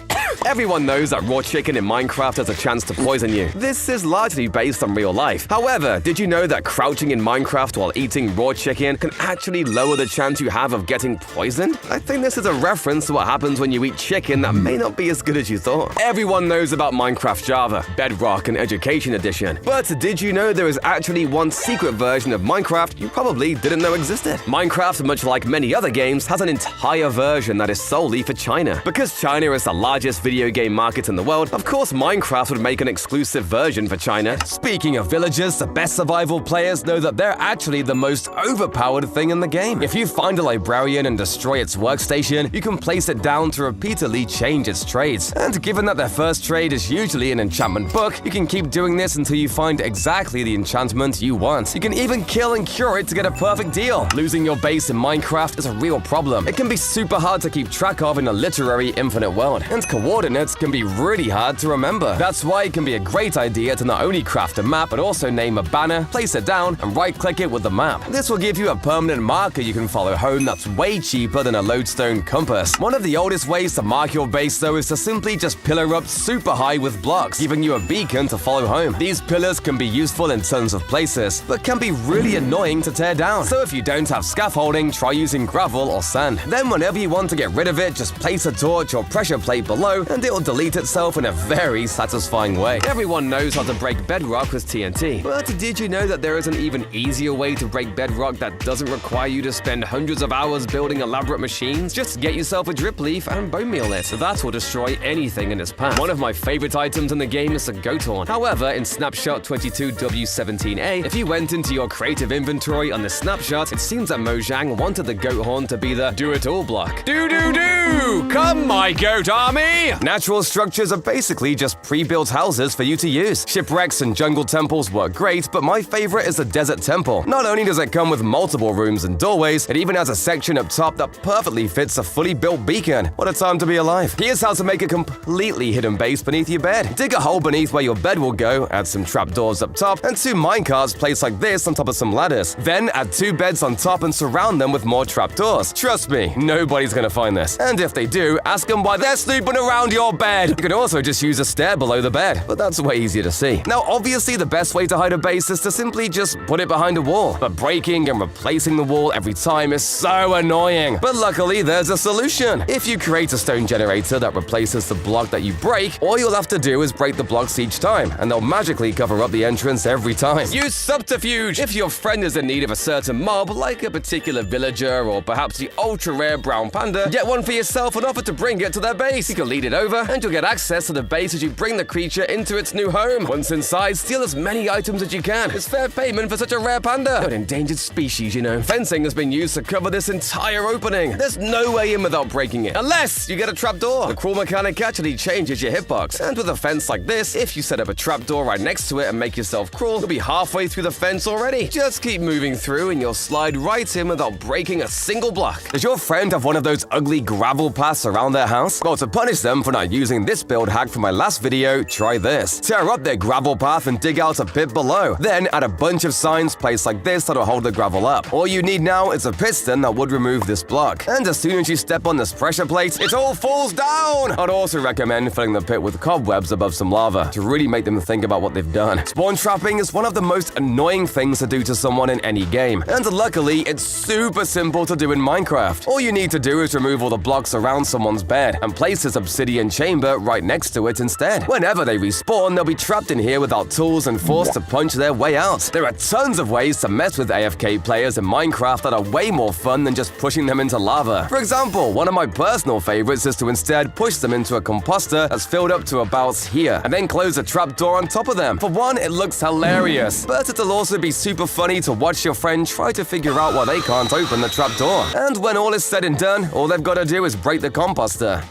Everyone knows that raw chicken in Minecraft has a chance to poison you. This is largely based on real life. However, did you know that crouching in Minecraft while eating raw chicken can actually lower the chance you have of getting poisoned? I think this is a reference to what happens when you eat chicken that may not be as good as you thought. Everyone knows about Minecraft Java, Bedrock, and Education Edition. But did you know there is actually one secret version of Minecraft you probably didn't know existed? Minecraft, much like many other games, has an entire version that is solely for China. Because China is the largest video game market in the world, of course Minecraft would make an exclusive version for China. Speaking of villagers, the best survival players know that they're actually the most overpowered thing in the game. If you find a librarian and destroy its workstation, you can place it down to repeatedly change its trades. And given that their first trade is usually an enchantment book, you can keep doing this until you find exactly the enchantment you want. You can even kill and cure it to get a perfect deal. Losing your base in Minecraft is a real problem. It can be super hard to keep track of in a literary infinite world, and coordinates can be really hard to remember. That's why it can be a great idea to not only craft a map, but also name a banner, place it down, and right-click it with the map. This will give you a permanent marker you can follow home that's way cheaper than a lodestone compass. One of the oldest ways to mark your base, though, is to simply just pillar up super high with blocks, giving you a beacon to follow home. These pillars can be useful in tons of places, but can be really annoying to tear down. So if you don't have scaffolding, try using gravel or sand. Then whenever you want to get rid of it, just place a torch or pressure plate below, and it will delete itself in a very satisfying way. Everyone knows how to break bedrock with TNT, but did you know that there is an even easier way to break bedrock that doesn't require you to spend hundreds of hours building elaborate machines? Just get yourself a drip leaf and bone meal it. That will destroy anything in its path. One of my favorite items in the game is a goat horn. However, in Snapshot 22W17A, if you went into your creative inventory on the snapshot, it seems that Mojang wanted the goat horn to be the do-it-all block. Do-do-do! Come, my goat army! Natural structures are basically just pre-built houses for you to use. Shipwrecks and jungle temples work great, but my favorite is the desert temple. Not only does it come with multiple rooms and doorways, it even has a section up top that perfectly fits a fully built beacon. What a time to be alive. Here's how to make a completely hidden base beneath your bed. Dig a hole beneath where your bed will go, add some trapdoors up top, and 2 minecarts placed like this on top of some ladders. Then add 2 beds on top and surround them with more trapdoors. Trust me, nobody's gonna find this. And if they do, ask them why they're sleeping around your bed. You can also just use a stair below the bed, but that's way easier to see. Now, obviously, the best way to hide a base is to simply just put it behind a wall. But breaking and replacing the wall every time is so annoying. But luckily, there's a solution. If you create a stone generator that replaces the block that you break, all you'll have to do is break the blocks each time, and they'll magically cover up the entrance every time. Use subterfuge! If your friend is in need of a certain mob, like a particular villager or perhaps the ultra-rare brown panda, get one for yourself and offer to bring it to their base. You can lead it over, and you'll get access to the base as you bring the creature into its new home. Once inside, steal as many items as you can. It's fair payment for such a rare panda. An endangered species, you know. Fencing has been used to cover this entire opening. There's no way in without breaking it, unless you get a trapdoor. The crawl mechanic actually changes your hitbox, and with a fence like this, if you set up a trapdoor right next to it and make yourself crawl, you'll be halfway through the fence already. Just keep moving through and you'll slide right in without breaking a single block. Does your friend have one of those ugly gravel paths around their house? Well, to punish them for not using this build hack from my last video, try this. Tear up their gravel path and dig out a pit below. Then add a bunch of signs placed like this that'll hold the gravel up. All you need now is a piston that would remove this block. And as soon as you step on this pressure plate, it all falls down! I'd also recommend filling the pit with cobwebs above some lava to really make them think about what they've done. Spawn trapping is one of the most annoying things to do to someone in any game. And luckily, it's super simple to do in Minecraft. All you need to do is remove all the blocks around someone's bed and place this obsidian chamber right next to it instead. Whenever they respawn, they'll be trapped in here without tools and forced to punch their way out. There are tons of ways to mess with AFK players in Minecraft that are way more fun than just pushing them into lava. For example, one of my personal favorites is to instead push them into a composter that's filled up to about here, and then close a trapdoor on top of them. For one, it looks hilarious, but it'll also be super funny to watch your friend try to figure out why they can't open the trapdoor. And when all is said and done, all they've got to do is break the composter.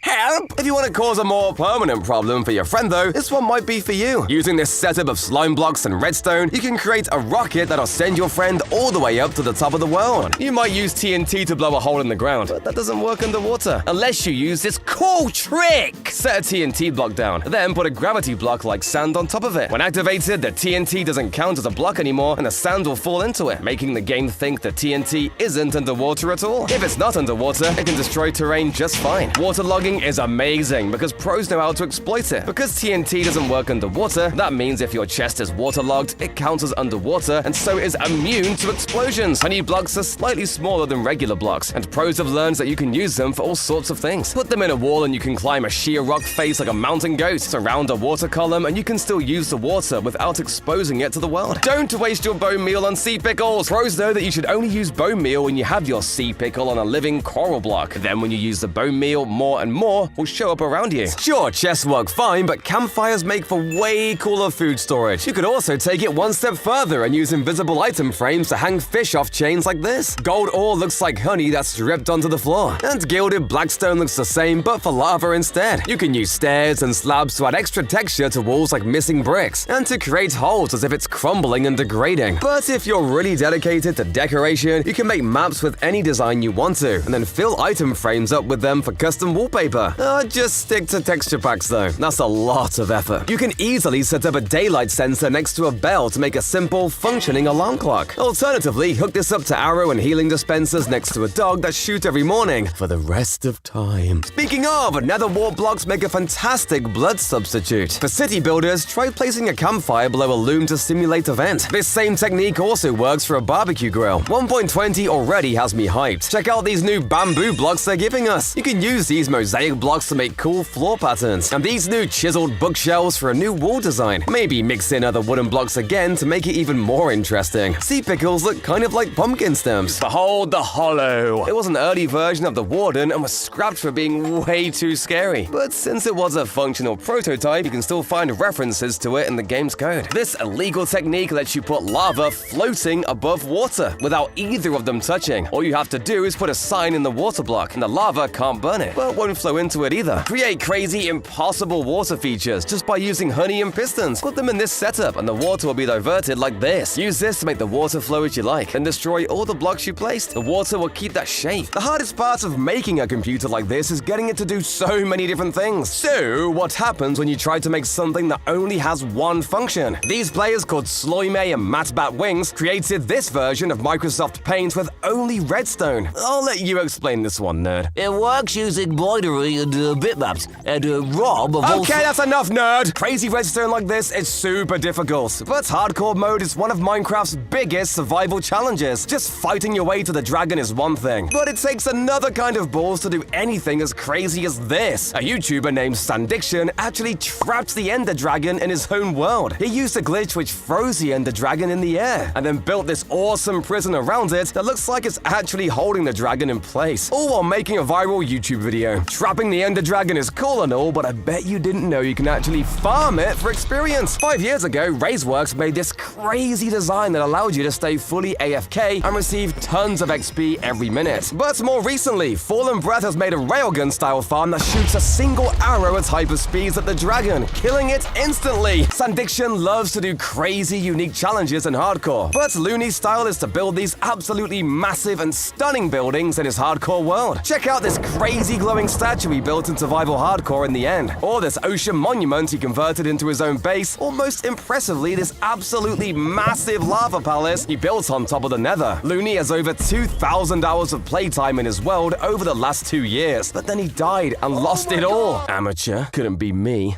Help! If you want to cause a more permanent problem for your friend though, this one might be for you. Using this setup of slime blocks and redstone, you can create a rocket that'll send your friend all the way up to the top of the world. You might use TNT to blow a hole in the ground, but that doesn't work underwater, unless you use this cool trick. Set a TNT block down, then put a gravity block like sand on top of it. When activated, the TNT doesn't count as a block anymore, and the sand will fall into it, making the game think the TNT isn't underwater at all. If it's not underwater, it can destroy terrain just fine. Waterlogging tricking is amazing because pros know how to exploit it. Because TNT doesn't work underwater, that means if your chest is waterlogged, it counts as underwater and so is immune to explosions. Honey blocks are slightly smaller than regular blocks, and pros have learned that you can use them for all sorts of things. Put them in a wall and you can climb a sheer rock face like a mountain goat. Surround a water column and you can still use the water without exposing it to the world. Don't waste your bone meal on sea pickles. Pros know that you should only use bone meal when you have your sea pickle on a living coral block. Then when you use the bone meal, more and more will show up around you. Sure, chests work fine, but campfires make for way cooler food storage. You could also take it one step further and use invisible item frames to hang fish off chains like this. Gold ore looks like honey that's dripped onto the floor. And gilded blackstone looks the same, but for lava instead. You can use stairs and slabs to add extra texture to walls like missing bricks, and to create holes as if it's crumbling and degrading. But if you're really dedicated to decoration, you can make maps with any design you want to, and then fill item frames up with them for custom wallpaper. Just stick to texture packs though. That's a lot of effort. You can easily set up a daylight sensor next to a bell to make a simple, functioning alarm clock. Alternatively, hook this up to arrow and healing dispensers next to a dog that shoot every morning for the rest of time. Speaking of, nether wart blocks make a fantastic blood substitute. For city builders, try placing a campfire below a loom to simulate a vent. This same technique also works for a barbecue grill. 1.20 already has me hyped. Check out these new bamboo blocks they're giving us. You can use these mosaic blocks to make cool floor patterns, and these new chiseled bookshelves for a new wall design. Maybe mix in other wooden blocks again to make it even more interesting. Sea pickles look kind of like pumpkin stems. Behold the Hollow. It was an early version of the Warden and was scrapped for being way too scary. But since it was a functional prototype, you can still find references to it in the game's code. This illegal technique lets you put lava floating above water without either of them touching. All you have to do is put a sign in the water block, and the lava can't burn it, but won't flow into it either. Create crazy, impossible water features just by using honey and pistons. Put them in this setup, and the water will be diverted like this. Use this to make the water flow as you like, and destroy all the blocks you placed. The water will keep that shape. The hardest part of making a computer like this is getting it to do so many different things. So, what happens when you try to make something that only has one function? These players called Sloime and Mattbat Wings created this version of Microsoft Paint with only redstone. I'll let you explain this one, nerd. It works using embroidery and bitmaps, and Rob of all... Okay, that's enough, nerd! Crazy redstone like this is super difficult, but hardcore mode is one of Minecraft's biggest survival challenges. Just fighting your way to the dragon is one thing, but it takes another kind of balls to do anything as crazy as this. A YouTuber named Sandiction actually trapped the Ender Dragon in his own world. He used a glitch which froze the Ender Dragon in the air, and then built this awesome prison around it that looks like it's actually holding the dragon in place, all while making a viral YouTube video. Trapping the Ender Dragon is cool and all, but I bet you didn't know you can actually farm it for experience. 5 years ago, Razeworks made this crazy design that allowed you to stay fully AFK and receive tons of XP every minute. But more recently, Fallen Breath has made a railgun-style farm that shoots a single arrow at hyperspeeds at the dragon, killing it instantly. Sandiction loves to do crazy, unique challenges in hardcore, but Looney's style is to build these absolutely massive and stunning buildings in his hardcore world. Check out this crazy glowing statue he built in survival hardcore in the end, or this ocean monument he converted into his own base, or most impressively, this absolutely massive lava palace he built on top of the nether. Looney has over 2,000 hours of playtime in his world over the last 2 years, but then he died and lost it all. Amateur, couldn't be me.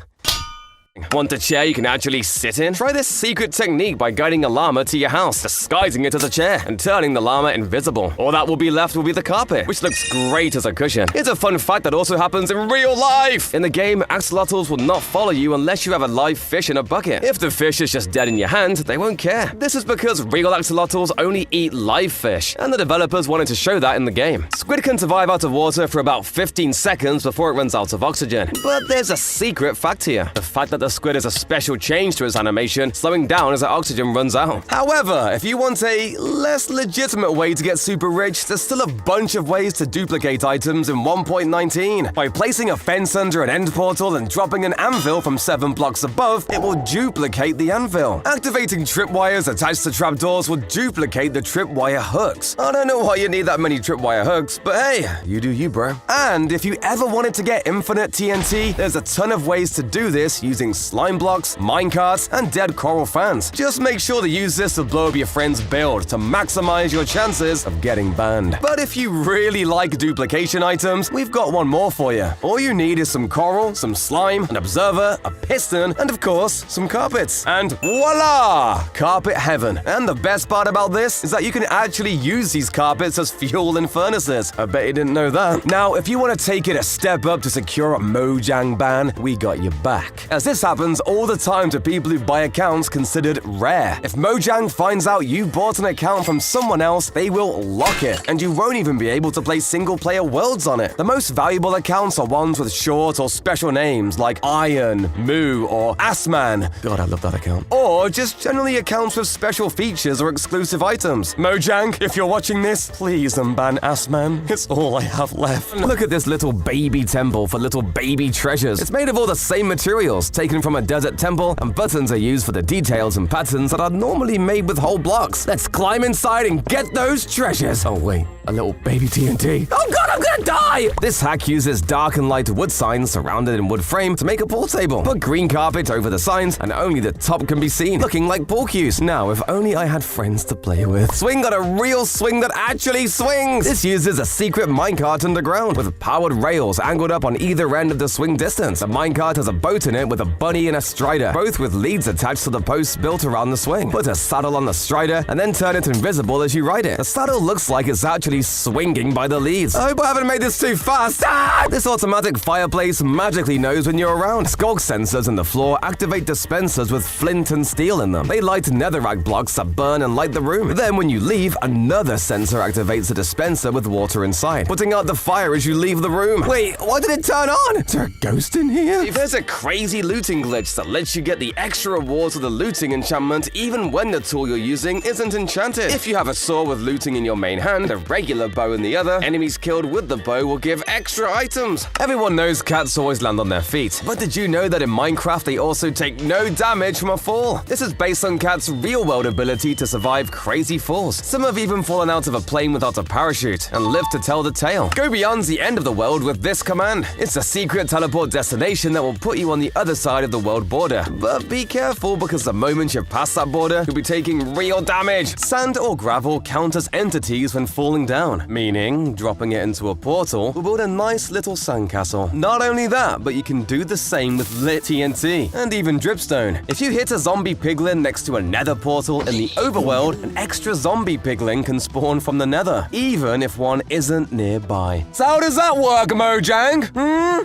Want a chair you can actually sit in? Try this secret technique by guiding a llama to your house, disguising it as a chair, and turning the llama invisible. All that will be left will be the carpet, which looks great as a cushion. Here's a fun fact that also happens in real life! In the game, axolotls will not follow you unless you have a live fish in a bucket. If the fish is just dead in your hand, they won't care. This is because real axolotls only eat live fish, and the developers wanted to show that in the game. Squid can survive out of water for about 15 seconds before it runs out of oxygen. But there's a secret fact here. The fact that the squid has a special change to his animation, slowing down as the oxygen runs out. However, if you want a less legitimate way to get super rich, there's still a bunch of ways to duplicate items in 1.19. By placing a fence under an end portal and dropping an anvil from 7 blocks above, it will duplicate the anvil. Activating tripwires attached to trapdoors will duplicate the tripwire hooks. I don't know why you need that many tripwire hooks, but hey, you do you, bro. And if you ever wanted to get infinite TNT, there's a ton of ways to do this using slime blocks, minecarts, and dead coral fans. Just make sure to use this to blow up your friend's build to maximize your chances of getting banned. But if you really like duplication items, we've got one more for you. All you need is some coral, some slime, an observer, a piston, and of course, some carpets. And voila! Carpet heaven. And the best part about this is that you can actually use these carpets as fuel in furnaces. I bet you didn't know that. Now, if you want to take it a step up to secure a Mojang ban, we got your back. As this happens all the time to people who buy accounts considered rare. If Mojang finds out you bought an account from someone else, they will lock it, and you won't even be able to play single-player worlds on it. The most valuable accounts are ones with short or special names like Iron, Moo, or Assman. God, I love that account. Or just generally accounts with special features or exclusive items. Mojang, if you're watching this, please unban Assman. It's all I have left. Look at this little baby temple for little baby treasures. It's made of all the same materials taken from a desert temple, and buttons are used for the details and patterns that are normally made with whole blocks. Let's climb inside and get those treasures. Oh wait, a little baby TNT. Oh god, I'm gonna die! This hack uses dark and light wood signs surrounded in wood frame to make a pool table. Put green carpet over the signs and only the top can be seen, looking like pool cues. Now, if only I had friends to play with. Swing got a real swing that actually swings! This uses a secret minecart underground with powered rails angled up on either end of the swing distance. The minecart has a boat in it with a bunny and a strider, both with leads attached to the posts built around the swing. Put a saddle on the strider and then turn it invisible as you ride it. The saddle looks like it's actually swinging by the leads. I hope I haven't made this too fast. Ah! This automatic fireplace magically knows when you're around. Skulk sensors in the floor activate dispensers with flint and steel in them. They light netherrack blocks that burn and light the room. Then when you leave, another sensor activates the dispenser with water inside, putting out the fire as you leave the room. Wait, why did it turn on? Is there a ghost in here? There's a crazy looting glitch that lets you get the extra rewards of the looting enchantment even when the tool you're using isn't enchanted. If you have a sword with looting in your main hand, a regular bow in the other, enemies killed with the bow will give extra items. Everyone knows cats always land on their feet, but did you know that in Minecraft they also take no damage from a fall? This is based on cats' real-world ability to survive crazy falls. Some have even fallen out of a plane without a parachute and lived to tell the tale. Go beyond the end of the world with this command. It's a secret teleport destination that will put you on the other side of the world border. But be careful, because the moment you pass that border, you'll be taking real damage. Sand or gravel count as entities when falling down, meaning dropping it into a portal will build a nice little sandcastle. Not only that, but you can do the same with lit TNT and even dripstone. If you hit a zombie piglin next to a nether portal in the overworld, an extra zombie piglin can spawn from the nether, even if one isn't nearby. So how does that work, Mojang?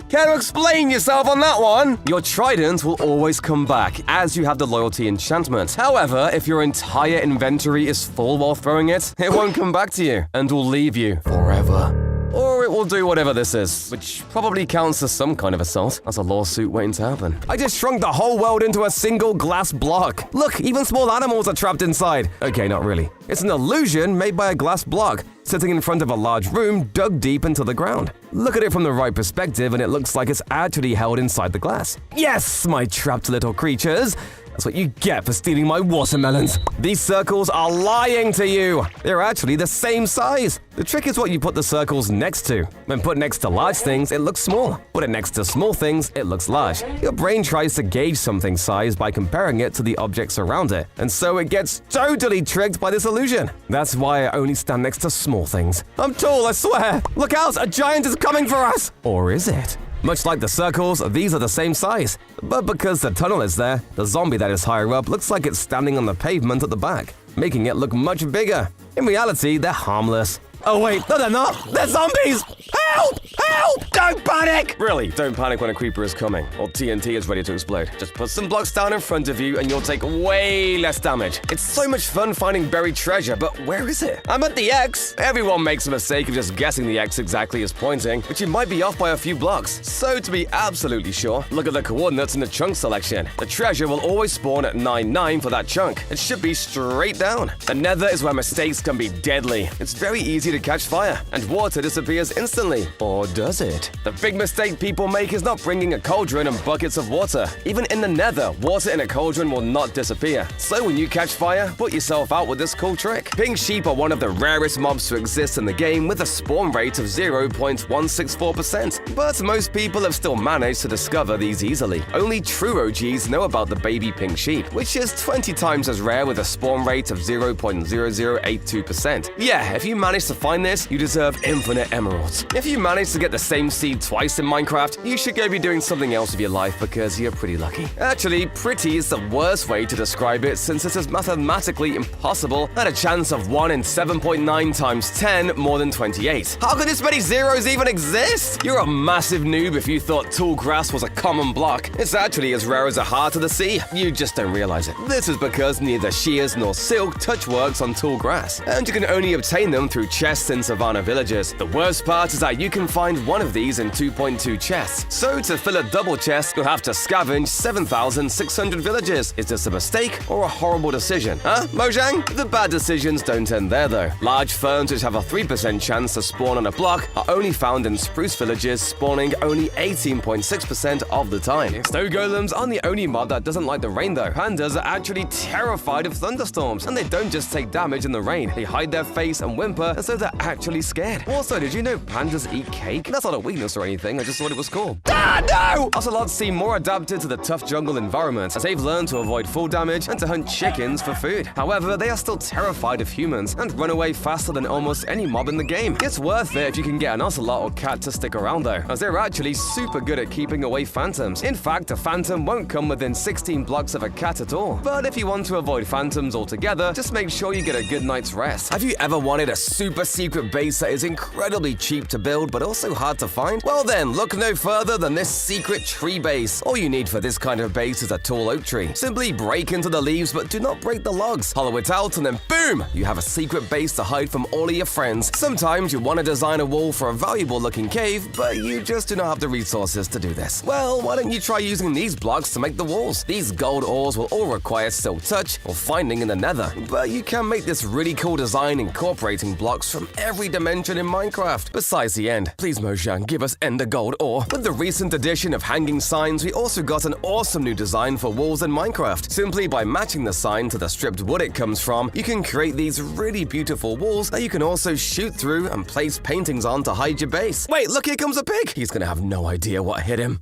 Care to explain yourself on that one? Your trident will always come back, as you have the loyalty enchantment. However, if your entire inventory is full while throwing it, it won't come back to you and will leave you forever. Or it will do whatever this is, which probably counts as some kind of assault. That's a lawsuit waiting to happen. I just shrunk the whole world into a single glass block. Look, even small animals are trapped inside. Okay, not really. It's an illusion made by a glass block, sitting in front of a large room dug deep into the ground. Look at it from the right perspective and it looks like it's actually held inside the glass. Yes, my trapped little creatures. That's what you get for stealing my watermelons. These circles are lying to you. They're actually the same size. The trick is what you put the circles next to. When put next to large things, it looks small. Put it next to small things, it looks large. Your brain tries to gauge something's size by comparing it to the objects around it, and so it gets totally tricked by this illusion. That's why I only stand next to small things. I'm tall, I swear. Look out, a giant is coming for us. Or is it? Much like the circles, these are the same size. But because the tunnel is there, the zombie that is higher up looks like it's standing on the pavement at the back, making it look much bigger. In reality, they're harmless. Oh wait, no they're not! They're zombies! Help! Help! Don't panic! Really, don't panic when a creeper is coming, or TNT is ready to explode. Just put some blocks down in front of you and you'll take way less damage. It's so much fun finding buried treasure, but where is it? I'm at the X! Everyone makes a mistake of just guessing the X exactly is pointing, but you might be off by a few blocks. So to be absolutely sure, look at the coordinates in the chunk selection. The treasure will always spawn at 9-9 for that chunk. It should be straight down. The nether is where mistakes can be deadly. It's very easy to catch fire, and water disappears instantly. easily. Or does it? The big mistake people make is not bringing a cauldron and buckets of water. Even in the nether, water in a cauldron will not disappear. So when you catch fire, put yourself out with this cool trick. Pink sheep are one of the rarest mobs to exist in the game with a spawn rate of 0.164%. But most people have still managed to discover these easily. Only true OGs know about the baby pink sheep, which is 20 times as rare with a spawn rate of 0.0082%. Yeah, if you manage to find this, you deserve infinite emeralds. If you manage to get the same seed twice in Minecraft, you should go be doing something else with your life because you're pretty lucky. Actually, pretty is the worst way to describe it since it is mathematically impossible at a chance of 1 in 7.9 times 10 more than 28. How could this many zeros even exist? You're a massive noob if you thought tall grass was a common block. It's actually as rare as a heart of the sea. You just don't realize it. This is because neither shears nor silk touch works on tall grass, and you can only obtain them through chests in savannah villages. The worst part is that you can find one of these in 2.2 chests. So to fill a double chest, you'll have to scavenge 7,600 villages. Is this a mistake or a horrible decision? Huh, Mojang? The bad decisions don't end there though. Large ferns which have a 3% chance to spawn on a block are only found in spruce villages, spawning only 18.6% of the time. Snow golems aren't the only mob that doesn't like the rain though. Pandas are actually terrified of thunderstorms, and they don't just take damage in the rain. They hide their face and whimper as though they're actually scared. Also, did you know pandas eat cake? That's not a weakness or anything, I just thought it was cool. Ah, no! Ocelots seem more adapted to the tough jungle environment, as they've learned to avoid fall damage and to hunt chickens for food. However, they are still terrified of humans and run away faster than almost any mob in the game. It's worth it if you can get an ocelot or cat to stick around though, as they're actually super good at keeping away phantoms. In fact, a phantom won't come within 16 blocks of a cat at all. But if you want to avoid phantoms altogether, just make sure you get a good night's rest. Have you ever wanted a super secret base that is incredibly cheap to build but also hard to find? Well then, look no further than this secret tree base. All you need for this kind of base is a tall oak tree. Simply break into the leaves but do not break the logs. Hollow it out and then boom! You have a secret base to hide from all of your friends. Sometimes you want to design a wall for a valuable looking cave, but you just do not have the resources to do this. Well, why don't you try using these blocks to make the walls? These gold ores will all require silk touch or finding in the nether, but you can make this really cool design incorporating blocks from every dimension in Minecraft. Besides the end, please Mojang, give us ender gold ore. With the recent addition of hanging signs, we also got an awesome new design for walls in Minecraft. Simply by matching the sign to the stripped wood it comes from, you can create these really beautiful walls that you can also shoot through and place paintings on to hide your base. Wait, look, here comes a pig! He's gonna have no idea what hit him.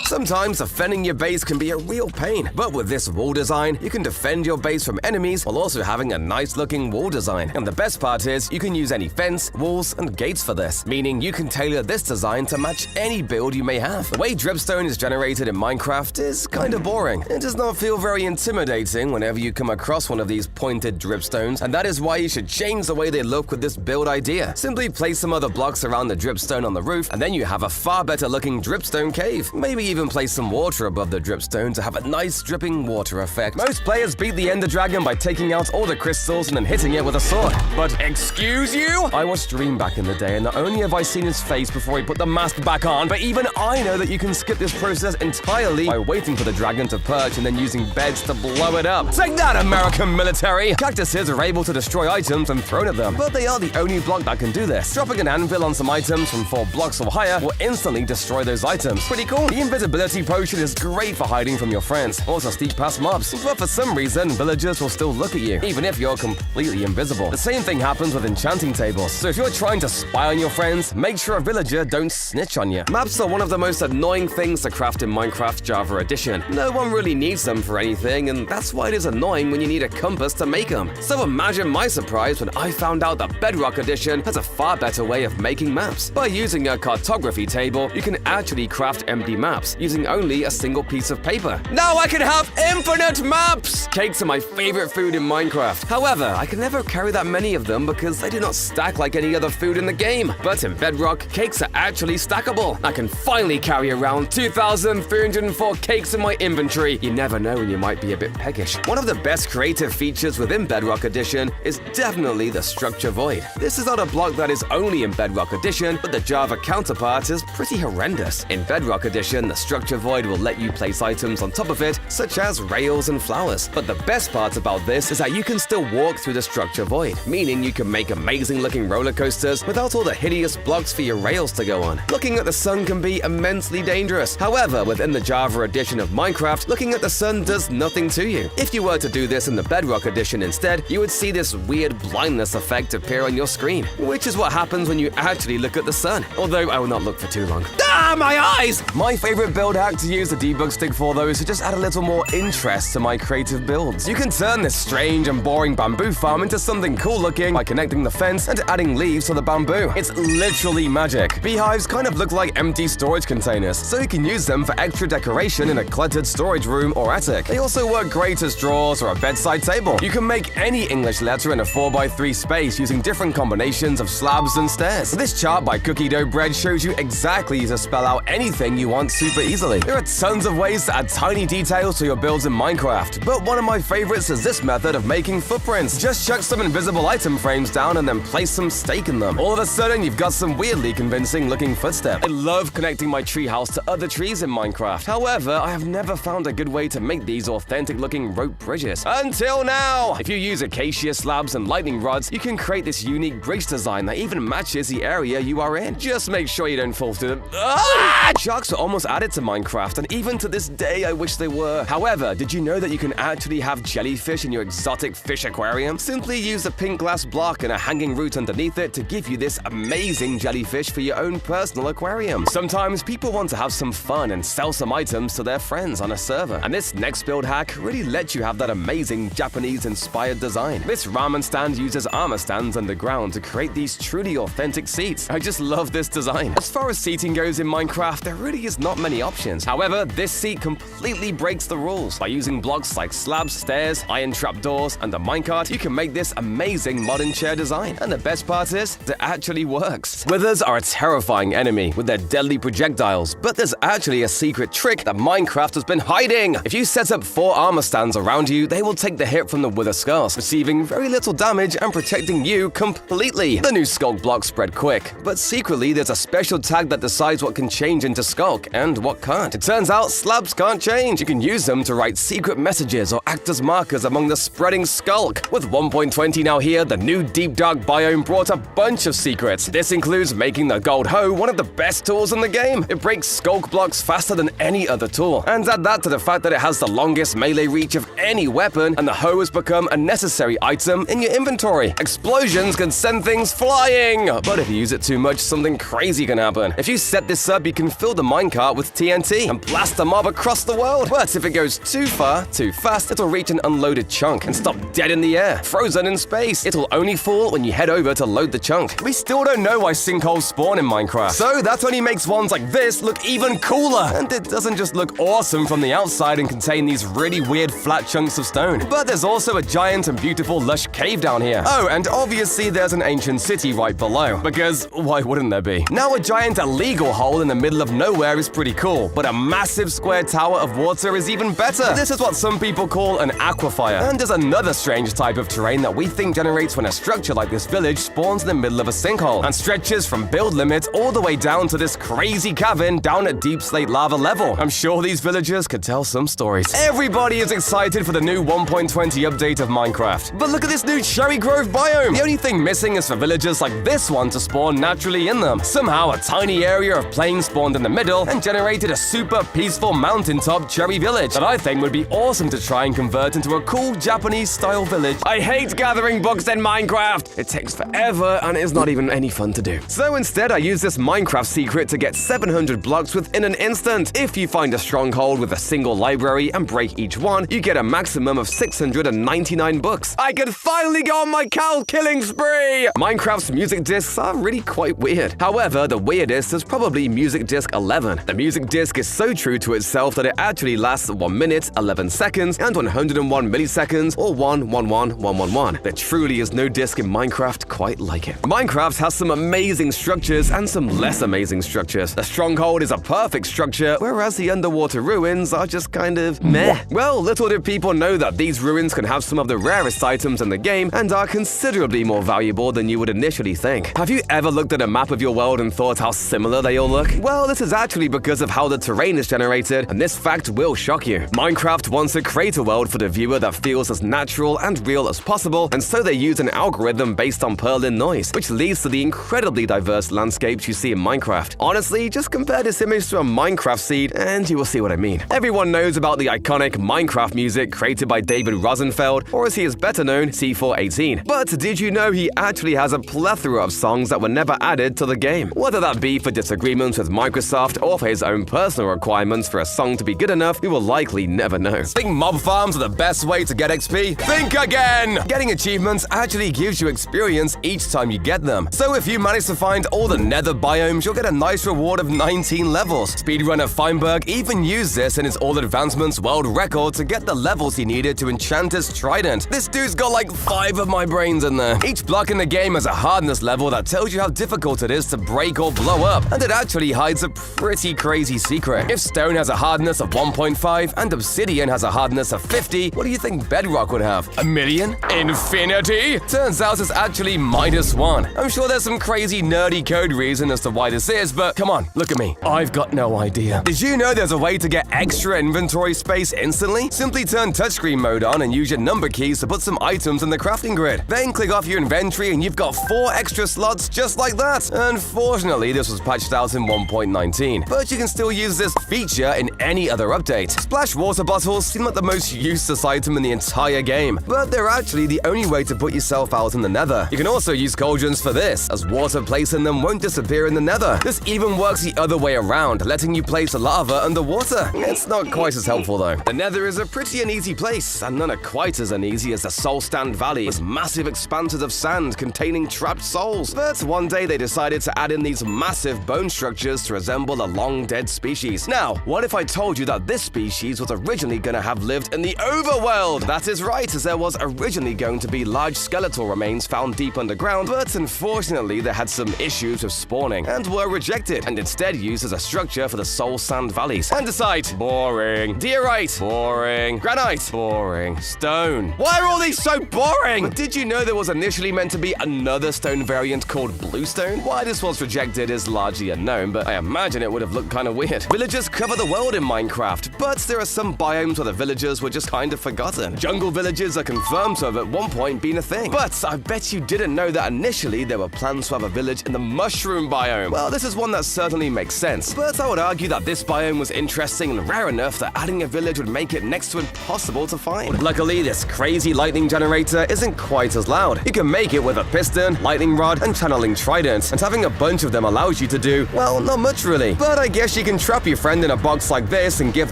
Sometimes defending your base can be a real pain, but with this wall design, you can defend your base from enemies while also having a nice looking wall design. And the best part is, you can use any fence, walls, and gates for this, meaning you can tailor this design to match any build you may have. The way dripstone is generated in Minecraft is kinda boring. It does not feel very intimidating whenever you come across one of these pointed dripstones, and that is why you should change the way they look with this build idea. Simply place some other blocks around the dripstone on the roof, and then you have a far better looking dripstone cave. Maybe even place some water above the dripstone to have a nice dripping water effect. Most players beat the Ender Dragon by taking out all the crystals and then hitting it with a sword. But excuse you? I watched Dream back in the day, and not only have I seen his face before he put the mask back on, but even I know that you can skip this process entirely by waiting for the dragon to perch and then using beds to blow it up. Take that, American military! Cactuses are able to destroy items and thrown at them, but they are the only block that can do this. Dropping an anvil on some items from 4 blocks or higher will instantly destroy those items. Pretty cool. The invisibility potion is great for hiding from your friends, also sneak past mobs, but for some reason, villagers will still look at you, even if you're completely invisible. The same thing happens with enchanting tables, so if you're trying to spy on your friends, make sure a villager don't snitch on you. Maps are one of the most annoying things to craft in Minecraft Java Edition. No one really needs them for anything, and that's why it is annoying when you need a compass to make them. So imagine my surprise when I found out that Bedrock Edition has a far better way of making maps. By using a cartography table, you can actually craft empty maps, using only a single piece of paper. Now I can have infinite maps! Cakes are my favorite food in Minecraft. However, I can never carry that many of them because they do not stack like any other food in the game. But in Bedrock, cakes are actually stackable. I can finally carry around 2,304 cakes in my inventory. You never know when you might be a bit peckish. One of the best creative features within Bedrock Edition is definitely the structure void. This is not a block that is only in Bedrock Edition, but the Java counterpart is pretty horrendous. In Bedrock Edition, addition, the structure void will let you place items on top of it, such as rails and flowers. But the best part about this is that you can still walk through the structure void, meaning you can make amazing looking roller coasters without all the hideous blocks for your rails to go on. Looking at the sun can be immensely dangerous. However, within the Java edition of Minecraft, looking at the sun does nothing to you. If you were to do this in the Bedrock edition instead, you would see this weird blindness effect appear on your screen, which is what happens when you actually look at the sun. Although I will not look for too long. Ah, my eyes! My favorite build hack to use the debug stick for, though, is to just add a little more interest to my creative builds. You can turn this strange and boring bamboo farm into something cool looking by connecting the fence and adding leaves to the bamboo. It's literally magic. Beehives kind of look like empty storage containers, so you can use them for extra decoration in a cluttered storage room or attic. They also work great as drawers or a bedside table. You can make any English letter in a 4x3 space using different combinations of slabs and stairs. This chart by Cookie Dough Bread shows you exactly how to spell out anything you want super easily. There are tons of ways to add tiny details to your builds in Minecraft, but one of my favorites is this method of making footprints. Just chuck some invisible item frames down and then place some stake in them. All of a sudden, you've got some weirdly convincing looking footsteps. I love connecting my treehouse to other trees in Minecraft. However, I have never found a good way to make these authentic looking rope bridges. Until now! If you use acacia slabs and lightning rods, you can create this unique bridge design that even matches the area you are in. Just make sure you don't fall through the... Sharks are almost added to Minecraft, and even to this day I wish they were. However, did you know that you can actually have jellyfish in your exotic fish aquarium? Simply use a pink glass block and a hanging root underneath it to give you this amazing jellyfish for your own personal aquarium. Sometimes people want to have some fun and sell some items to their friends on a server, and this next build hack really lets you have that amazing Japanese-inspired design. This ramen stand uses armor stands underground to create these truly authentic seats. I just love this design. As far as seating goes in Minecraft, there really is not many options. However, this seat completely breaks the rules. By using blocks like slabs, stairs, iron trapdoors, and a minecart, you can make this amazing modern chair design. And the best part is, it actually works. Withers are a terrifying enemy with their deadly projectiles, but there's actually a secret trick that Minecraft has been hiding. If you set up 4 armor stands around you, they will take the hit from the wither skulls, receiving very little damage and protecting you completely. The new skulk blocks spread quick, but secretly there's a special tag that decides what can change into skulk and what can't. It turns out slabs can't change. You can use them to write secret messages or act as markers among the spreading skulk. With 1.20 now here, the new deep dark biome brought a bunch of secrets. This includes making the gold hoe one of the best tools in the game. It breaks skulk blocks faster than any other tool. And add that to the fact that it has the longest melee reach of any weapon, and the hoe has become a necessary item in your inventory. Explosions can send things flying, but if you use it too much, something crazy can happen. If you set this up, you can fill the minecart with TNT and blast a mob across the world. But if it goes too far, too fast, it'll reach an unloaded chunk and stop dead in the air, frozen in space. It'll only fall when you head over to load the chunk. We still don't know why sinkholes spawn in Minecraft, so that only makes ones like this look even cooler. And it doesn't just look awesome from the outside and contain these really weird flat chunks of stone, but there's also a giant and beautiful lush cave down here. Oh, and obviously there's an ancient city right below, because why wouldn't there be? Now a giant illegal hole in the middle of nowhere is pretty cool, but a massive square tower of water is even better. This is what some people call an aquifer, and there's another strange type of terrain that we think generates when a structure like this village spawns in the middle of a sinkhole, and stretches from build limit all the way down to this crazy cavern down at deep slate lava level. I'm sure these villagers could tell some stories. Everybody is excited for the new 1.20 update of Minecraft, but look at this new cherry grove biome. The only thing missing is for villagers like this one to spawn naturally in them. Somehow a tiny area of plain spawned in the middle and generated a super peaceful mountaintop cherry village that I think would be awesome to try and convert into a cool Japanese style village. I hate gathering books in Minecraft. It takes forever and it's not even any fun to do. So instead I use this Minecraft secret to get 700 blocks within an instant. If you find a stronghold with a single library and break each one, you get a maximum of 699 books. I can finally go on my cow killing spree! Minecraft's music discs are really quite weird. However, the weirdest is probably music disc 11. The music disc is so true to itself that it actually lasts 1 minute, 11 seconds, and 101 milliseconds, or 111111. There truly is no disc in Minecraft quite like it. Minecraft has some amazing structures and some less amazing structures. The stronghold is a perfect structure, whereas the underwater ruins are just kind of meh. Well, little did people know that these ruins can have some of the rarest items in the game and are considerably more valuable than you would initially think. Have you ever looked at a map of your world and thought how similar they all look? Well, this is actually simply because of how the terrain is generated, and this fact will shock you. Minecraft wants to create a world for the viewer that feels as natural and real as possible, and so they use an algorithm based on Perlin noise, which leads to the incredibly diverse landscapes you see in Minecraft. Honestly, just compare this image to a Minecraft seed, and you will see what I mean. Everyone knows about the iconic Minecraft music created by David Rosenfeld, or as he is better known, C418. But did you know he actually has a plethora of songs that were never added to the game? Whether that be for disagreements with Microsoft or for his own personal requirements for a song to be good enough, we will likely never know. Think mob farms are the best way to get XP? Think again! Getting achievements actually gives you experience each time you get them. So if you manage to find all the nether biomes, you'll get a nice reward of 19 levels. Speedrunner Feinberg even used this in his All Advancements world record to get the levels he needed to enchant his trident. This dude's got like 5 of my brains in there. Each block in the game has a hardness level that tells you how difficult it is to break or blow up, and it actually hides a pretty crazy secret. If stone has a hardness of 1.5 and obsidian has a hardness of 50, what do you think bedrock would have? A million? Infinity? Turns out it's actually -1. I'm sure there's some crazy nerdy code reason as to why this is, but come on, look at me. I've got no idea. Did you know there's a way to get extra inventory space instantly? Simply turn touchscreen mode on and use your number keys to put some items in the crafting grid. Then click off your inventory and you've got 4 extra slots just like that. Unfortunately, this was patched out in 1.19, but you can still use this feature in any other update. Splash water bottles seem like the most useless item in the entire game, but they're actually the only way to put yourself out in the nether. You can also use cauldrons for this, as water placed in them won't disappear in the nether. This even works the other way around, letting you place lava underwater. It's not quite as helpful though. The nether is a pretty uneasy place, and none are quite as uneasy as the Soul Stand Valley, with massive expanses of sand containing trapped souls. But one day they decided to add in these massive bone structures to resemble a long-dead species. Now, what if I told you that this species was originally going to have lived in the overworld? That is right, as there was originally going to be large skeletal remains found deep underground, but unfortunately they had some issues with spawning and were rejected, and instead used as a structure for the Soul Sand Valleys. Andesite, boring. Diorite, boring. Granite, boring. Stone. Why are all these so boring? But did you know there was initially meant to be another stone variant called bluestone? Why this was rejected is largely unknown, but I imagine it would have looked kind of weird. Villagers cover the world in Minecraft, but there are some biomes where the villagers were just kind of forgotten. Jungle villages are confirmed to have at one point been a thing. But I bet you didn't know that initially there were plans to have a village in the mushroom biome. Well, this is one that certainly makes sense, but I would argue that this biome was interesting and rare enough that adding a village would make it next to impossible to find. Luckily, this crazy lightning generator isn't quite as loud. You can make it with a piston, lightning rod, and channeling trident, and having a bunch of them allows you to do, well, not much really. But I guess you can trap your friend in a box like this and give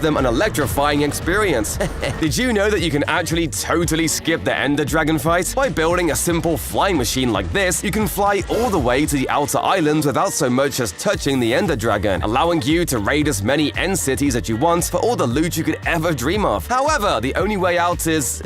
them an electrifying experience. Did you know that you can actually totally skip the Ender Dragon fight? By building a simple flying machine like this, you can fly all the way to the outer islands without so much as touching the Ender Dragon, allowing you to raid as many end cities that you want for all the loot you could ever dream of. However, the only way out is,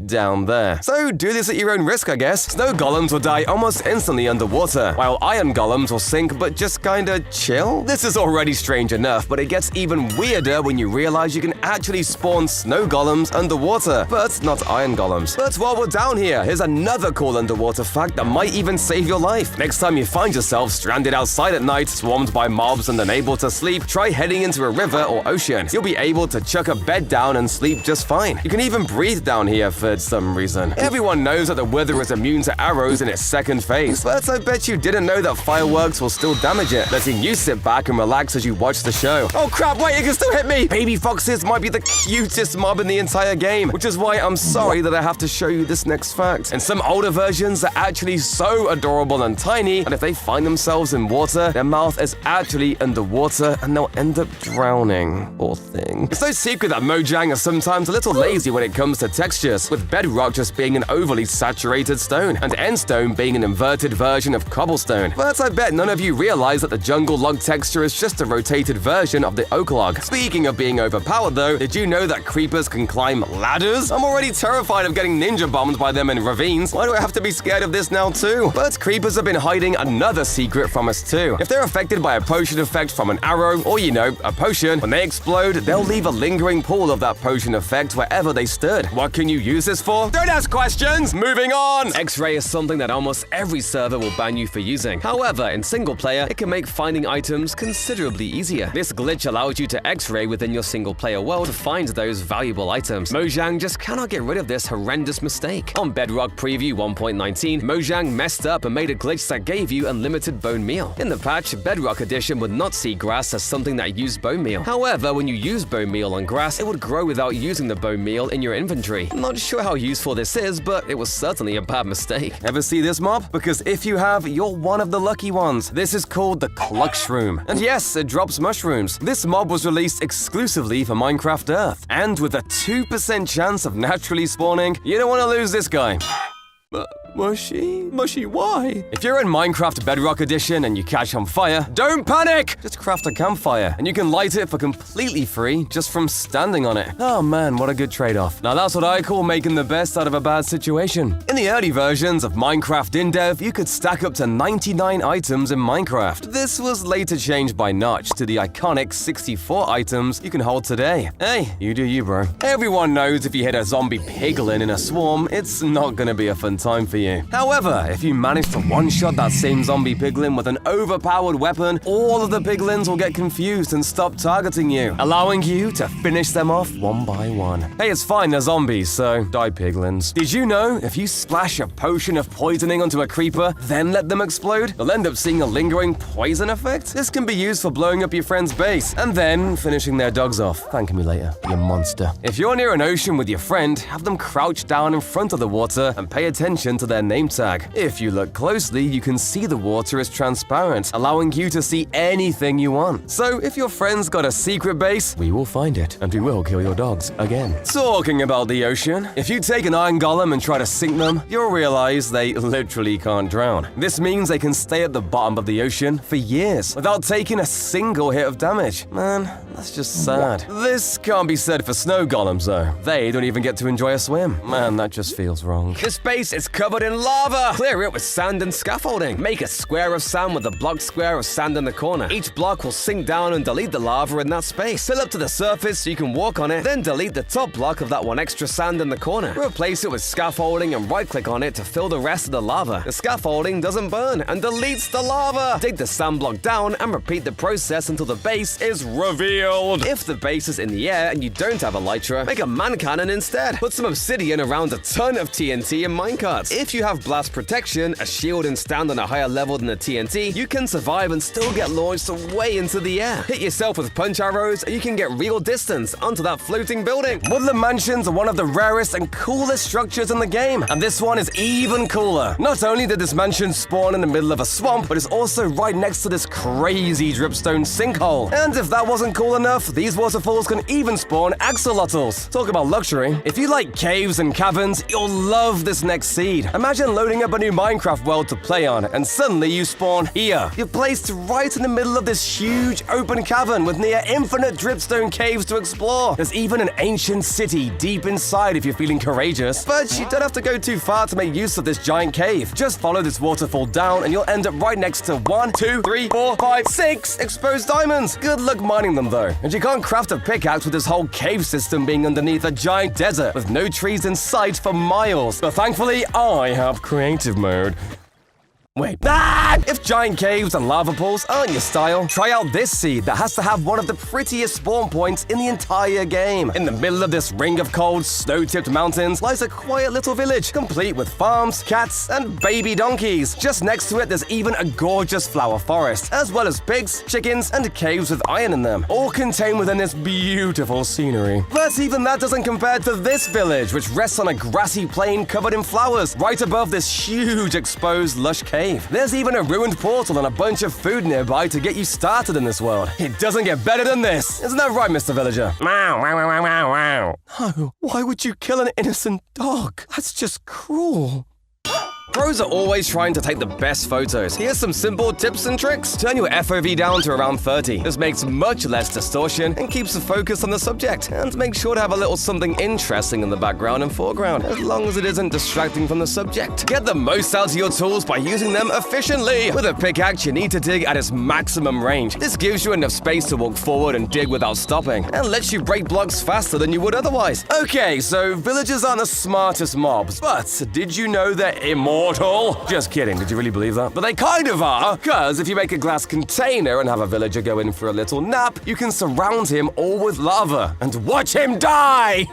down there. So do this at your own risk, I guess. Snow golems will die almost instantly underwater, while iron golems will sink but just kinda chill. This is already strange enough, but it gets even weirder when you realize you can actually spawn snow golems underwater, but not iron golems. But while we're down here, here's another cool underwater fact that might even save your life. Next time you find yourself stranded outside at night, swarmed by mobs and unable to sleep, try heading into a river or ocean. You'll be able to chuck a bed down and sleep just fine. You can even breathe down here for some reason. Everyone knows that the wither is immune to arrows in its second phase, but I bet you didn't know that fireworks will still damage it, letting you sit back and relax as you watch the show. Oh crap, wait, it can still hit me! Baby foxes might be the cutest mob in the entire game, which is why I'm sorry that I have to show you this next fact. In some older versions, they're actually so adorable and tiny, and if they find themselves in water, their mouth is actually underwater and they'll end up drowning. Poor thing. It's no secret that Mojang are sometimes a little lazy when it comes to textures, with bedrock just being an overly saturated stone, and endstone being an inverted version of cobblestone. But I bet none of you realize that the jungle log texture is just a rotated version of the oak log. Speaking of being overpowered though, did you know that creepers can climb ladders? I'm already terrified of getting ninja bombed by them in ravines. Why do I have to be scared of this now too? But creepers have been hiding another secret from us too. If they're affected by a potion effect from an arrow, or you know, a potion, when they explode, they'll leave a lingering pool of that potion effect wherever they stood. What can you use this for? Don't ask questions! Moving on! X-ray is something that almost every server will ban you for using. However, in single player, it can make finding items considerably considerably easier. This glitch allows you to X-ray within your single-player world to find those valuable items. Mojang just cannot get rid of this horrendous mistake. On Bedrock Preview 1.19, Mojang messed up and made a glitch that gave you unlimited bone meal. In the patch, Bedrock Edition would not see grass as something that used bone meal. However, when you use bone meal on grass, it would grow without using the bone meal in your inventory. I'm not sure how useful this is, but it was certainly a bad mistake. Ever see this mob? Because if you have, you're one of the lucky ones. This is called the Cluck Shroom. And yes, it drops mushrooms. This mob was released exclusively for Minecraft Earth. And with a 2% chance of naturally spawning, you don't want to lose this guy. Mushy? Mushy, why? If you're in Minecraft Bedrock Edition and you catch on fire, don't panic! Just craft a campfire, and you can light it for completely free just from standing on it. Oh man, what a good trade-off. Now that's what I call making the best out of a bad situation. In the early versions of Minecraft in-dev, you could stack up to 99 items in Minecraft. This was later changed by Notch to the iconic 64 items you can hold today. Hey, you do you, bro. Everyone knows if you hit a zombie piglin in a swarm, it's not gonna be a fun time for you. However, if you manage to one-shot that same zombie piglin with an overpowered weapon, all of the piglins will get confused and stop targeting you, allowing you to finish them off one by one. Hey, it's fine, they're zombies, so die piglins. Did you know if you splash a potion of poisoning onto a creeper, then let them explode, they'll end up seeing a lingering poison effect? This can be used for blowing up your friend's base, and then finishing their dogs off. Thank me later, you monster. If you're near an ocean with your friend, have them crouch down in front of the water and pay attention to their name tag. If you look closely, you can see the water is transparent, allowing you to see anything you want. So if your friend's got a secret base, we will find it, and we will kill your dogs again. Talking about the ocean, if you take an iron golem and try to sink them, you'll realize they literally can't drown. This means they can stay at the bottom of the ocean for years without taking a single hit of damage. Man, that's just sad. This can't be said for snow golems though. They don't even get to enjoy a swim. Man, that just feels wrong. This base is covered in lava. Clear it with sand and scaffolding. Make a square of sand with a block square of sand in the corner. Each block will sink down and delete the lava in that space. Fill up to the surface so you can walk on it, then delete the top block of that one extra sand in the corner. Replace it with scaffolding and right-click on it to fill the rest of the lava. The scaffolding doesn't burn and deletes the lava. Dig the sand block down and repeat the process until the base is revealed. If the base is in the air and you don't have elytra, make a man cannon instead. Put some obsidian around a ton of TNT and minecarts. If you have blast protection, a shield, and stand on a higher level than the TNT, you can survive and still get launched way into the air. Hit yourself with punch arrows and you can get real distance onto that floating building. Woodland mansions are one of the rarest and coolest structures in the game, and this one is even cooler. Not only did this mansion spawn in the middle of a swamp, but it's also right next to this crazy dripstone sinkhole. And if that wasn't cool enough, these waterfalls can even spawn axolotls. Talk about luxury. If you like caves and caverns, you'll love this next seed. Imagine loading up a new Minecraft world to play on, and suddenly you spawn here. You're placed right in the middle of this huge open cavern with near infinite dripstone caves to explore. There's even an ancient city deep inside if you're feeling courageous. But you don't have to go too far to make use of this giant cave. Just follow this waterfall down and you'll end up right next to 1, 2, 3, 4, 5, 6 exposed diamonds. Good luck mining them though. And you can't craft a pickaxe with this whole cave system being underneath a giant desert with no trees in sight for miles. But thankfully, I have creative mode. Wait. If giant caves and lava pools aren't your style, try out this seed that has to have one of the prettiest spawn points in the entire game. In the middle of this ring of cold, snow-tipped mountains lies a quiet little village, complete with farms, cats, and baby donkeys. Just next to it, there's even a gorgeous flower forest, as well as pigs, chickens, and caves with iron in them, all contained within this beautiful scenery. But even that doesn't compare to this village, which rests on a grassy plain covered in flowers, right above this huge exposed lush cave. There's even a ruined portal and a bunch of food nearby to get you started in this world. It doesn't get better than this. Isn't that right, Mr. Villager? Meow, wow, wow, wow, wow. Oh, why would you kill an innocent dog? That's just cruel. Pros are always trying to take the best photos. Here's some simple tips and tricks. Turn your FOV down to around 30. This makes much less distortion and keeps the focus on the subject. And make sure to have a little something interesting in the background and foreground, as long as it isn't distracting from the subject. Get the most out of your tools by using them efficiently. With a pickaxe, you need to dig at its maximum range. This gives you enough space to walk forward and dig without stopping, and lets you break blocks faster than you would otherwise. Okay, so villagers aren't the smartest mobs, but did you know they're immortal immortal. Just kidding, did you really believe that? But they kind of are, because if you make a glass container and have a villager go in for a little nap, you can surround him all with lava and watch him die!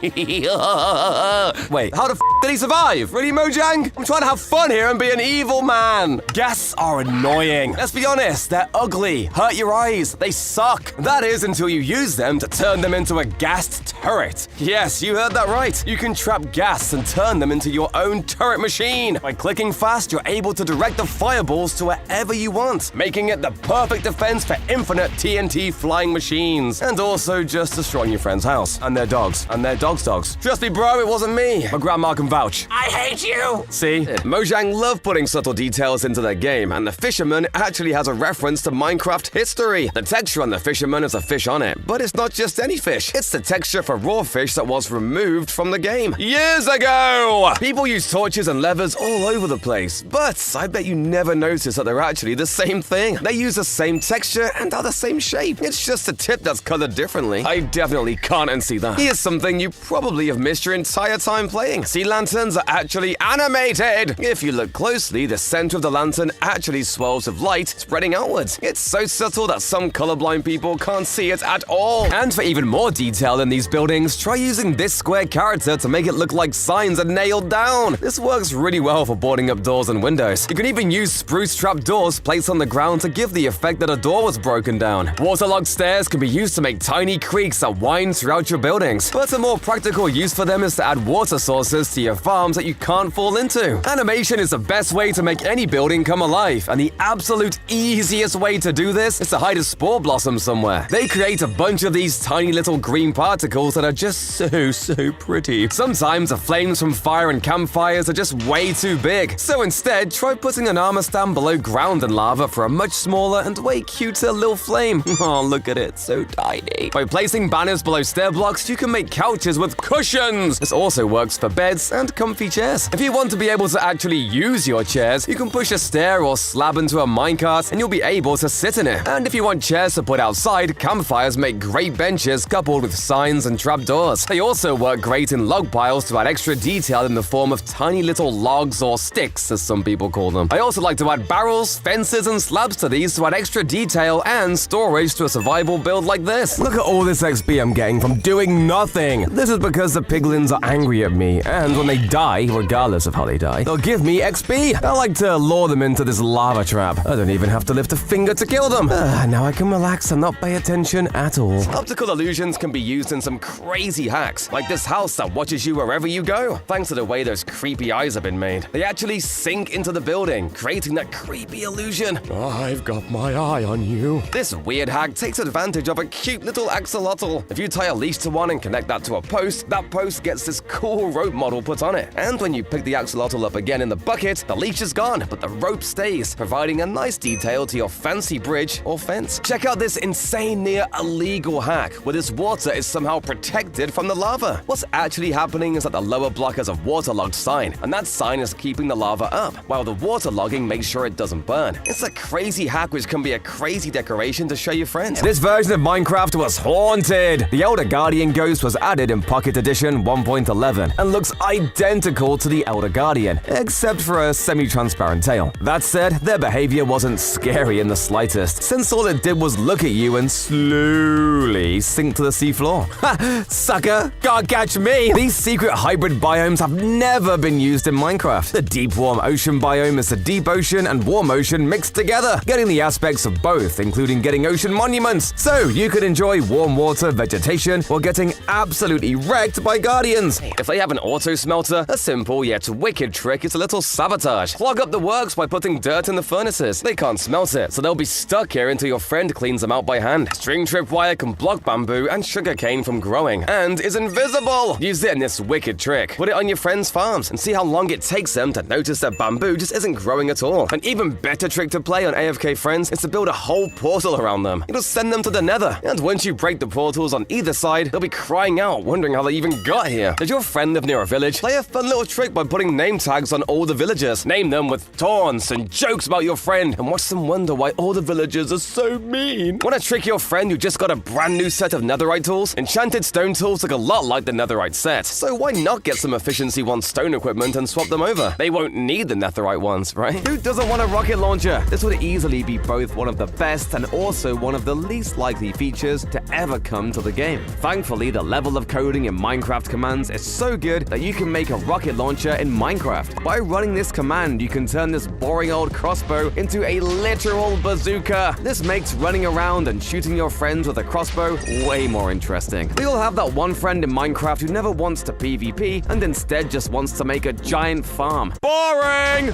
Wait, how the did he survive? Really, Mojang? I'm trying to have fun here and be an evil man. Ghasts are annoying. Let's be honest, they're ugly, hurt your eyes, they suck. That is until you use them to turn them into a ghast turret. Yes, you heard that right. You can trap ghasts and turn them into your own turret machine. By clicking fast, you're able to direct the fireballs to wherever you want, making it the perfect defense for infinite TNT flying machines. And also just destroying your friend's house, and their dogs, and their dogs. Trust me, bro, it wasn't me. My grandma can vouch. I hate you! See? Mojang love putting subtle details into their game, and the fisherman actually has a reference to Minecraft history. The texture on the fisherman is a fish on it, but it's not just any fish. It's the texture for raw fish that was removed from the game years ago! People use torches and levers all over the place, but I bet you never notice that they're actually the same thing. They use the same texture and are the same shape. It's just a tip that's colored differently. I definitely can't unsee that. Here's something you probably have missed your entire time playing. Sea lanterns are actually animated! If you look closely, the center of the lantern actually swells with light spreading outwards. It's so subtle that some colorblind people can't see it at all. And for even more detail in these buildings, try using this square character to make it look like signs are nailed down. This works really well for boarding up doors and windows. You can even use spruce trap doors placed on the ground to give the effect that a door was broken down. Waterlogged stairs can be used to make tiny creeks that wind throughout your buildings. But a more practical use for them is to add water sources to your farms that you can't fall into. Animation is the best way to make any building come alive, and the absolute easiest way to do this is to hide a spore blossom somewhere. They create a bunch of these tiny little green particles that are just so pretty. Sometimes the flames from fire and campfires are just way too big, so instead try putting an armor stand below ground and lava for a much smaller and way cuter little flame. Oh, look at it, so tiny. By placing banners below stair blocks, you can make couches with cushions. This also works for beds and comfy chairs. If you want to be able to actually use your chairs, you can push a stair or slab into a minecart and you'll be able to sit in it. And if you want chairs to put outside, campfires make great benches coupled with signs and trapdoors. They also work great in log piles to add extra detail in the form of tiny little logs or sticks, as some people call them. I also like to add barrels, fences, and slabs to these to add extra detail and storage to a survival build like this. Look at all this XP I'm getting from doing nothing. This is because the piglins are angry at me, and when they die, regardless of how they die, they'll give me XP. I like to lure them into this lava trap. I don't even have to lift a finger to kill them. Now I can relax and not pay attention at all. Optical illusions can be used in some crazy hacks, like this house that watches you wherever you go. Thanks to the way those creepy eyes have been made, they actually sink into the building, creating that creepy illusion. I've got my eye on you. This weird hack takes advantage of a cute little axolotl. If you tie a leash to one and connect that to a post, that post gets this cool rope model put on it. And when you pick the axolotl up again in the bucket, the leash is gone, but the rope stays, providing a nice detail to your fancy bridge or fence. Check out this insane near illegal hack, where this water is somehow protected from the lava. What's actually happening is that the lower block has a waterlogged sign, and that sign is keeping the lava up, while the waterlogging makes sure it doesn't burn. It's a crazy hack which can be a crazy decoration to show your friends. This version of Minecraft was haunted. The Elder Guardian ghost was added in Pocket Edition 1.11 and looks identical to the Elder Guardian, except for a semi-transparent tail. That said, their behavior wasn't scary in the slightest, since all it did was look at you and slowly sink to the seafloor. Ha! Sucker! Can't catch me! These secret hybrid biomes have never been used in Minecraft. The deep warm ocean biome is the deep ocean and warm ocean mixed together, getting the aspects of both, including getting ocean monuments. So you could enjoy warm water vegetation while getting absolutely wrecked by guardians. If they have an auto smelter, a simple yet wicked trick is a little sabotage. Clog up the works by putting dirt in the furnaces. They can't smelt it, so they'll be stuck here until your friend cleans them out by hand. String tripwire can block bamboo and sugarcane from growing, and is invisible. Use it in this wicked trick. Put it on your friend's farms and see how long it takes them to notice that bamboo just isn't growing at all. An even better trick to play on AFK friends is to build a whole portal around them. It'll send them to the nether, and once you break the portals on either side, they'll be crying out, wondering how they even got here. Does your friend live near a village? Play a fun little trick by putting name tags on all the villagers. Name them with taunts and jokes about your friend, and watch them wonder why all the villagers are so mean. Want to trick your friend who just got a brand new set of netherite tools? Enchanted stone tools look a lot like the netherite set, so why not get some efficiency 1 stone equipment and swap them over? They won't need the netherite ones, right? Who doesn't want a rocket launcher? This would easily be both one of the best and also one of the least likely features to ever come to the game. Thankfully, the level of coding in Minecraft commands is so good that you can make a rocket launcher in Minecraft. By running this command, you can turn this boring old crossbow into a literal bazooka. This makes running around and shooting your friends with a crossbow way more interesting. We all have that one friend in Minecraft who never wants to PvP and instead just wants to make a giant farm. Boring!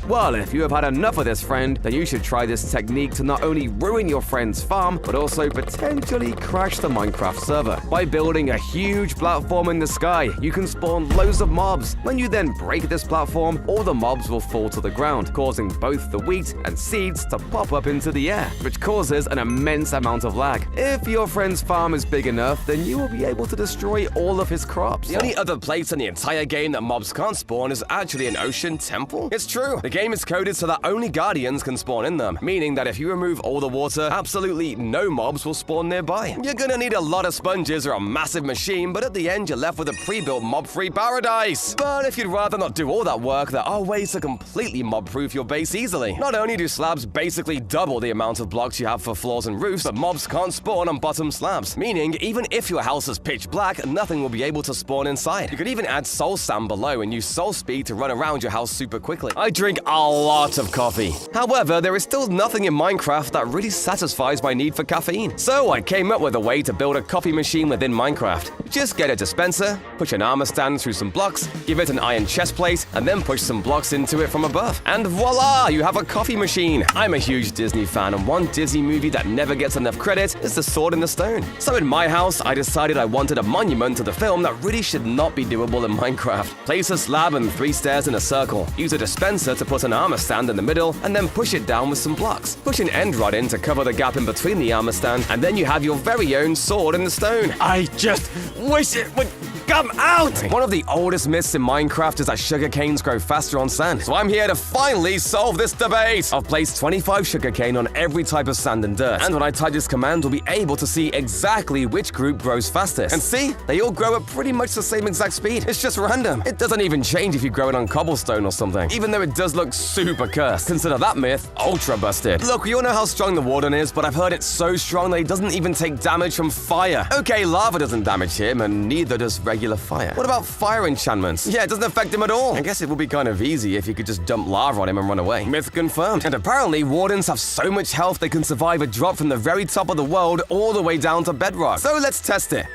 Well, if you have had enough of this friend, then you should try this technique to not only ruin your friend's farm, but also potentially crash the Minecraft server. By building a huge platform in the sky, you can spawn loads of mobs. When you then break this platform, all the mobs will fall to the ground, causing both the wheat and seeds to pop up into the air, which causes an immense amount of lag. If your friend's farm is big enough, then you will be able to destroy all of his crops. The only other place in the entire game that mobs can't spawn is actually an ocean temple. It's true. The game is coded so that only guardians can spawn in them, meaning that if you remove all the water, absolutely no mobs will spawn nearby. You're gonna need a lot of sponges or a massive machine, but at the end you're left with a pre-built mob-free paradise. But if you'd rather not do all that work, there are ways to completely mob-proof your base easily. Not only do slabs basically double the amount of blocks you have for floors and roofs, but mobs can't spawn on bottom slabs, meaning even if your house is pitch black, nothing will be able to spawn inside. You could even add soul sand below and use soul speed to run around your house super quickly. I drink a lot of coffee. However, there is still nothing in Minecraft that really satisfies my need for caffeine. So I came up with a way to build a coffee machine within Minecraft. Just get a dispenser, push an armor stand through some blocks, give it an iron chest plate, and then push some blocks into it from above. And voila, you have a coffee machine. I'm a huge Disney fan, and one Disney movie that never gets enough credit is The Sword in the Stone. So in my house, I decided I wanted a monument to the film that really should not be doable in Minecraft. Place a slab and 3 stairs in a circle. Use a dispenser to put an armor stand in the middle, and then push it down with some blocks. Push an end rod in to cover the gap in between the armor stand, and then you have your very own sword in the stone. I just wish it would come out! One of the oldest myths in Minecraft is that sugar canes grow faster on sand. So I'm here to finally solve this debate. I've placed 25 sugarcane on every type of sand and dirt, and when I type this command, we'll be able to see exactly which group grows fastest. And see, they all grow at pretty much the same exact speed. It's just random. It doesn't even change if you grow it on cobblestone or something, even though it does look super cursed. Consider that myth ultra busted. Look, we all know how strong the warden is, but I've heard it's so strong that he doesn't even take damage from fire. Okay, lava doesn't damage him, and neither does regular fire. What about fire enchantments? Yeah, it doesn't affect him at all. I guess it would be kind of easy if you could just dump lava on him and run away. Myth confirmed. And apparently, wardens have so much health they can survive a drop from the very top of the world all the way down to bedrock. So let's test it.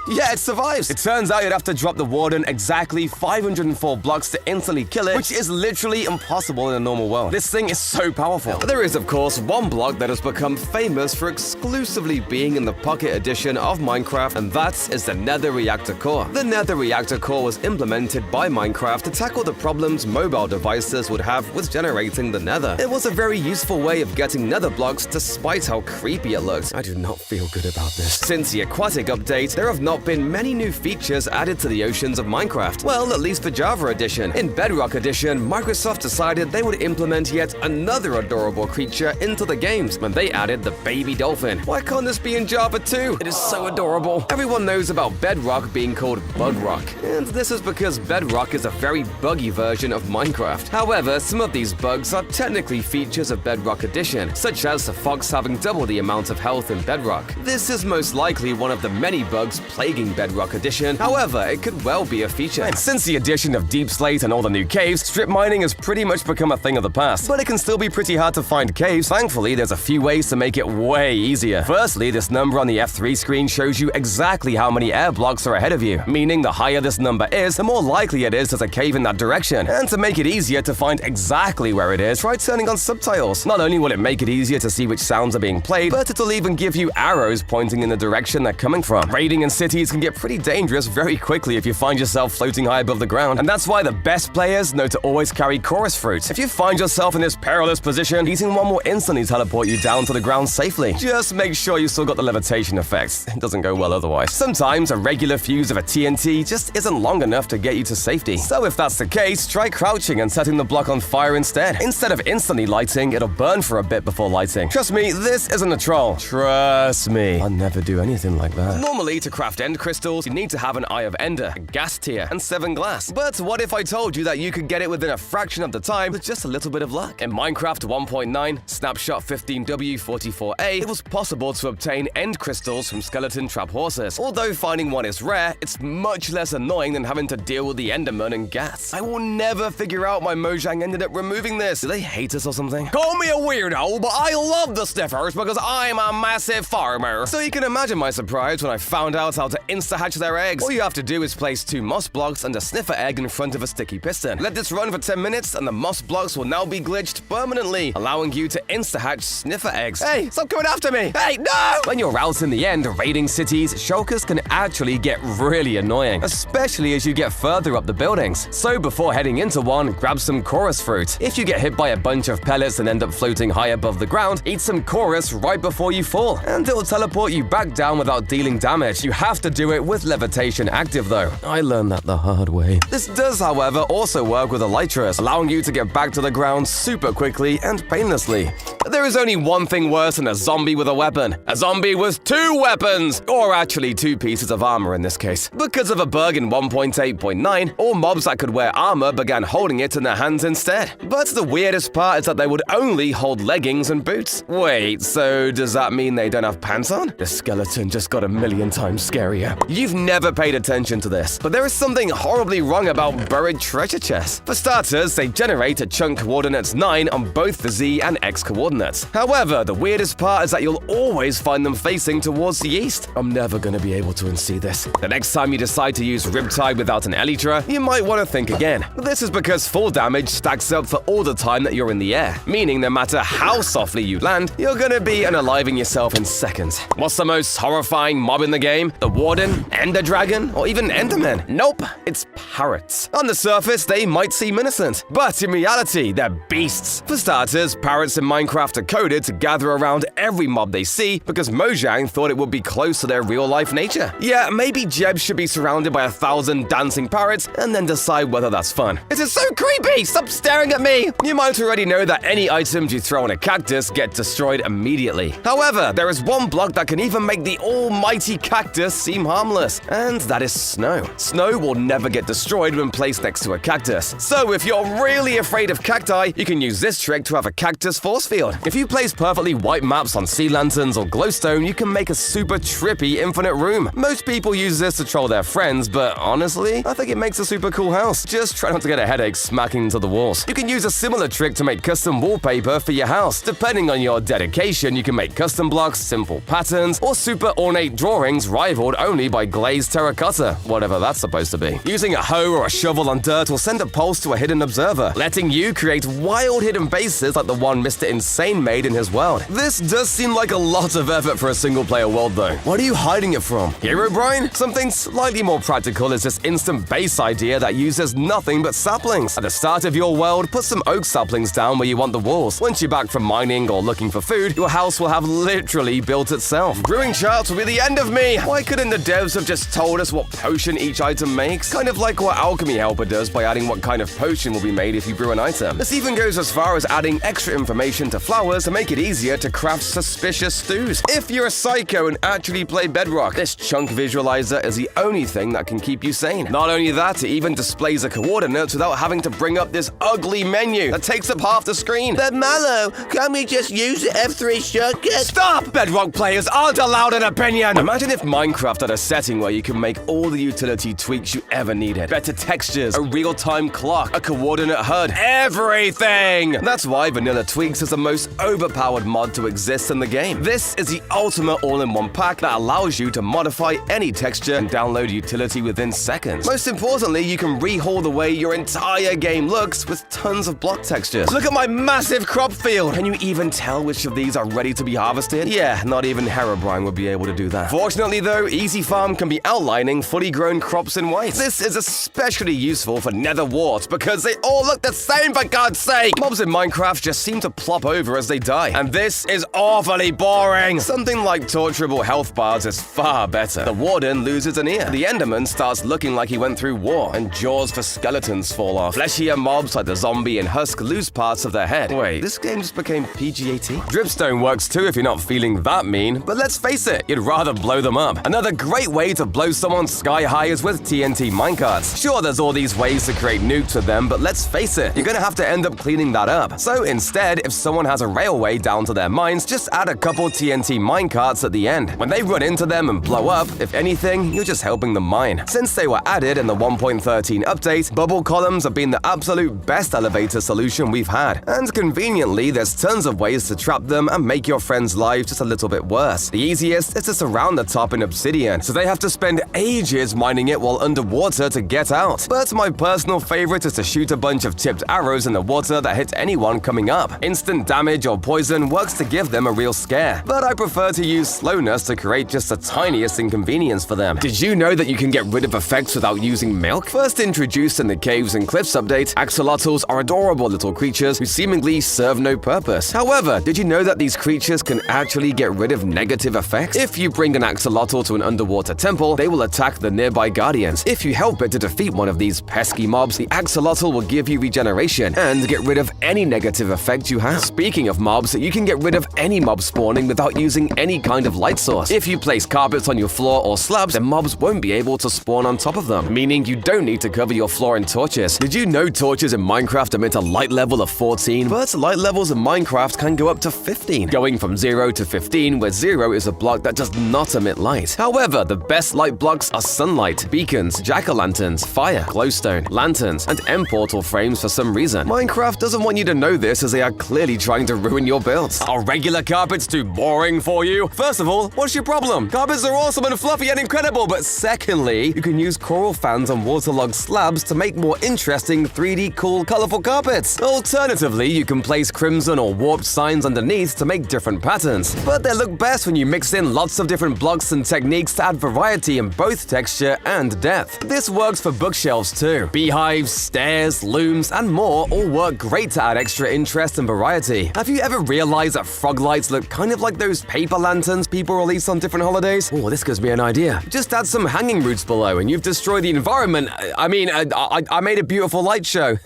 Yeah, it survives. It turns out you'd have to drop the warden exactly 504 blocks to instantly kill it, which is literally impossible in a normal world. This thing is so powerful. But there is, of course, one block that has become famous for exclusively being in the Pocket Edition of Minecraft, and that is the Nether Reactor Core. The Nether Reactor Core was implemented by Minecraft to tackle the problems mobile devices would have with generating the Nether. It was a very useful way of getting Nether blocks despite how creepy it looked. I do not feel good about this. Since the aquatic update, there have not been many new features added to the oceans of Minecraft. Well, at least for Java Edition. In Bedrock Edition, Microsoft decided they would implement yet another adorable creature into the games when they added the baby dolphin. Why can't this be in Java too? It is so adorable. Everyone knows about Bedrock being called Bug Rock, and this is because Bedrock is a very buggy version of Minecraft. However, some of these bugs are technically features of Bedrock Edition, such as the fox having double the amount of health in Bedrock. This is most likely one of the many bugs plaguing Bedrock Edition. However, it could well be a feature. And since the addition of Deep Slate and all the new caves, strip mining has pretty much become a thing of the past. But it can still be pretty hard to find caves. Thankfully, there's a few ways to make it way easier. Firstly, this number on the F3 screen shows you exactly how many air blocks are ahead of you, meaning the higher this number is, the more likely it is there's a cave in that direction. And to make it easier to find exactly where it is, try turning on subtitles. Not only will it make it easier to see which sounds are being played, but it'll even give you arrows pointing in the direction they're coming from. Raiding in cities can get pretty dangerous very quickly if you find yourself floating high above the ground, and that's why the best players know to always carry chorus fruit. If you find yourself in this perilous position, eating one will instantly teleport you down to the ground safely. Just make sure you still got the levitation effects. It doesn't go well otherwise. Sometimes a regular fuse of a TNT just isn't long enough to get you to safety. So if that's the case, try crouching and setting the block on fire instead. Instead of instantly lighting, it'll burn for a bit before lighting. Trust me, this isn't a troll. Trust me. I'll never do anything like that. Normally, to craft craft end crystals, you need to have an Eye of Ender, a gas tier, and 7 glass. But what if I told you that you could get it within a fraction of the time with just a little bit of luck? In Minecraft 1.9, Snapshot 15W44A, it was possible to obtain end crystals from skeleton trap horses. Although finding one is rare, it's much less annoying than having to deal with the Enderman and gas. I will never figure out why Mojang ended up removing this. Do they hate us or something? Call me a weirdo, but I love the sniffers because I'm a massive farmer. So you can imagine my surprise when I found out how to insta-hatch their eggs. All you have to do is place 2 moss blocks and a sniffer egg in front of a sticky piston. Let this run for 10 minutes and the moss blocks will now be glitched permanently, allowing you to insta-hatch sniffer eggs. Hey, stop coming after me! Hey, no! When you're out in the end raiding cities, shulkers can actually get really annoying, especially as you get further up the buildings. So before heading into one, grab some chorus fruit. If you get hit by a bunch of pellets and end up floating high above the ground, eat some chorus right before you fall, and it'll teleport you back down without dealing damage. You have to do it with levitation active though. I learned that the hard way. This does, however, also work with Elytras, allowing you to get back to the ground super quickly and painlessly. There is only one thing worse than a zombie with a weapon. A zombie with 2 weapons! Or actually 2 pieces of armor in this case. Because of a bug in 1.8.9, all mobs that could wear armor began holding it in their hands instead. But the weirdest part is that they would only hold leggings and boots. Wait, so does that mean they don't have pants on? The skeleton just got a million times scarier. You've never paid attention to this, but there is something horribly wrong about buried treasure chests. For starters, they generate a chunk coordinates 9 on both the Z and X coordinates. However, the weirdest part is that you'll always find them facing towards the east. I'm never gonna be able to unsee this. The next time you decide to use Riptide without an Elytra, you might want to think again. This is because full damage stacks up for all the time that you're in the air, meaning no matter how softly you land, you're gonna be unaliving yourself in seconds. What's the most horrifying mob in the game? The Warden, Ender Dragon, or even Enderman? Nope, it's parrots. On the surface, they might seem innocent, but in reality, they're beasts. For starters, parrots in Minecraft are coded to gather around every mob they see because Mojang thought it would be close to their real-life nature. Yeah, maybe Jeb should be surrounded by 1,000 dancing parrots and then decide whether that's fun. This is so creepy! Stop staring at me! You might already know that any items you throw on a cactus get destroyed immediately. However, there is one block that can even make the almighty cactus seem harmless, and that is snow. Snow will never get destroyed when placed next to a cactus. So if you're really afraid of cacti, you can use this trick to have a cactus force field. If you place perfectly white maps on sea lanterns or glowstone, you can make a super trippy infinite room. Most people use this to troll their friends, but honestly, I think it makes a super cool house. Just try not to get a headache smacking into the walls. You can use a similar trick to make custom wallpaper for your house. Depending on your dedication, you can make custom blocks, simple patterns, or super ornate drawings rivaled only by glazed terracotta, whatever that's supposed to be. Using a hoe or a shovel on dirt will send a pulse to a hidden observer, letting you create wild hidden bases like the one Mr. Insane made in his world. This does seem like a lot of effort for a single-player world though. What are you hiding it from? Herobrine? Something slightly more practical is this instant base idea that uses nothing but saplings. At the start of your world, put some oak saplings down where you want the walls. Once you're back from mining or looking for food, your house will have literally built itself. Brewing charts will be the end of me! Why couldn't the devs have just told us what potion each item makes? Kind of like what Alchemy Helper does by adding what kind of potion will be made if you brew an item. This even goes as far as adding extra information to flowers to make it easier to craft suspicious stews. If you're a psycho and actually play Bedrock, this chunk visualizer is the only thing that can keep you sane. Not only that, it even displays the coordinates without having to bring up this ugly menu that takes up half the screen. But Mallow, can't we just use the F3 shortcut? Stop! Bedrock players aren't allowed an opinion! Imagine if Minecraft had a setting where you can make all the utility tweaks you ever needed. Better textures, a real-time clock, a coordinate HUD, everything! That's why Vanilla Tweaks is the most overpowered mod to exist in the game. This is the ultimate all-in-one pack that allows you to modify any texture and download utility within seconds. Most importantly, you can rehaul the way your entire game looks with tons of block textures. Look at my massive crop field! Can you even tell which of these are ready to be harvested? Yeah, not even Herobrine would be able to do that. Fortunately though, Easy Farm can be outlining fully grown crops in white. This is especially useful for nether warts because they all look the same for God's sake! Mobs in Minecraft just seem to plop over as they die, and this is awfully boring! Something like torturable health bars is far better. The Warden loses an ear, the Enderman starts looking like he went through war, and jaws for skeletons fall off. Fleshier mobs like the zombie and husk lose parts of their head. Wait, this game just became PG-18? Dripstone works too if you're not feeling that mean, but let's face it, you'd rather blow them up. Another Another great way to blow someone sky high is with TNT minecarts. Sure, there's all these ways to create nukes with them, but let's face it, you're gonna have to end up cleaning that up. So instead, if someone has a railway down to their mines, just add a couple TNT minecarts at the end. When they run into them and blow up, if anything, you're just helping them mine. Since they were added in the 1.13 update, bubble columns have been the absolute best elevator solution we've had. And conveniently, there's tons of ways to trap them and make your friends' lives just a little bit worse. The easiest is to surround the top in obsidian, so they have to spend ages mining it while underwater to get out. But my personal favorite is to shoot a bunch of tipped arrows in the water that hit anyone coming up. Instant damage or poison works to give them a real scare, but I prefer to use slowness to create just the tiniest inconvenience for them. Did you know that you can get rid of effects without using milk? First introduced in the Caves and Cliffs update, axolotls are adorable little creatures who seemingly serve no purpose. However, did you know that these creatures can actually get rid of negative effects? If you bring an axolotl to an underwater temple, they will attack the nearby guardians. If you help it to defeat one of these pesky mobs, the axolotl will give you regeneration and get rid of any negative effect you have. Speaking of mobs, you can get rid of any mob spawning without using any kind of light source. If you place carpets on your floor or slabs, then mobs won't be able to spawn on top of them, meaning you don't need to cover your floor in torches. Did you know torches in Minecraft emit a light level of 14? But light levels in Minecraft can go up to 15, going from 0 to 15, where 0 is a block that does not emit light. However, the best light blocks are sunlight, beacons, jack-o'-lanterns, fire, glowstone, lanterns, and end portal frames for some reason. Minecraft doesn't want you to know this, as they are clearly trying to ruin your builds. Are regular carpets too boring for you? First of all, what's your problem? Carpets are awesome and fluffy and incredible, but secondly, you can use coral fans on waterlogged slabs to make more interesting 3D cool colorful carpets. Alternatively, you can place crimson or warped signs underneath to make different patterns, but they look best when you mix in lots of different blocks and techniques to add variety in both texture and depth. This works for bookshelves too. Beehives, stairs, looms, and more all work great to add extra interest and variety. Have you ever realized that frog lights look kind of like those paper lanterns people release on different holidays? Oh, this gives me an idea. Just add some hanging roots below and you've destroyed the environment. I made a beautiful light show.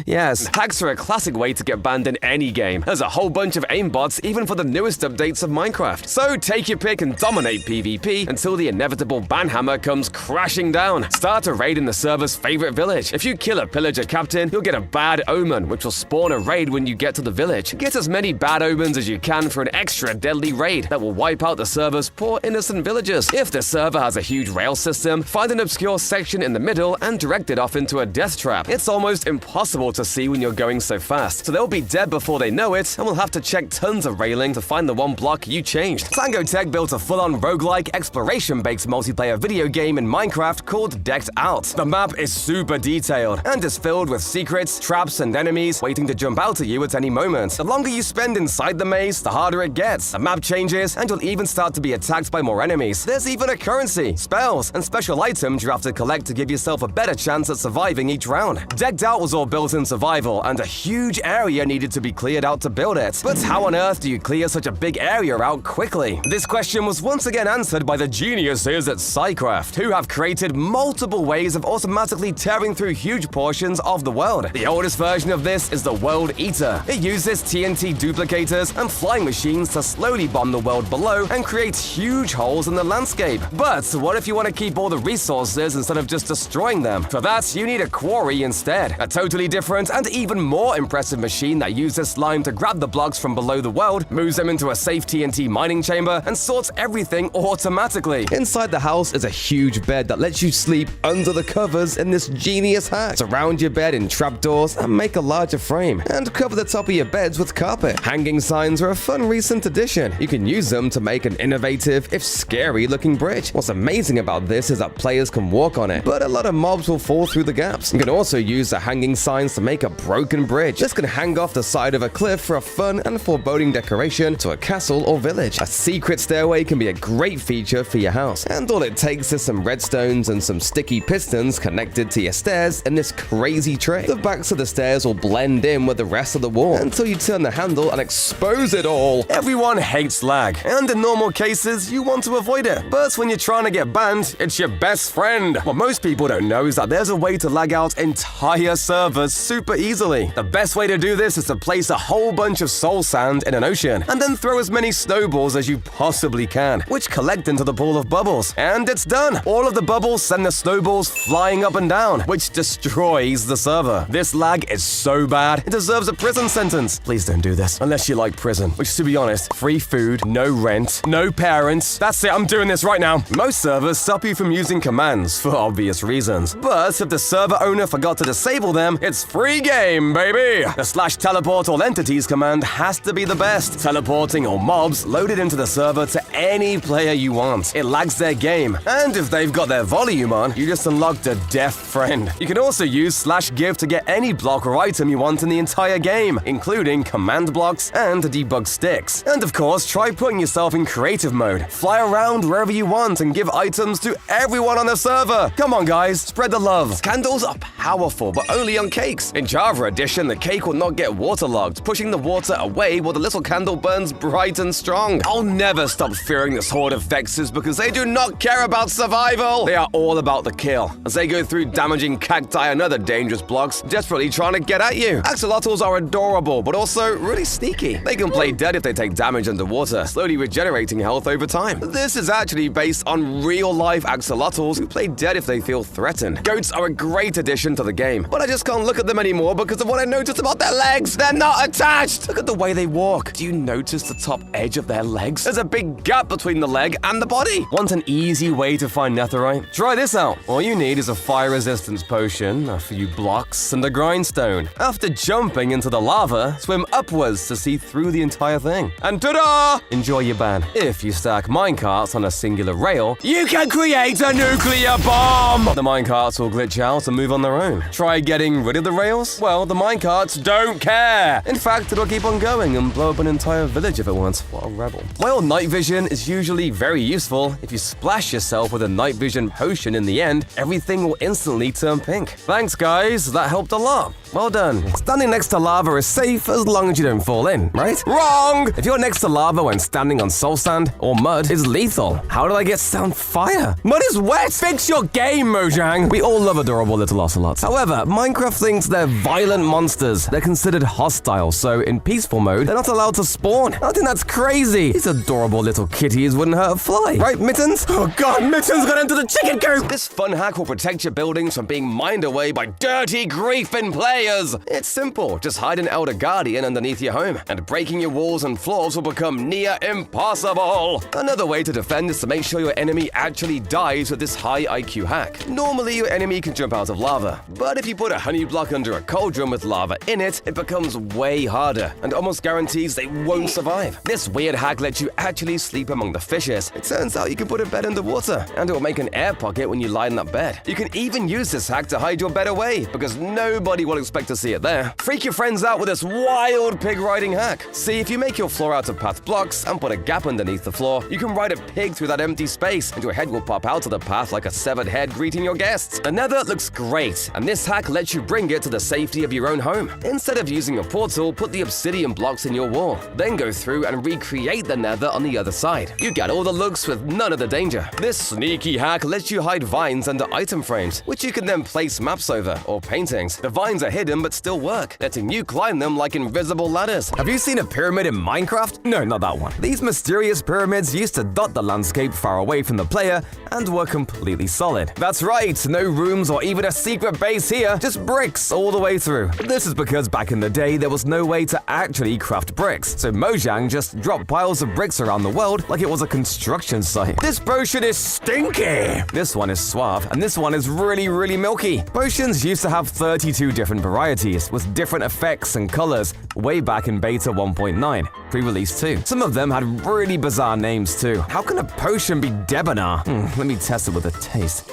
Yes. Hacks are a classic way to get banned in any game. There's a whole bunch of aimbots even for the newest updates of Minecraft. So take your pick and dominate PvP until the inevitable ban hammer comes crashing down. Start a raid in the server's favorite village. If you kill a pillager captain, you'll get a bad omen, which will spawn a raid when you get to the village. Get as many bad omens as you can for an extra deadly raid that will wipe out the server's poor innocent villagers. If the server has a huge rail system, find an obscure section in the middle and direct it off into a death trap. It's almost impossible to see when you're going so fast, so they'll be dead before they know it, and we'll have to check tons of railing to find the one block you changed. Tango Tech built a full-on roguelike, exploration-based multiplayer video game in Minecraft called Decked Out. The map is super detailed and is filled with secrets, traps, and enemies waiting to jump out at you at any moment. The longer you spend inside the maze, the harder it gets. The map changes, and you'll even start to be attacked by more enemies. There's even a currency, spells, and special items you have to collect to give yourself a better chance at surviving each round. Decked Out was all built in survival, and a huge area needed to be cleared out to build it. But how on earth do you clear such a big area out quickly? This question was once again answered by the geniuses at Psycraft, who have created multiple ways of automatically tearing through huge portions of the world. The oldest version of this is the World Eater. It uses TNT duplicators and flying machines to slowly bomb the world below and create huge holes in the landscape. But what if you want to keep all the resources instead of just destroying them? For that, you need a quarry instead. A totally different and even more impressive machine that uses slime to grab the blocks from below the world, moves them into a safe TNT mining chamber, and sorts everything automatically. Inside the house is a huge bed that lets you sleep under the covers in this genius hack. Surround your bed in trapdoors and make a larger frame, and cover the top of your beds with carpet. Hanging signs are a fun recent addition. You can use them to make an innovative, if scary looking bridge. What's amazing about this is that players can walk on it, but a lot of mobs will fall through the gaps. You can also use the hanging signs to make a broken bridge. This can hang off the side of a cliff for a fun and foreboding decoration to a castle or village. A secret stairway can be a great feature for your house, and all it takes is some redstones and some sticky pistons connected to your stairs in this crazy trick. The backs of the stairs will blend in with the rest of the wall until you turn the handle and expose it all. Everyone hates lag, and in normal cases, you want to avoid it. But when you're trying to get banned, it's your best friend. What most people don't know is that there's a way to lag out entire servers super easily. The best way to do this is to place a whole bunch of soul sand in an ocean, and then throw as many snowballs as you possibly can, which collect into the pool pool of bubbles. And it's done. All of the bubbles send the snowballs flying up and down, which destroys the server. This lag is so bad, it deserves a prison sentence. Please don't do this, unless you like prison. Which, to be honest, free food, no rent, no parents. That's it, I'm doing this right now. Most servers stop you from using commands, for obvious reasons. But if the server owner forgot to disable them, it's free game, baby! The /teleport all entities command has to be the best. Teleporting all mobs loaded into the server to any player you want. It lags their game. And if they've got their volume on, you just unlocked a deaf friend. You can also use /give to get any block or item you want in the entire game, including command blocks and debug sticks. And of course, try putting yourself in creative mode. Fly around wherever you want and give items to everyone on the server. Come on guys, spread the love. Candles are powerful, but only on cakes. In Java Edition, the cake will not get waterlogged, pushing the water away while the little candle burns bright and strong. I'll never stop fearing this horde of Vexes because they do not care about survival. They are all about the kill, as they go through damaging cacti and other dangerous blocks, desperately trying to get at you. Axolotls are adorable, but also really sneaky. They can play dead if they take damage underwater, slowly regenerating health over time. This is actually based on real-life axolotls who play dead if they feel threatened. Goats are a great addition to the game, but I just can't look at them anymore because of what I noticed about their legs. They're not attached! Look at the way they walk. Do you notice the top edge of their legs? There's a big gap between the leg and the body. Want an easy way to find netherite? Try this out. All you need is a fire resistance potion, a few blocks, and a grindstone. After jumping into the lava, swim upwards to see through the entire thing. And ta-da! Enjoy your ban. If you stack minecarts on a singular rail, you can create a nuclear bomb! The minecarts will glitch out and move on their own. Try getting rid of the rails? Well, the minecarts don't care. In fact, it'll keep on going and blow up an entire village if it wants. What a rebel. While night vision is usually very useful, if you splash yourself with a night vision potion in the end, everything will instantly turn pink. Thanks guys, that helped a lot. Well done. Standing next to lava is safe as long as you don't fall in, right? Wrong! If you're next to lava when standing on soul sand or mud, it's lethal. How did I get on fire? Mud is wet! Fix your game, Mojang! We all love adorable little ocelots. However, Minecraft thinks they're violent monsters. They're considered hostile, so in peaceful mode, they're not allowed to spawn. I think that's crazy. These adorable little kitties wouldn't hurt a fly. Right, Mittens? Oh god, Mittens got into the chicken coop! This fun hack will protect your buildings from being mined away by dirty, griefing players. It's simple. Just hide an Elder Guardian underneath your home, and breaking your walls and floors will become near impossible. Another way to defend is to make sure your enemy actually dies with this high IQ hack. Normally, your enemy can jump out of lava, but if you put a honey block under a cauldron with lava in it, it becomes way harder, and almost guarantees they won't survive. This weird hack lets you actually sleep among the fishes. It turns out you can put a bed underwater, and it will make an air pocket when you lie in that bed. You can even use this hack to hide your bed away, because nobody will expect to see it there. Freak your friends out with this wild pig riding hack. See, if you make your floor out of path blocks and put a gap underneath the floor, you can ride a pig through that empty space, and your head will pop out of the path like a severed head greeting your guests. The nether looks great, and this hack lets you bring it to the safety of your own home. Instead of using a portal, put the obsidian blocks in your wall, then go through and recreate the nether on the other side. You get all the looks with none of the danger. This sneaky hack lets you hide vines under item frames, which you can then place maps over or paintings. The vines are hidden but still work, letting you climb them like invisible ladders. Have you seen a pyramid in Minecraft? No, not that one. These mysterious pyramids used to dot the landscape far away from the player and were completely solid. That's right, no rooms or even a secret base here, just bricks all the way through. This is because back in the day there was no way to actually craft bricks, so Mojang just dropped piles of bricks around the world like it was a construction site. This potion is stinky! This one is suave, and this one is really milky. Potions used to have 32 different varieties, with different effects and colors, way back in beta 1.9, pre-release 2. Some of them had really bizarre names too. How can a potion be debonair? Let me test it with a taste.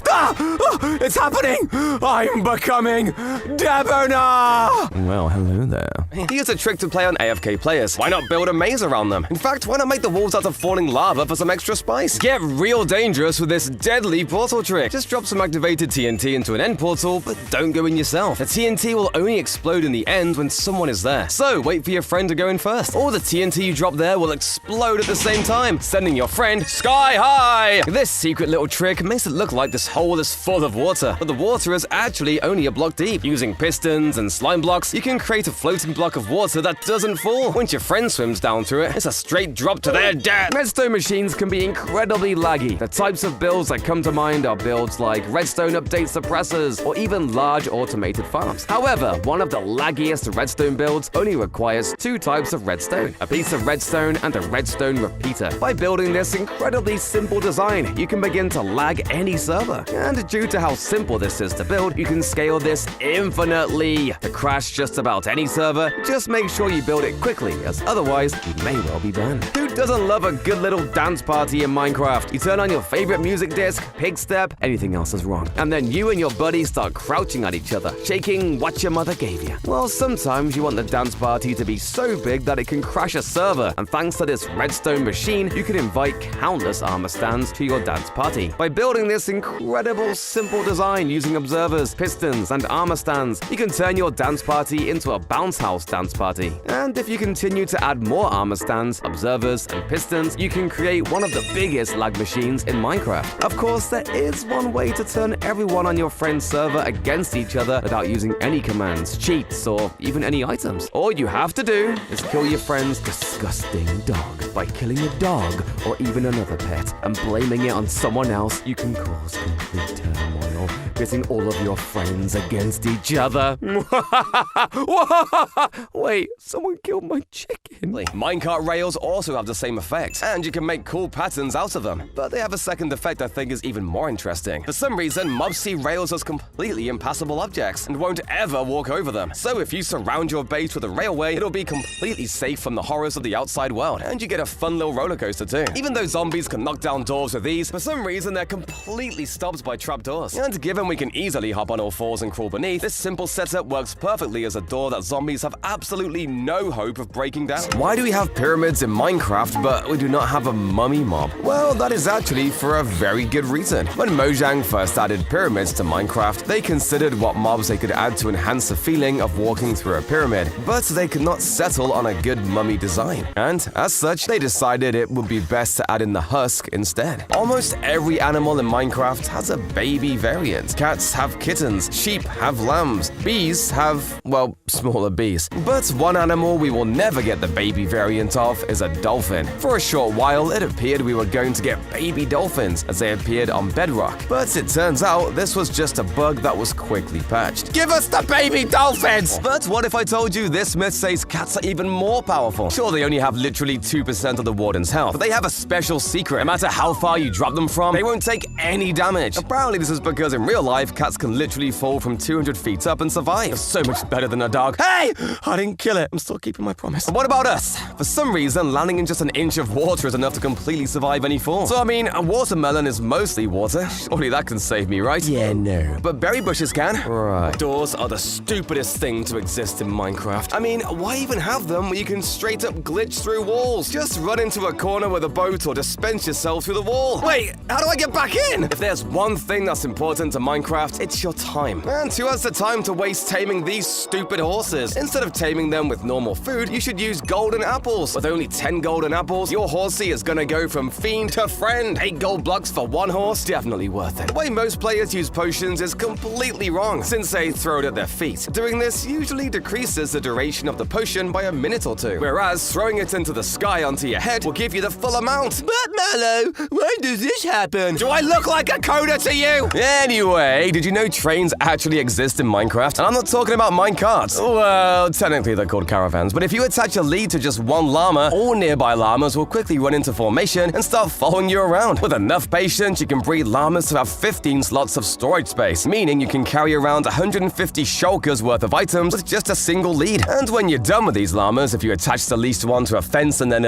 Ah! Oh, it's happening! I'm becoming debonair! Well, hello there. Here's a trick to play on AFK players. Why not build a maze around them? In fact, why not make the walls out of falling lava for some extra spice? Get real dangerous with this deadly portal trick. Just drop some activated TNT into an end portal, but don't go in yourself. The TNT will only explode in the end when someone is there. So wait for your friend to go in first. Or the TNT you drop there will explode at the same time, sending your friend sky high. This secret little trick makes it look like this whole pool is full of water, but the water is actually only a block deep. Using pistons and slime blocks, you can create a floating block of water that doesn't fall. Once your friend swims down through it, it's a straight drop to their death. Redstone machines can be incredibly laggy. The types of builds that come to mind are builds like redstone update suppressors or even large automated farms. However, one of the laggiest redstone builds only requires two types of redstone, a piece of redstone and a redstone repeater. By building this incredibly simple design, you can begin to lag any server. And due to how simple this is to build, you can scale this infinitely to crash just about any server. Just make sure you build it quickly, as otherwise you may well be banned. Who doesn't love a good little dance party in Minecraft? You turn on your favorite music disc, pig step, anything else is wrong. And then you and your buddies start crouching at each other, shaking what your mother gave you. Well, sometimes you want the dance party to be so big that it can crash a server. And thanks to this redstone machine, you can invite countless armor stands to your dance party. By building this incredible simple design using observers, pistons, and armor stands, you can turn your dance party into a bounce house dance party. And if you continue to add more armor stands, observers, and pistons, you can create one of the biggest lag machines in Minecraft. Of course, there is one way to turn everyone on your friend's server against each other without using any commands, cheats, or even any items. All you have to do is kill your friend's disgusting dog. By killing a dog or even another pet and blaming it on someone else, you can cause complete turmoil, pitting all of your friends against each other. Wait, someone killed my chicken. Minecart rails also have the same effect, and you can make cool patterns out of them. But they have a second effect I think is even more interesting. For some reason, mobs see rails as completely impassable objects and won't ever walk over them. So if you surround your base with a railway, it'll be completely safe from the horrors of the outside world, and you get a fun little roller coaster too. Even though zombies can knock down doors with these, for some reason they're completely stopped by trapdoors. And given we can easily hop on all fours and crawl beneath, this simple setup works perfectly as a door that zombies have absolutely no hope of breaking down. Why do we have pyramids in Minecraft, but we do not have a mummy mob? Well, that is actually for a very good reason. When Mojang first added pyramids to Minecraft, they considered what mobs they could add to enhance the feeling of walking through a pyramid, but they could not settle on a good mummy design. And as such, they decided it would be best to add in the husk instead. Almost every animal in Minecraft has a baby variant. Cats have kittens, sheep have lambs, bees have, well, smaller bees. But one animal we will never get the baby variant of is a dolphin. For a short while, it appeared we were going to get baby dolphins as they appeared on Bedrock. But it turns out this was just a bug that was quickly patched. Give us the baby dolphins! But what if I told you this myth says cats are even more powerful? Sure, they only have literally 2% of the warden's health, but they have a special secret. No matter how far you drop them from, they won't take any damage. Apparently this is because in real life, cats can literally fall from 200 feet up and survive. It's so much better than a dog. Hey! I didn't kill it. I'm still keeping my promise. And what about us? For some reason, landing in just an inch of water is enough to completely survive any fall. So I mean, a watermelon is mostly water. Surely that can save me, right? Yeah, no. But berry bushes can. Right. Doors are the stupidest thing to exist in Minecraft. I mean, why even have them when you can straight up glitch through walls? Just run into a corner with a boat or dispense yourself through the wall. Wait, how do I get back in? If there's one thing that's important to Minecraft, it's your time. And who has the time to waste taming these stupid horses? Instead of taming them with normal food, you should use golden apples. With only 10 golden apples, your horsey is gonna go from fiend to friend. 8 gold blocks for one horse, definitely worth it. The way most players use potions is completely wrong, since they throw it at their feet. Doing this usually decreases the duration of the potion by a minute or two, whereas throwing it into the sky onto your head will give you the full amount. But Mallow, when does this happen? Do I look like a coder to you? Anyway, did you know trains actually exist in Minecraft? And I'm not talking about minecarts. Well, technically they're called caravans, but if you attach a lead to just one llama, all nearby llamas will quickly run into formation and start following you around. With enough patience, you can breed llamas to have 15 slots of storage space, meaning you can carry around 150 shulkers worth of items with just a single lead. And when you're done with these llamas, if you attach the least one to a fence and then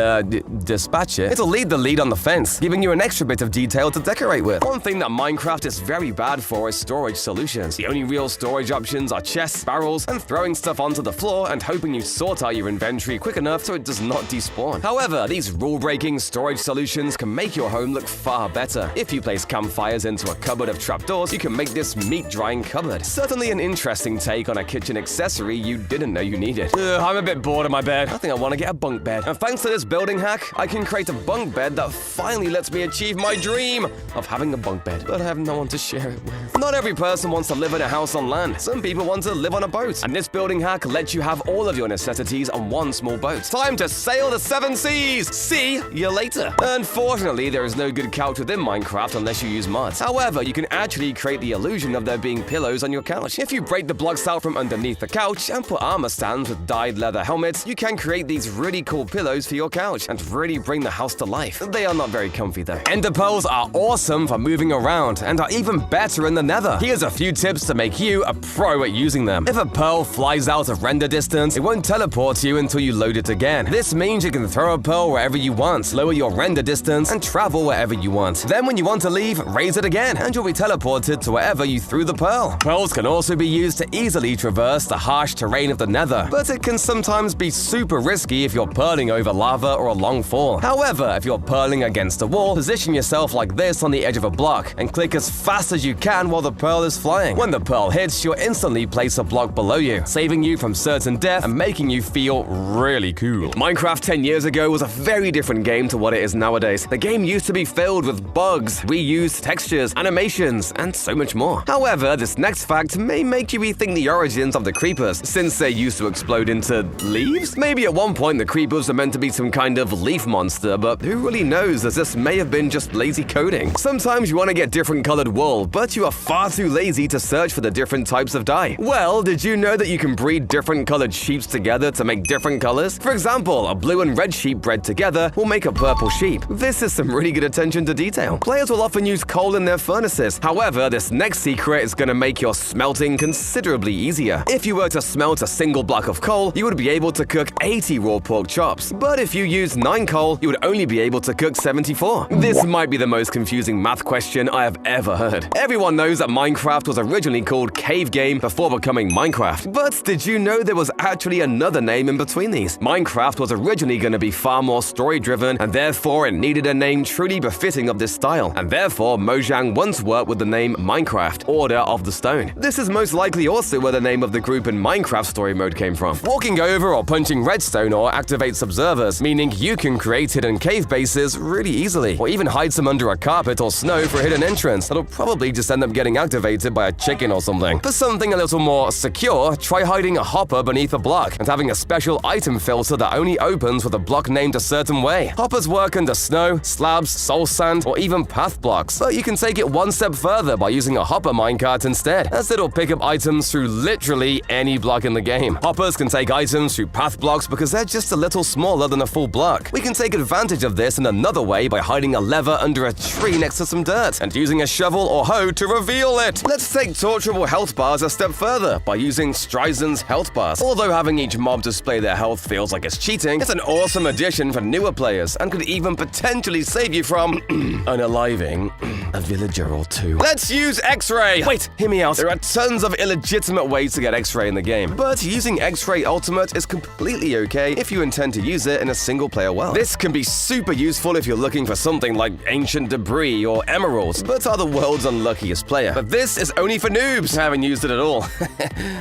dispatch it, it'll lead the lead on the fence, giving you an extra bit of detail to decorate with. One thing that Minecraft is very bad for is storage solutions. The only real storage options are chests, barrels, and throwing stuff onto the floor and hoping you sort out your inventory quick enough so it does not despawn. However, these rule-breaking storage solutions can make your home look far better. If you place campfires into a cupboard of trapdoors, you can make this meat-drying cupboard. Certainly an interesting take on a kitchen accessory you didn't know you needed. I'm a bit bored of my bed. I think I want to get a bunk bed. And thanks to this building hack, I can create a bunk bed that finally lets me achieve my dream of having a bunk bed. But have no one to share it with. Not every person wants to live in a house on land. Some people want to live on a boat. And this building hack lets you have all of your necessities on one small boat. Time to sail the 7 seas! See you later. Unfortunately, there is no good couch within Minecraft unless you use mods. However, you can actually create the illusion of there being pillows on your couch. If you break the blocks out from underneath the couch and put armor stands with dyed leather helmets, you can create these really cool pillows for your couch and really bring the house to life. They are not very comfy though. Ender pearls are awesome for moving around and are even better in the nether. Here's a few tips to make you a pro at using them. If a pearl flies out of render distance, it won't teleport you until you load it again. This means you can throw a pearl wherever you want, lower your render distance, and travel wherever you want. Then when you want to leave, raise it again, and you'll be teleported to wherever you threw the pearl. Pearls can also be used to easily traverse the harsh terrain of the nether, but it can sometimes be super risky if you're pearling over lava or a long fall. However, if you're pearling against a wall, position yourself like this on the edge of a block, and click as fast as you can while the pearl is flying. When the pearl hits, you'll instantly place a block below you, saving you from certain death and making you feel really cool. Minecraft 10 years ago was a very different game to what it is nowadays. The game used to be filled with bugs, reused textures, animations, and so much more. However, this next fact may make you rethink the origins of the creepers, since they used to explode into leaves? Maybe at one point the creepers were meant to be some kind of leaf monster, but who really knows, as this may have been just lazy coding. Sometimes you want to get different colored wool, but you are far too lazy to search for the different types of dye. Well, did you know that you can breed different colored sheeps together to make different colors? For example, a blue and red sheep bred together will make a purple sheep. This is some really good attention to detail. Players will often use coal in their furnaces. However, this next secret is going to make your smelting considerably easier. If you were to smelt a single block of coal, you would be able to cook 80 raw pork chops. But if you use 9 coal, you would only be able to cook 74. This might be the most confusing math question I have ever heard. Everyone knows that Minecraft was originally called Cave Game before becoming Minecraft. But did you know there was actually another name in between these? Minecraft was originally going to be far more story-driven, and therefore it needed a name truly befitting of this style. And therefore, Mojang once worked with the name Minecraft, Order of the Stone. This is most likely also where the name of the group in Minecraft story mode came from. Walking over or punching redstone ore activates observers, meaning you can create hidden cave bases really easily, or even hide some under a carpet or snow for a hidden entrance that'll probably just end up getting activated by a chicken or something. For something a little more secure, try hiding a hopper beneath a block and having a special item filter that only opens with a block named a certain way. Hoppers work under snow, slabs, soul sand, or even path blocks, but you can take it one step further by using a hopper minecart instead, as it'll pick up items through literally any block in the game. Hoppers can take items through path blocks because they're just a little smaller than a full block. We can take advantage of this in another way by hiding a lever under a tree next to some dirt and using a shovel or hoe to reveal it. Let's take torturable health bars a step further by using Strizen's health bars. Although having each mob display their health feels like it's cheating, it's an awesome addition for newer players and could even potentially save you from unaliving a villager or two. Let's use X-Ray! Wait, hear me out. There are tons of illegitimate ways to get X-Ray in the game, but using X-Ray Ultimate is completely okay if you intend to use it in a single-player world. This can be super useful if you're looking for something like ancient debris or emeralds, but are the world's unluckiest player. But this is only for noobs. I haven't used it at all.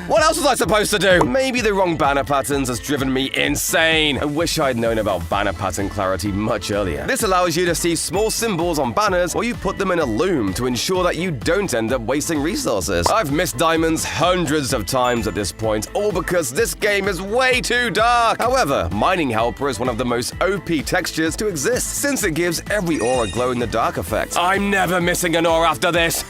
What else was I supposed to do? Maybe the wrong banner patterns has driven me insane. I wish I'd known about banner pattern clarity much earlier. This allows you to see small symbols on banners or you put them in a loom to ensure that you don't end up wasting resources. I've missed diamonds hundreds of times at this point, all because this game is way too dark. However, Mining Helper is one of the most OP textures to exist, since it gives every ore a glow-in-the-dark effect. I'm never missing an ore after this.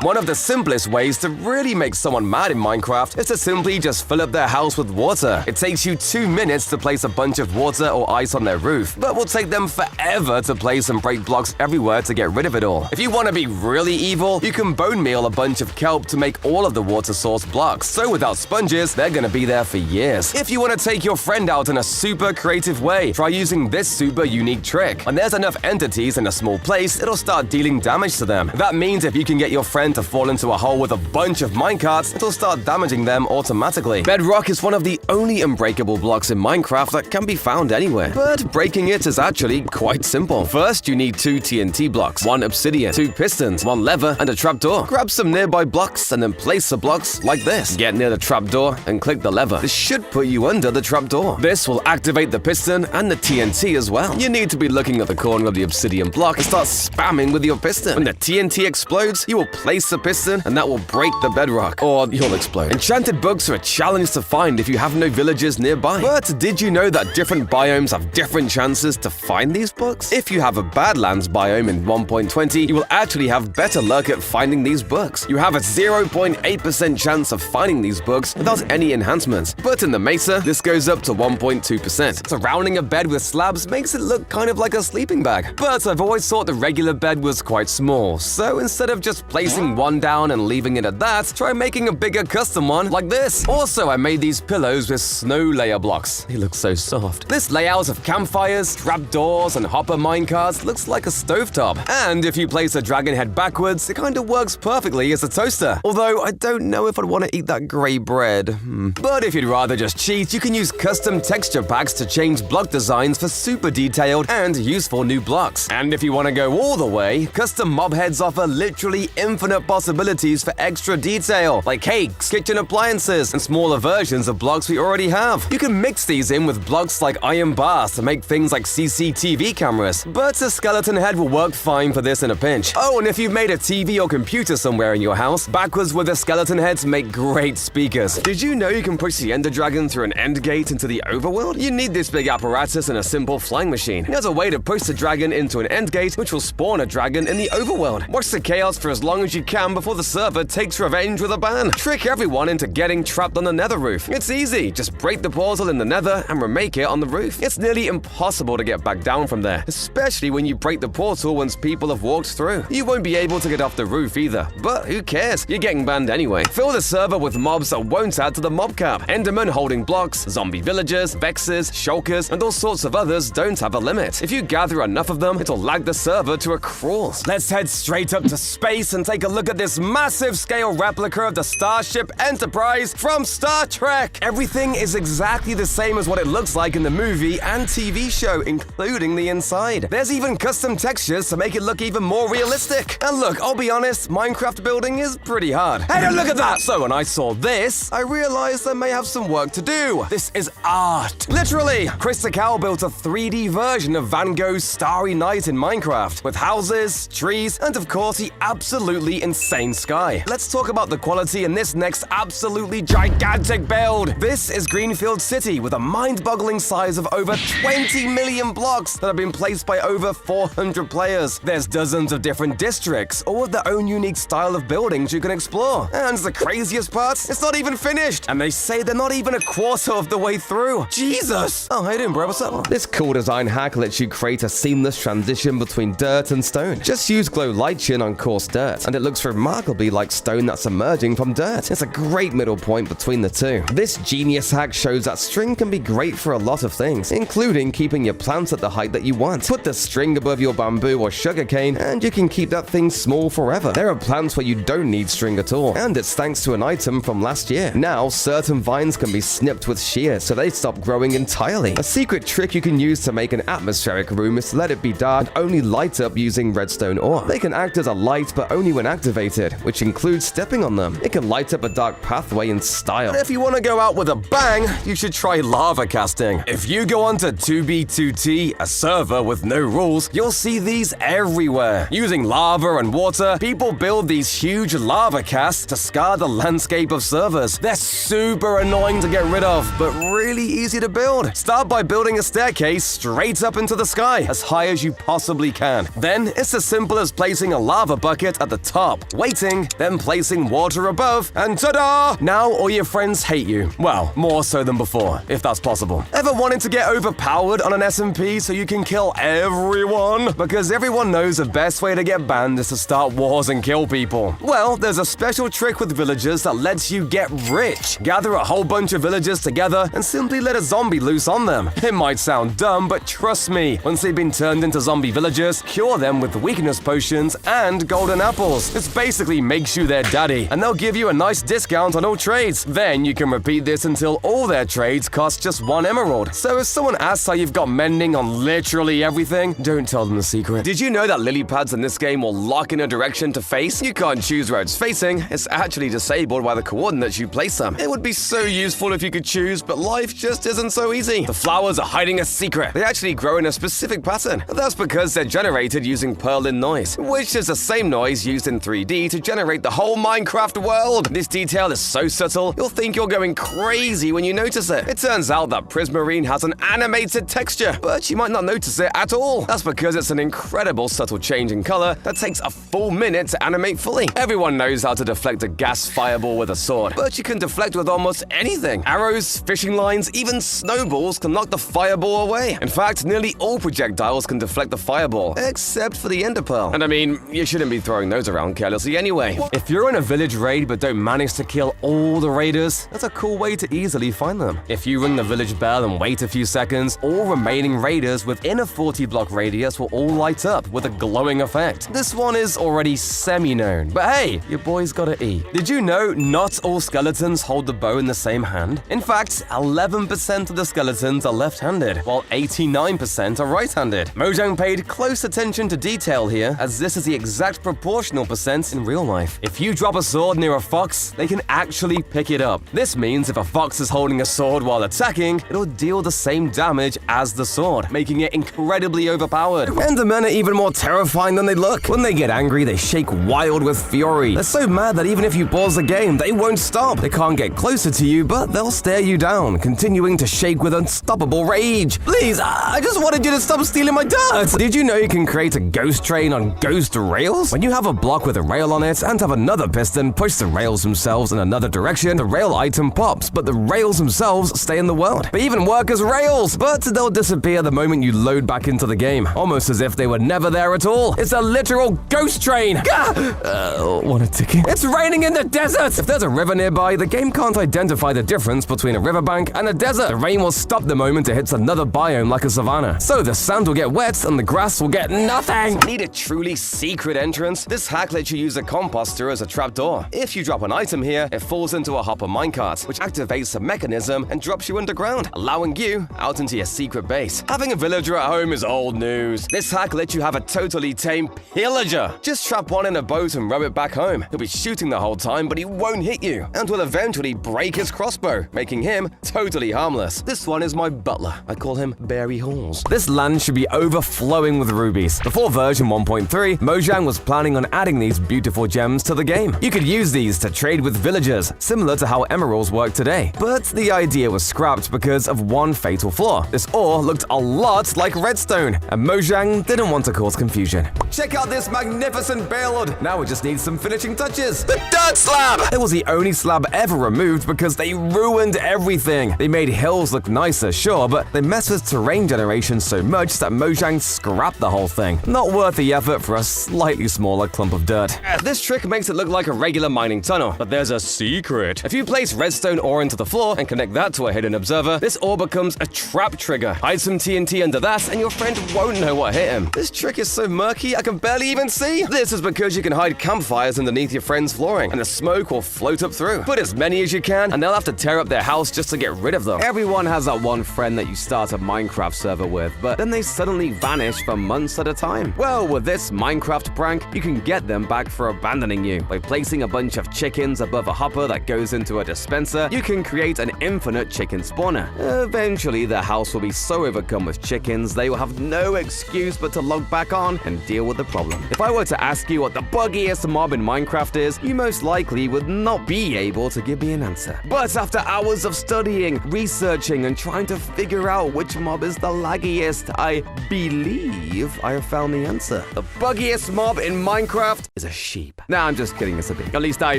One of the simplest ways to really make someone mad in Minecraft is to simply just fill up their house with water. It takes you 2 minutes to place a bunch of water or ice on their roof, but will take them forever to place and break blocks everywhere to get rid of it all. If you want to be really evil, you can bone meal a bunch of kelp to make all of the water source blocks, so without sponges, they're gonna be there for years. If you want to take your friend out in a super creative way, try using this super unique trick. When there's enough entities in a small place, it'll start dealing damage to them. That means if you can get your friend to fall into a hole with a bunch of minecarts, it'll start damaging them automatically. Bedrock is one of the only unbreakable blocks in Minecraft that can be found anywhere, but breaking it is actually quite simple. First, you need 2 TNT blocks, 1 obsidian, 2 pistons, 1 lever, and a trapdoor. Grab some nearby blocks and then place the blocks like this. Get near the trapdoor and click the lever. This should put you under the trapdoor. This will activate the piston and the TNT as well. You need to be looking at the corner of the obsidian block and start spamming with with your piston. When the TNT explodes, you will place the piston and that will break the bedrock, or you'll explode. Enchanted books are a challenge to find if you have no villagers nearby. But did you know that different biomes have different chances to find these books? If you have a Badlands biome in 1.20, you will actually have better luck at finding these books. You have a 0.8% chance of finding these books without any enhancements. But in the Mesa, this goes up to 1.2%. Surrounding a bed with slabs makes it look kind of like a sleeping bag. But I've always thought the regular bed was quite small, so instead of just placing one down and leaving it at that, try making a bigger custom one like this. Also, I made these pillows with snow layer blocks. They look so soft. This layout of campfires, trapdoors, and hopper minecarts looks like a stovetop. And if you place a dragon head backwards, it kind of works perfectly as a toaster. Although I don't know if I'd want to eat that grey bread. But if you'd rather just cheat, you can use custom texture packs to change block designs for super detailed and useful new blocks. And if you want to go all the way, custom mob heads offer literally infinite possibilities for extra detail, like cakes, kitchen appliances, and smaller versions of blocks we already have. You can mix these in with blocks like iron bars to make things like CCTV cameras, but a skeleton head will work fine for this in a pinch. Oh, and if you've made a TV or computer somewhere in your house, backwards with the skeleton heads make great speakers. Did you know you can push the Ender Dragon through an end gate into the overworld? You need this big apparatus and a simple flying machine. There's a way to push the dragon into an end gate, which will spawn a dragon in the overworld. Watch the chaos for as long as you can before the server takes revenge with a ban. Trick everyone into getting trapped on the nether roof. It's easy, just break the portal in the nether and remake it on the roof. It's nearly impossible to get back down from there, especially when you break the portal once people have walked through. You won't be able to get off the roof either, but who cares? You're getting banned anyway. Fill the server with mobs that won't add to the mob cap. Endermen holding blocks, zombie villagers, vexes, shulkers, and all sorts of others don't have a limit. If you gather enough of them, it'll lag the server to a crawl. Let's head straight up to space and take a look at this massive scale replica of the Starship Enterprise from Star Trek. Everything is exactly the same as what it looks like in the movie and TV show, including the inside. There's even custom textures to make it look even more realistic. And look, I'll be honest, Minecraft building is pretty hard. Hey, look at that! So when I saw this, I realized I may have some work to do. This is art. Literally, Chris Takao built a 3D version of Van Gogh's Starry Night in Minecraft, with houses, trees, and of course the absolutely insane sky. Let's talk about the quality in this next absolutely gigantic build. This is Greenfield City with a mind-boggling size of over 20 million blocks that have been placed by over 400 players. There's dozens of different districts, all with their own unique style of buildings you can explore. And the craziest part, it's not even finished. And they say they're not even a quarter of the way through. Jesus! Oh, how you doing, bro? What's up? This cool design hack lets you create a seamless transition between dirt and stone. Just use glow light chin on coarse dirt, and it looks remarkably like stone that's emerging from dirt. It's a great middle point between the two. This genius hack shows that string can be great for a lot of things, including keeping your plants at the height that you want. Put the string above your bamboo or sugarcane, and you can keep that thing small forever. There are plants where you don't need string at all, and it's thanks to an item from last year. Now, certain vines can be snipped with shears, so they stop growing entirely. A secret trick you can use to make an atmospheric room is to let it be dark and only light up using redstone ore. They can act as a light, but only when activated, which includes stepping on them. It can light up a dark pathway in style. If you want to go out with a bang, you should try lava casting. If you go onto 2B2T, a server with no rules, you'll see these everywhere. Using lava and water, people build these huge lava casts to scar the landscape of servers. They're super annoying to get rid of, but really easy to build. Start by building a staircase straight up into the sky, as high as you possibly can. Then, it's as simple as placing a lava bucket at the top, waiting, then placing water above, and ta-da! Now all your friends hate you. Well, more so than before, if that's possible. Ever wanted to get overpowered on an SMP so you can kill everyone? Because everyone knows the best way to get banned is to start wars and kill people. Well, there's a special trick with villagers that lets you get rich. Gather a whole bunch of villagers together and simply let a zombie loose on them. It might sound dumb, but trust me, once they've been turned into zombie villagers, cure them with weakness potions and golden apples. This basically makes you their daddy, and they'll give you a nice discount on all trades. Then you can repeat this until all their trades cost just 1 emerald. So if someone asks how you've got mending on literally everything, don't tell them the secret. Did you know that lily pads in this game will lock in a direction to face? You can't choose where it's facing. It's actually disabled by the coordinates you place them. It would be so useful if you could choose, but life just isn't so easy. The flowers are hiding a secret. They actually grow in a specific pattern. That's because they're generated using purling noise, which is the same noise used in 3D to generate the whole Minecraft world. This detail is so subtle, you'll think you're going crazy when you notice it. It turns out that Prismarine has an animated texture, but you might not notice it at all. That's because it's an incredible subtle change in color that takes a full minute to animate fully. Everyone knows how to deflect a gas fireball with a sword, but you can deflect with almost anything. Arrows, fishing lines, even snowballs can knock the fireball away. In fact, nearly all projectiles can deflect the fireball, except for the ender pearl. And I mean, you shouldn't be throwing those around carelessly anyway. If you're in a village raid but don't manage to kill all the raiders, that's a cool way to easily find them. If you ring the village bell and wait a few seconds, all remaining raiders within a 40-block radius will all light up with a glowing effect. This one is already semi-known, but hey, your boy's gotta eat. Did you know not all skeletons hold the bow in the same hand? In fact, 11% of the skeletons are left-handed, while 89% are right-handed. Mojang paid close attention to detail here, as this is the exact proportional percent in real life. If you drop a sword near a fox, they can actually pick it up. This means if a fox is holding a sword while attacking, it'll deal the same damage as the sword, making it incredibly overpowered. Endermen are even more terrifying than they look. When they get angry, they shake wild with fury. They're so mad that even if you pause the game, they won't stop. They can't get closer to you, but they'll stare you down, continuing to shake with unstoppable rage. Please, I just wanted you to stop stealing my dirt! Did you know you can create a ghost train on ghost rails? When you have a block with a rail on it and have another piston push the rails themselves in another direction, the rail item pops, but the rails themselves stay in the world. They even work as rails, but they'll disappear the moment you load back into the game, almost as if they were never there at all. It's a literal ghost train! Want a ticket? It's raining in the desert! If there's a river nearby, the game can't identify the difference between a riverbank and a desert. The rain will stop the moment it hits another biome like a savanna. So the sand will get wet and the grass will get nothing! Need a truly secret entrance? This hack lets you use a composter as a trapdoor. If you drop an item here, it falls into a hopper minecart, which activates a mechanism and drops you underground, allowing you out into your secret base. Having a villager at home is old news. This hack lets you have a totally tame pillager. Just trap one in a boat and row it back home. He'll be shooting the whole time, but he won't hit you, and will eventually break his crossbow, making him totally harmless. This one is my butler. I call him Barry Halls. This land should be overflowing with rubies. Before version 1.3, Mojang was planning on adding these beautiful gems to the game. You could use these to trade with villagers, similar to how emeralds work today. But the idea was scrapped because of one fatal flaw. This ore looked a lot like redstone, and Mojang didn't want to cause confusion. Check out this magnificent build! Now it just needs some finishing touches. The dirt slab! It was the only slab ever removed because they ruined everything. They made hills look nicer, sure, but they messed with terrain generation so much that Mojang scrapped the whole thing. Not worth the effort for a slightly smaller clump of dirt. This trick makes it look like a regular mining tunnel, but there's a secret. If you place redstone ore into the floor and connect that to a hidden observer, this ore becomes a trap trigger. Hide some TNT under that and your friend won't know what hit him. This trick is so murky I can barely even see. This is because you can hide campfires underneath your friend's flooring and the smoke will float up through. Put as many as you can and they'll have to tear up their house just to get rid of them. Everyone has that one friend that you start a Minecraft server with, but then they suddenly vanish for months at a time. Well, with this Minecraft prank, you can get them back for abandoning you. By placing a bunch of chickens above a hopper that goes into a dispenser, you can create an infinite chicken spawner. Eventually, the house will be so overcome with chickens, they will have no excuse but to log back on and deal with the problem. If I were to ask you what the buggiest mob in Minecraft is, you most likely would not be able to give me an answer. But after hours of studying, researching, and trying to figure out which mob is the laggiest, I believe I have found the answer. The buggiest mob in Minecraft is a sheep. Nah, I'm just kidding, it's a bee. At least I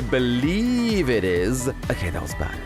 believe it is. Okay, that was bad.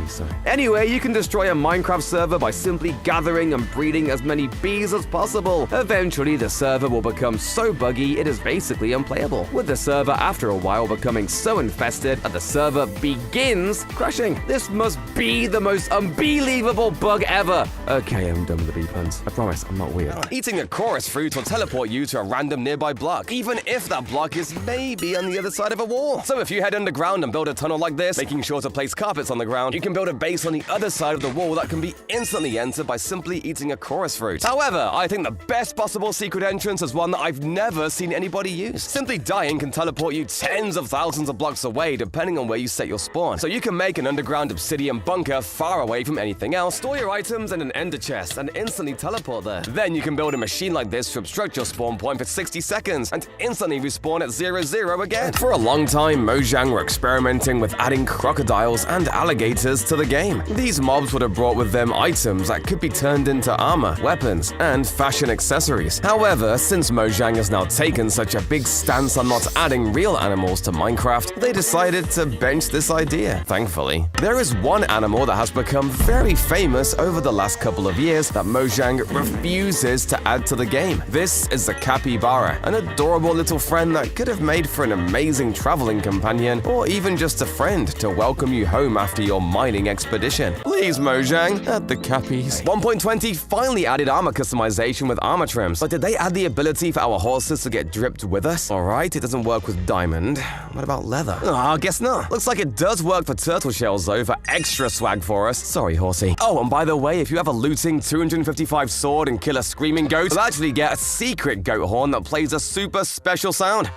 Sorry. Anyway, you can destroy a Minecraft server by simply gathering and breeding as many bees as possible. Eventually, the server will become so buggy it is basically unplayable, with the server after a while becoming so infested that the server begins crashing. This must be the most unbelievable bug ever. Okay, I'm done with the bee puns. I promise, I'm not weird. Eating a chorus fruit will teleport you to a random nearby block, even if that block is maybe on the other side of a wall. So if you head underground and build a tunnel like this, making sure to place carpets on the ground, you can build build a base on the other side of the wall that can be instantly entered by simply eating a chorus fruit. However, I think the best possible secret entrance is one that I've never seen anybody use. Simply dying can teleport you tens of thousands of blocks away depending on where you set your spawn. So you can make an underground obsidian bunker far away from anything else, store your items in an ender chest, and instantly teleport there. Then you can build a machine like this to obstruct your spawn point for 60 seconds and instantly respawn at 0-0 again. For a long time, Mojang were experimenting with adding crocodiles and alligators to the game. These mobs would have brought with them items that could be turned into armor, weapons, and fashion accessories. However, since Mojang has now taken such a big stance on not adding real animals to Minecraft, they decided to bench this idea. Thankfully, there is one animal that has become very famous over the last couple of years that Mojang refuses to add to the game. This is the capybara, an adorable little friend that could have made for an amazing traveling companion or even just a friend to welcome you home after your mining expedition. Please, Mojang, add the cappies. 1.20 finally added armor customization with armor trims, but did they add the ability for our horses to get dripped with us? Alright, it doesn't work with diamond. What about leather? Oh, I guess not. Looks like it does work for turtle shells though, for extra swag for us. Sorry, horsey. Oh, and by the way, if you have a looting 255 sword and kill a screaming goat, you'll actually get a secret goat horn that plays a super special sound.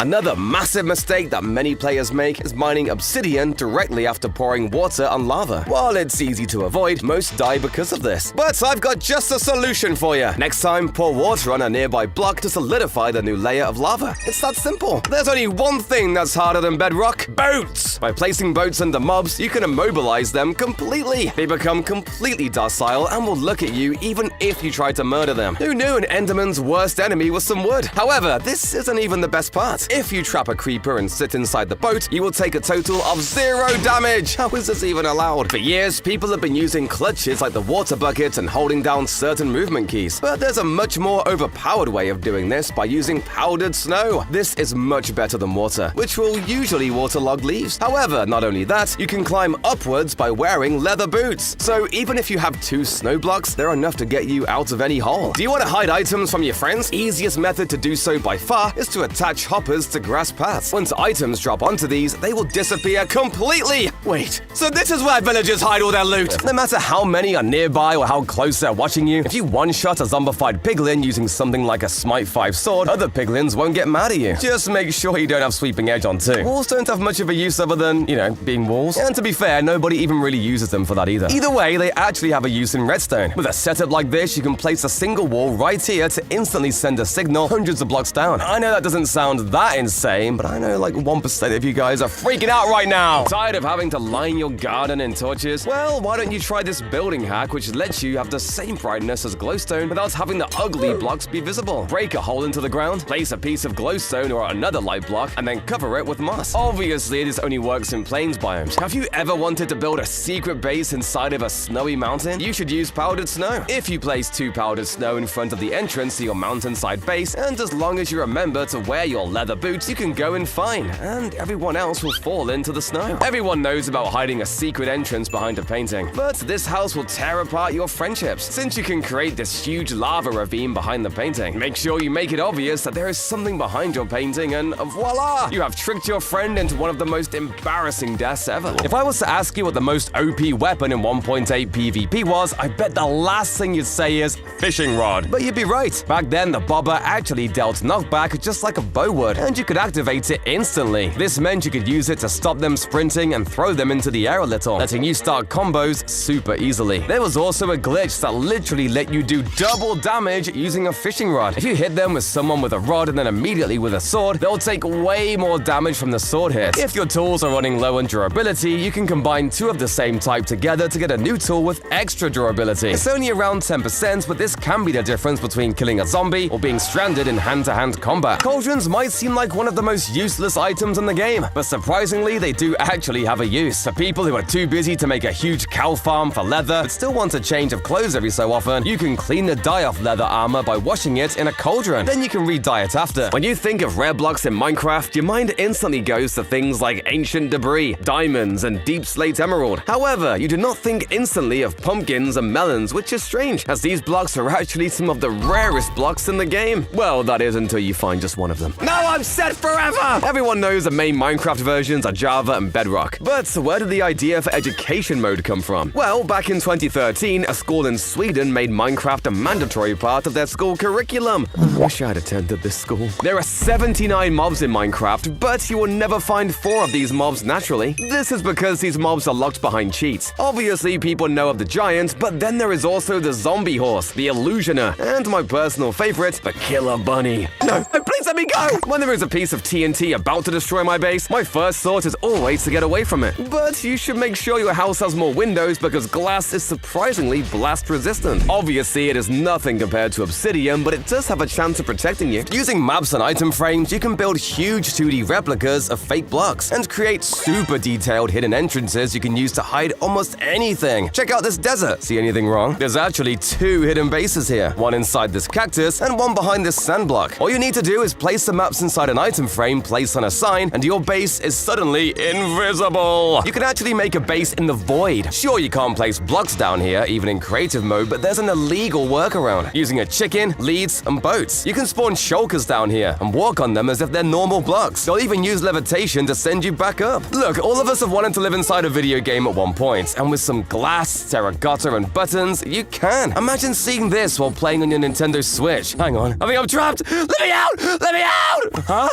Another massive mistake that many players make is mining obsidian directly after pouring water on lava. While it's easy to avoid, most die because of this. But I've got just a solution for you. Next time, pour water on a nearby block to solidify the new layer of lava. It's that simple. There's only one thing that's harder than bedrock: boats! By placing boats under mobs, you can immobilize them completely. They become completely docile and will look at you even if you try to murder them. Who knew an Enderman's worst enemy was some wood? However, this isn't even the best part. If you trap a creeper and sit inside the boat, you will take a total of 0 damage. How is this even allowed? For years, people have been using clutches like the water bucket and holding down certain movement keys. But there's a much more overpowered way of doing this by using powdered snow. This is much better than water, which will usually waterlog leaves. However, not only that, you can climb upwards by wearing leather boots. So even if you have 2 snow blocks, they're enough to get you out of any hole. Do you want to hide items from your friends? Easiest method to do so by far is to attach hoppers to grass paths. Once items drop onto these, they will disappear completely. Wait, so this is where villagers hide all their loot? No matter how many are nearby or how close they're watching you, if you one-shot a zombified piglin using something like a Smite 5 sword, other piglins won't get mad at you. Just make sure you don't have sweeping edge on too. Walls don't have much of a use other than, being walls. And to be fair, nobody even really uses them for that either. Either way, they actually have a use in redstone. With a setup like this, you can place a single wall right here to instantly send a signal hundreds of blocks down. I know that doesn't sound that insane, but I know like 1% of you guys are freaking out right now. Tired of having to line your garden in torches? Well, why don't you try this building hack which lets you have the same brightness as glowstone without having the ugly blocks be visible. Break a hole into the ground, place a piece of glowstone or another light block, and then cover it with moss. Obviously, this only works in plains biomes. Have you ever wanted to build a secret base inside of a snowy mountain? You should use powdered snow. If you place 2 powdered snow in front of the entrance to your mountainside base, and as long as you remember to wear your leather boots, you can go in fine, and everyone else will fall into the snow. Everyone knows about hiding a secret entrance behind a painting, but this house will tear apart your friendships, since you can create this huge lava ravine behind the painting. Make sure you make it obvious that there is something behind your painting, and voila! You have tricked your friend into one of the most embarrassing deaths ever. If I was to ask you what the most OP weapon in 1.8 PvP was, I bet the last thing you'd say is fishing rod. But you'd be right. Back then, the bobber actually dealt knockback just like a bow would, and you could activate it instantly. This meant you could use it to stop them sprinting and throw them into the air a little, letting you start combos super easily. There was also a glitch that literally let you do double damage using a fishing rod. If you hit them with someone with a rod and then immediately with a sword, they'll take way more damage from the sword hit. If your tools are running low on durability, you can combine 2 of the same type together to get a new tool with extra durability. It's only around 10%, but this can be the difference between killing a zombie or being stranded in hand-to-hand combat. Cauldrons might seem like one of the most useless items in the game, but surprisingly, they do actually have a use. For people who are too busy to make a huge cow farm for leather, but still want a change of clothes every so often, you can clean the dye off leather armor by washing it in a cauldron. Then you can re-dye it after. When you think of rare blocks in Minecraft, your mind instantly goes to things like ancient debris, diamonds, and deep slate emerald. However, you do not think instantly of pumpkins and melons, which is strange, as these blocks are actually some of the rarest blocks in the game. Well, that is until you find just one of them. Now I'm set forever! Everyone knows the main Minecraft versions are Java and Bedrock. But where did the idea for education mode come from? Well, back in 2013, a school in Sweden made Minecraft a mandatory part of their school curriculum. I wish I had attended this school. There are 79 mobs in Minecraft, but you will never find 4 of these mobs naturally. This is because these mobs are locked behind cheats. Obviously, people know of the giant, but then there is also the zombie horse, the illusioner, and my personal favorite, the killer bunny. No, please let me go! When there is a piece of TNT about to destroy my base, my first thought is always to get away from it. But you should make sure your house has more windows because glass is surprisingly blast resistant. Obviously, it is nothing compared to obsidian, but it does have a chance of protecting you. Using maps and item frames, you can build huge 2D replicas of fake blocks and create super detailed hidden entrances you can use to hide almost anything. Check out this desert. See anything wrong? There's actually 2 hidden bases here, one inside this cactus and one behind this sand block. All you need to do is place the maps inside an item frame placed on a sign, and your base is suddenly invisible. You can actually make a base in the void. Sure, you can't place blocks down here, even in creative mode, but there's an illegal workaround. Using a chicken, leads, and boats. You can spawn shulkers down here and walk on them as if they're normal blocks. They'll even use levitation to send you back up. Look, all of us have wanted to live inside a video game at one point, and with some glass, terracotta, and buttons, you can. Imagine seeing this while playing on your Nintendo Switch. Hang on, I think I'm trapped! Let me out! Let me out! Huh?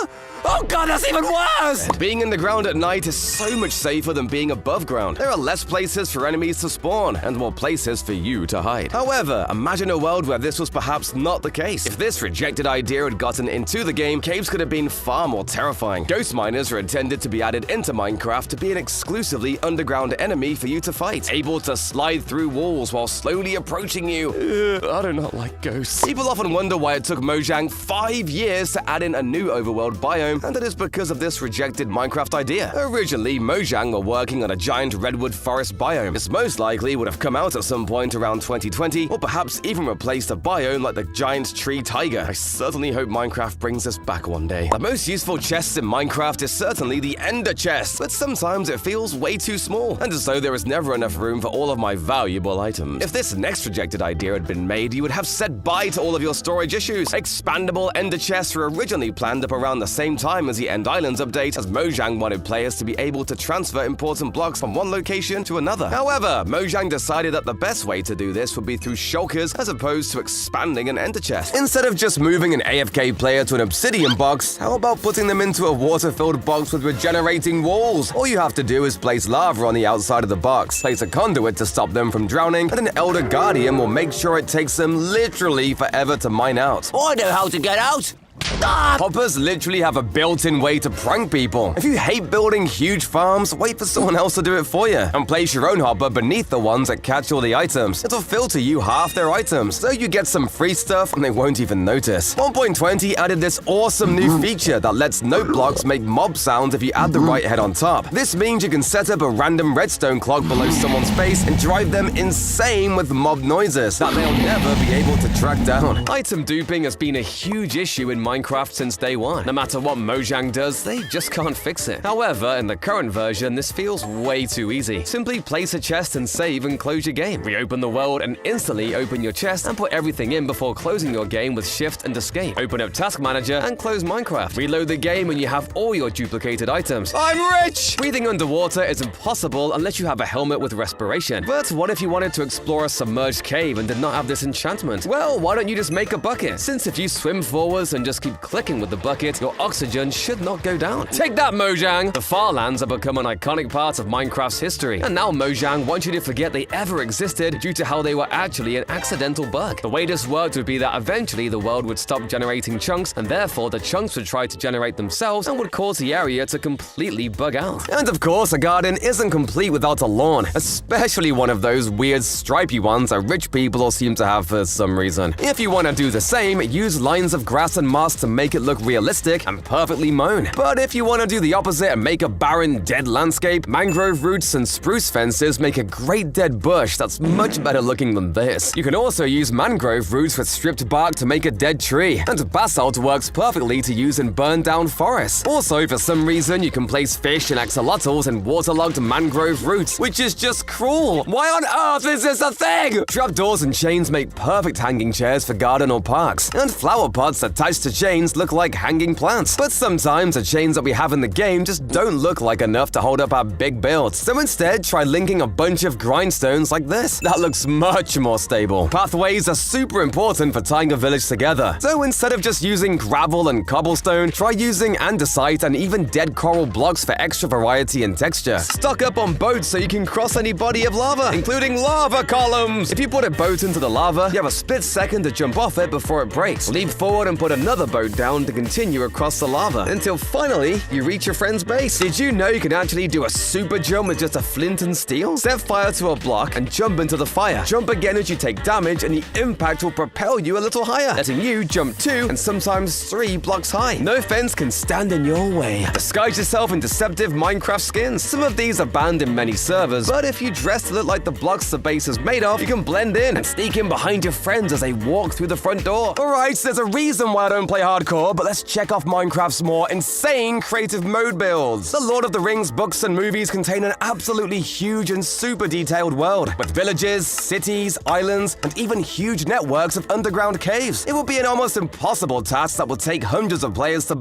Oh god, that's even worse! Being in the ground at night is so much safer than being above ground. There are less places for enemies to spawn, and more places for you to hide. However, imagine a world where this was perhaps not the case. If this rejected idea had gotten into the game, caves could have been far more terrifying. Ghost miners are intended to be added into Minecraft to be an exclusively underground enemy for you to fight, able to slide through walls while slowly approaching you. I do not like ghosts. People often wonder why it took Mojang 5 years to add in a new overworld biome, and it is because of this rejected Minecraft idea. Originally, Mojang were working on a giant redwood forest biome. This most likely would have come out at some point around 2020, or perhaps even replaced a biome like the giant tree taiga. I certainly hope Minecraft brings this back one day. The most useful chest in Minecraft is certainly the ender chest, but sometimes it feels way too small, and as though there is never enough room for all of my valuable items. If this next rejected idea had been made, you would have said bye to all of your storage issues. Expandable ender chests were originally planned up around the same time as the End Islands update, as Mojang wanted players to be able to transfer important blocks from one location to another. However, Mojang decided that the best way to do this would be through shulkers as opposed to expanding an ender chest. Instead of just moving an AFK player to an obsidian box, how about putting them into a water-filled box with regenerating walls? All you have to do is place lava on the outside of the box, place a conduit to stop them from drowning, and an Elder Guardian will make sure it takes them literally forever to mine out. I know how to get out. Hoppers literally have a built-in way to prank people. If you hate building huge farms, wait for someone else to do it for you, and place your own hopper beneath the ones that catch all the items. It'll filter you half their items, so you get some free stuff and they won't even notice. 1.20 added this awesome new feature that lets note blocks make mob sounds if you add the right head on top. This means you can set up a random redstone clock below someone's base and drive them insane with mob noises that they'll never be able to track down. Item duping has been a huge issue in Minecraft since day one. No matter what Mojang does, they just can't fix it. However, in the current version, this feels way too easy. Simply place a chest and save and close your game. Reopen the world and instantly open your chest and put everything in before closing your game with Shift and Escape. Open up Task Manager and close Minecraft. Reload the game and you have all your duplicated items. I'm rich! Breathing underwater is impossible unless you have a helmet with respiration. But what if you wanted to explore a submerged cave and did not have this enchantment? Well, why don't you just make a bucket? Since if you swim forwards and just keep clicking with the bucket, your oxygen should not go down. Take that, Mojang! The Farlands have become an iconic part of Minecraft's history, and now Mojang wants you to forget they ever existed due to how they were actually an accidental bug. The way this worked would be that eventually the world would stop generating chunks, and therefore the chunks would try to generate themselves and would cause the area to completely bug out. And of course, a garden isn't complete without a lawn, especially one of those weird stripy ones that rich people all seem to have for some reason. If you want to do the same, use lines of grass and moss to make it look realistic and perfectly mown. But if you want to do the opposite and make a barren, dead landscape, mangrove roots and spruce fences make a great dead bush that's much better looking than this. You can also use mangrove roots with stripped bark to make a dead tree, and basalt works perfectly to use in burned down forests. Also, for some reason, you can place fish and axolotls in waterlogged mangrove roots, which is just cruel. Why on earth is this a thing? Trapdoors and chains make perfect hanging chairs for garden or parks, and flower pots attached to chains chains look like hanging plants. But sometimes the chains that we have in the game just don't look like enough to hold up our big builds. So instead, try linking a bunch of grindstones like this. That looks much more stable. Pathways are super important for tying a village together. So instead of just using gravel and cobblestone, try using andesite and even dead coral blocks for extra variety and texture. Stock up on boats so you can cross any body of lava, including lava columns. If you put a boat into the lava, you have a split second to jump off it before it breaks. Leap forward and put another boat down to continue across the lava, until finally you reach your friend's base. Did you know you can actually do a super jump with just a flint and steel? Set fire to a block and jump into the fire. Jump again as you take damage, and the impact will propel you a little higher, letting you jump 2 and sometimes 3 blocks high. No fence can stand in your way. Disguise yourself in deceptive Minecraft skins. Some of these are banned in many servers, but if you dress to look like the blocks the base is made of, you can blend in and sneak in behind your friends as they walk through the front door. Alright, so there's a reason why I don't play hardcore, but let's check off Minecraft's more insane creative mode builds. The Lord of the Rings books and movies contain an absolutely huge and super detailed world, with villages, cities, islands, and even huge networks of underground caves. It will be an almost impossible task that will take hundreds of players to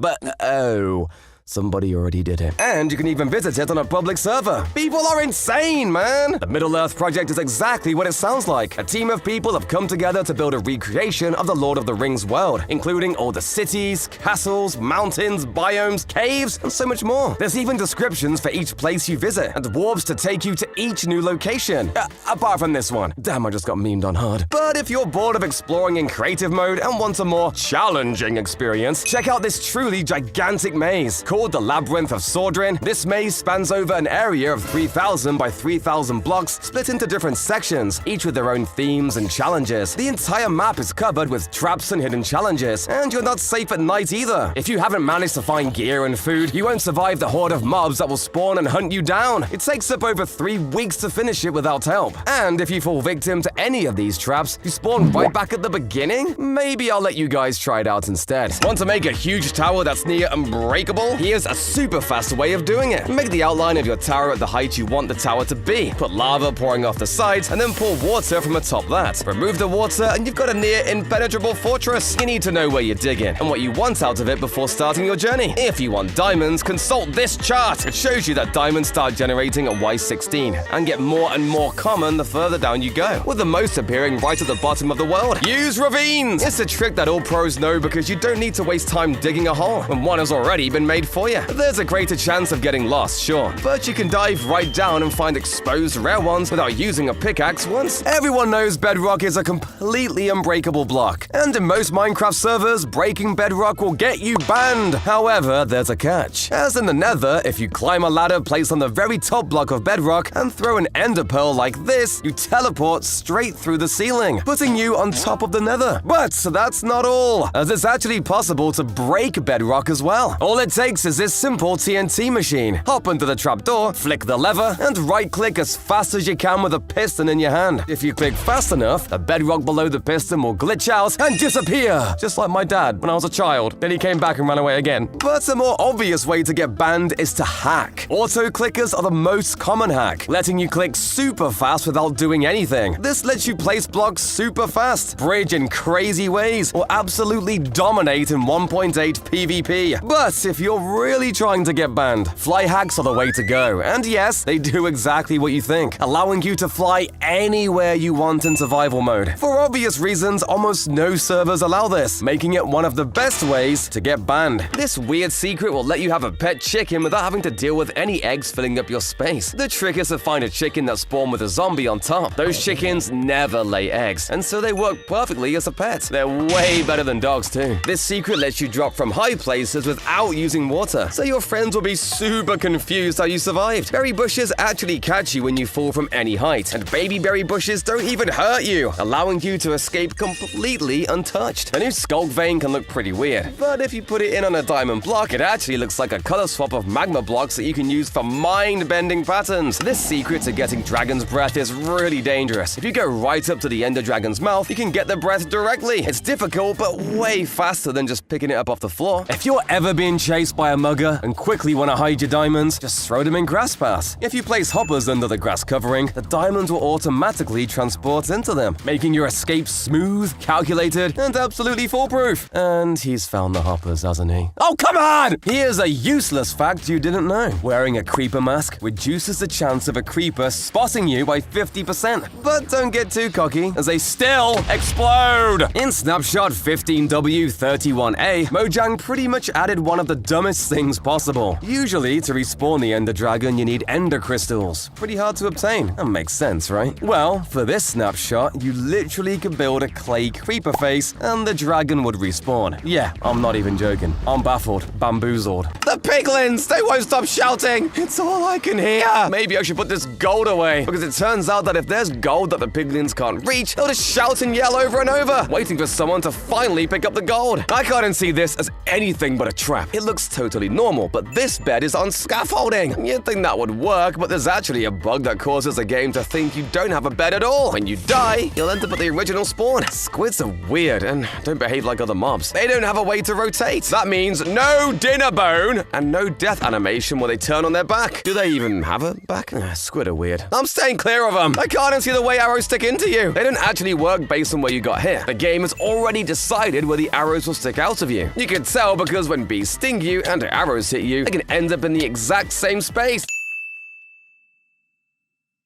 somebody already did it. And you can even visit it on a public server. People are insane, man! The Middle-earth project is exactly what it sounds like. A team of people have come together to build a recreation of the Lord of the Rings world, including all the cities, castles, mountains, biomes, caves, and so much more. There's even descriptions for each place you visit, and warps to take you to each new location. Apart from this one. Damn, I just got memed on hard. But if you're bored of exploring in creative mode and want a more challenging experience, check out this truly gigantic maze. Called the Labyrinth of Sordrin, this maze spans over an area of 3,000 by 3,000 blocks split into different sections, each with their own themes and challenges. The entire map is covered with traps and hidden challenges, and you're not safe at night either. If you haven't managed to find gear and food, you won't survive the horde of mobs that will spawn and hunt you down. It takes up over 3 weeks to finish it without help. And if you fall victim to any of these traps, you spawn right back at the beginning? Maybe I'll let you guys try it out instead. Want to make a huge tower that's near unbreakable? Here's a super fast way of doing it. Make the outline of your tower at the height you want the tower to be. Put lava pouring off the sides, and then pour water from atop that. Remove the water, and you've got a near impenetrable fortress. You need to know where you're digging and what you want out of it before starting your journey. If you want diamonds, consult this chart. It shows you that diamonds start generating at Y16 and get more and more common the further down you go, with the most appearing right at the bottom of the world. Use ravines! It's a trick that all pros know because you don't need to waste time digging a hole when one has already been made for you. There's a greater chance of getting lost, sure, but you can dive right down and find exposed rare ones without using a pickaxe once. Everyone knows bedrock is a completely unbreakable block, and in most Minecraft servers, breaking bedrock will get you banned. However, there's a catch. As in the Nether, if you climb a ladder placed on the very top block of bedrock and throw an ender pearl like this, you teleport straight through the ceiling, putting you on top of the Nether. But that's not all, as it's actually possible to break bedrock as well. All it takes is this simple TNT machine. Hop into the trapdoor, flick the lever, and right-click as fast as you can with a piston in your hand. If you click fast enough, the bedrock below the piston will glitch out and disappear, just like my dad when I was a child. Then he came back and ran away again. But a more obvious way to get banned is to hack. Auto-clickers are the most common hack, letting you click super fast without doing anything. This lets you place blocks super fast, bridge in crazy ways, or absolutely dominate in 1.8 PvP. But if you're really trying to get banned, fly hacks are the way to go. And yes, they do exactly what you think, allowing you to fly anywhere you want in survival mode. For obvious reasons, almost no servers allow this, making it one of the best ways to get banned. This weird secret will let you have a pet chicken without having to deal with any eggs filling up your space. The trick is to find a chicken that spawned with a zombie on top. Those chickens never lay eggs, and so they work perfectly as a pet. They're way better than dogs too. This secret lets you drop from high places without using water, so your friends will be super confused how you survived. Berry bushes actually catch you when you fall from any height, and baby berry bushes don't even hurt you, allowing you to escape completely untouched. A new skulk vein can look pretty weird, but if you put it in on a diamond block, it actually looks like a color swap of magma blocks that you can use for mind-bending patterns. This secret to getting dragon's breath is really dangerous. If you go right up to the ender dragon's mouth, you can get the breath directly. It's difficult, but way faster than just picking it up off the floor. If you're ever being chased by scaremugger and quickly want to hide your diamonds, just throw them in grass paths. If you place hoppers under the grass covering, the diamonds will automatically transport into them, making your escape smooth, calculated, and absolutely foolproof. And he's found the hoppers, hasn't he? Oh, come on! Here's a useless fact you didn't know. Wearing a creeper mask reduces the chance of a creeper spotting you by 50%. But don't get too cocky, as they still explode! In Snapshot 15W31A, Mojang pretty much added one of the dumbest things possible. Usually, to respawn the Ender Dragon, you need Ender Crystals. Pretty hard to obtain. That makes sense, right? Well, for this snapshot, you literally could build a clay creeper face, and the dragon would respawn. Yeah, I'm not even joking. I'm baffled, bamboozled. The piglins! They won't stop shouting! It's all I can hear! Maybe I should put this gold away, because it turns out that if there's gold that the piglins can't reach, they'll just shout and yell over and over, waiting for someone to finally pick up the gold. I can't see this as anything but a trap. It looks totally normal, but this bed is on scaffolding. You'd think that would work, but there's actually a bug that causes the game to think you don't have a bed at all. When you die, you'll end up at the original spawn. Squids are weird and don't behave like other mobs. They don't have a way to rotate. That means no dinner bone and no death animation where they turn on their back. Do they even have a back? Squid are weird. I'm staying clear of them. I can't see the way arrows stick into you. They don't actually work based on where you got hit. The game has already decided where the arrows will stick out of you. You can tell because when bees sting you and arrows hit you, they can end up in the exact same space.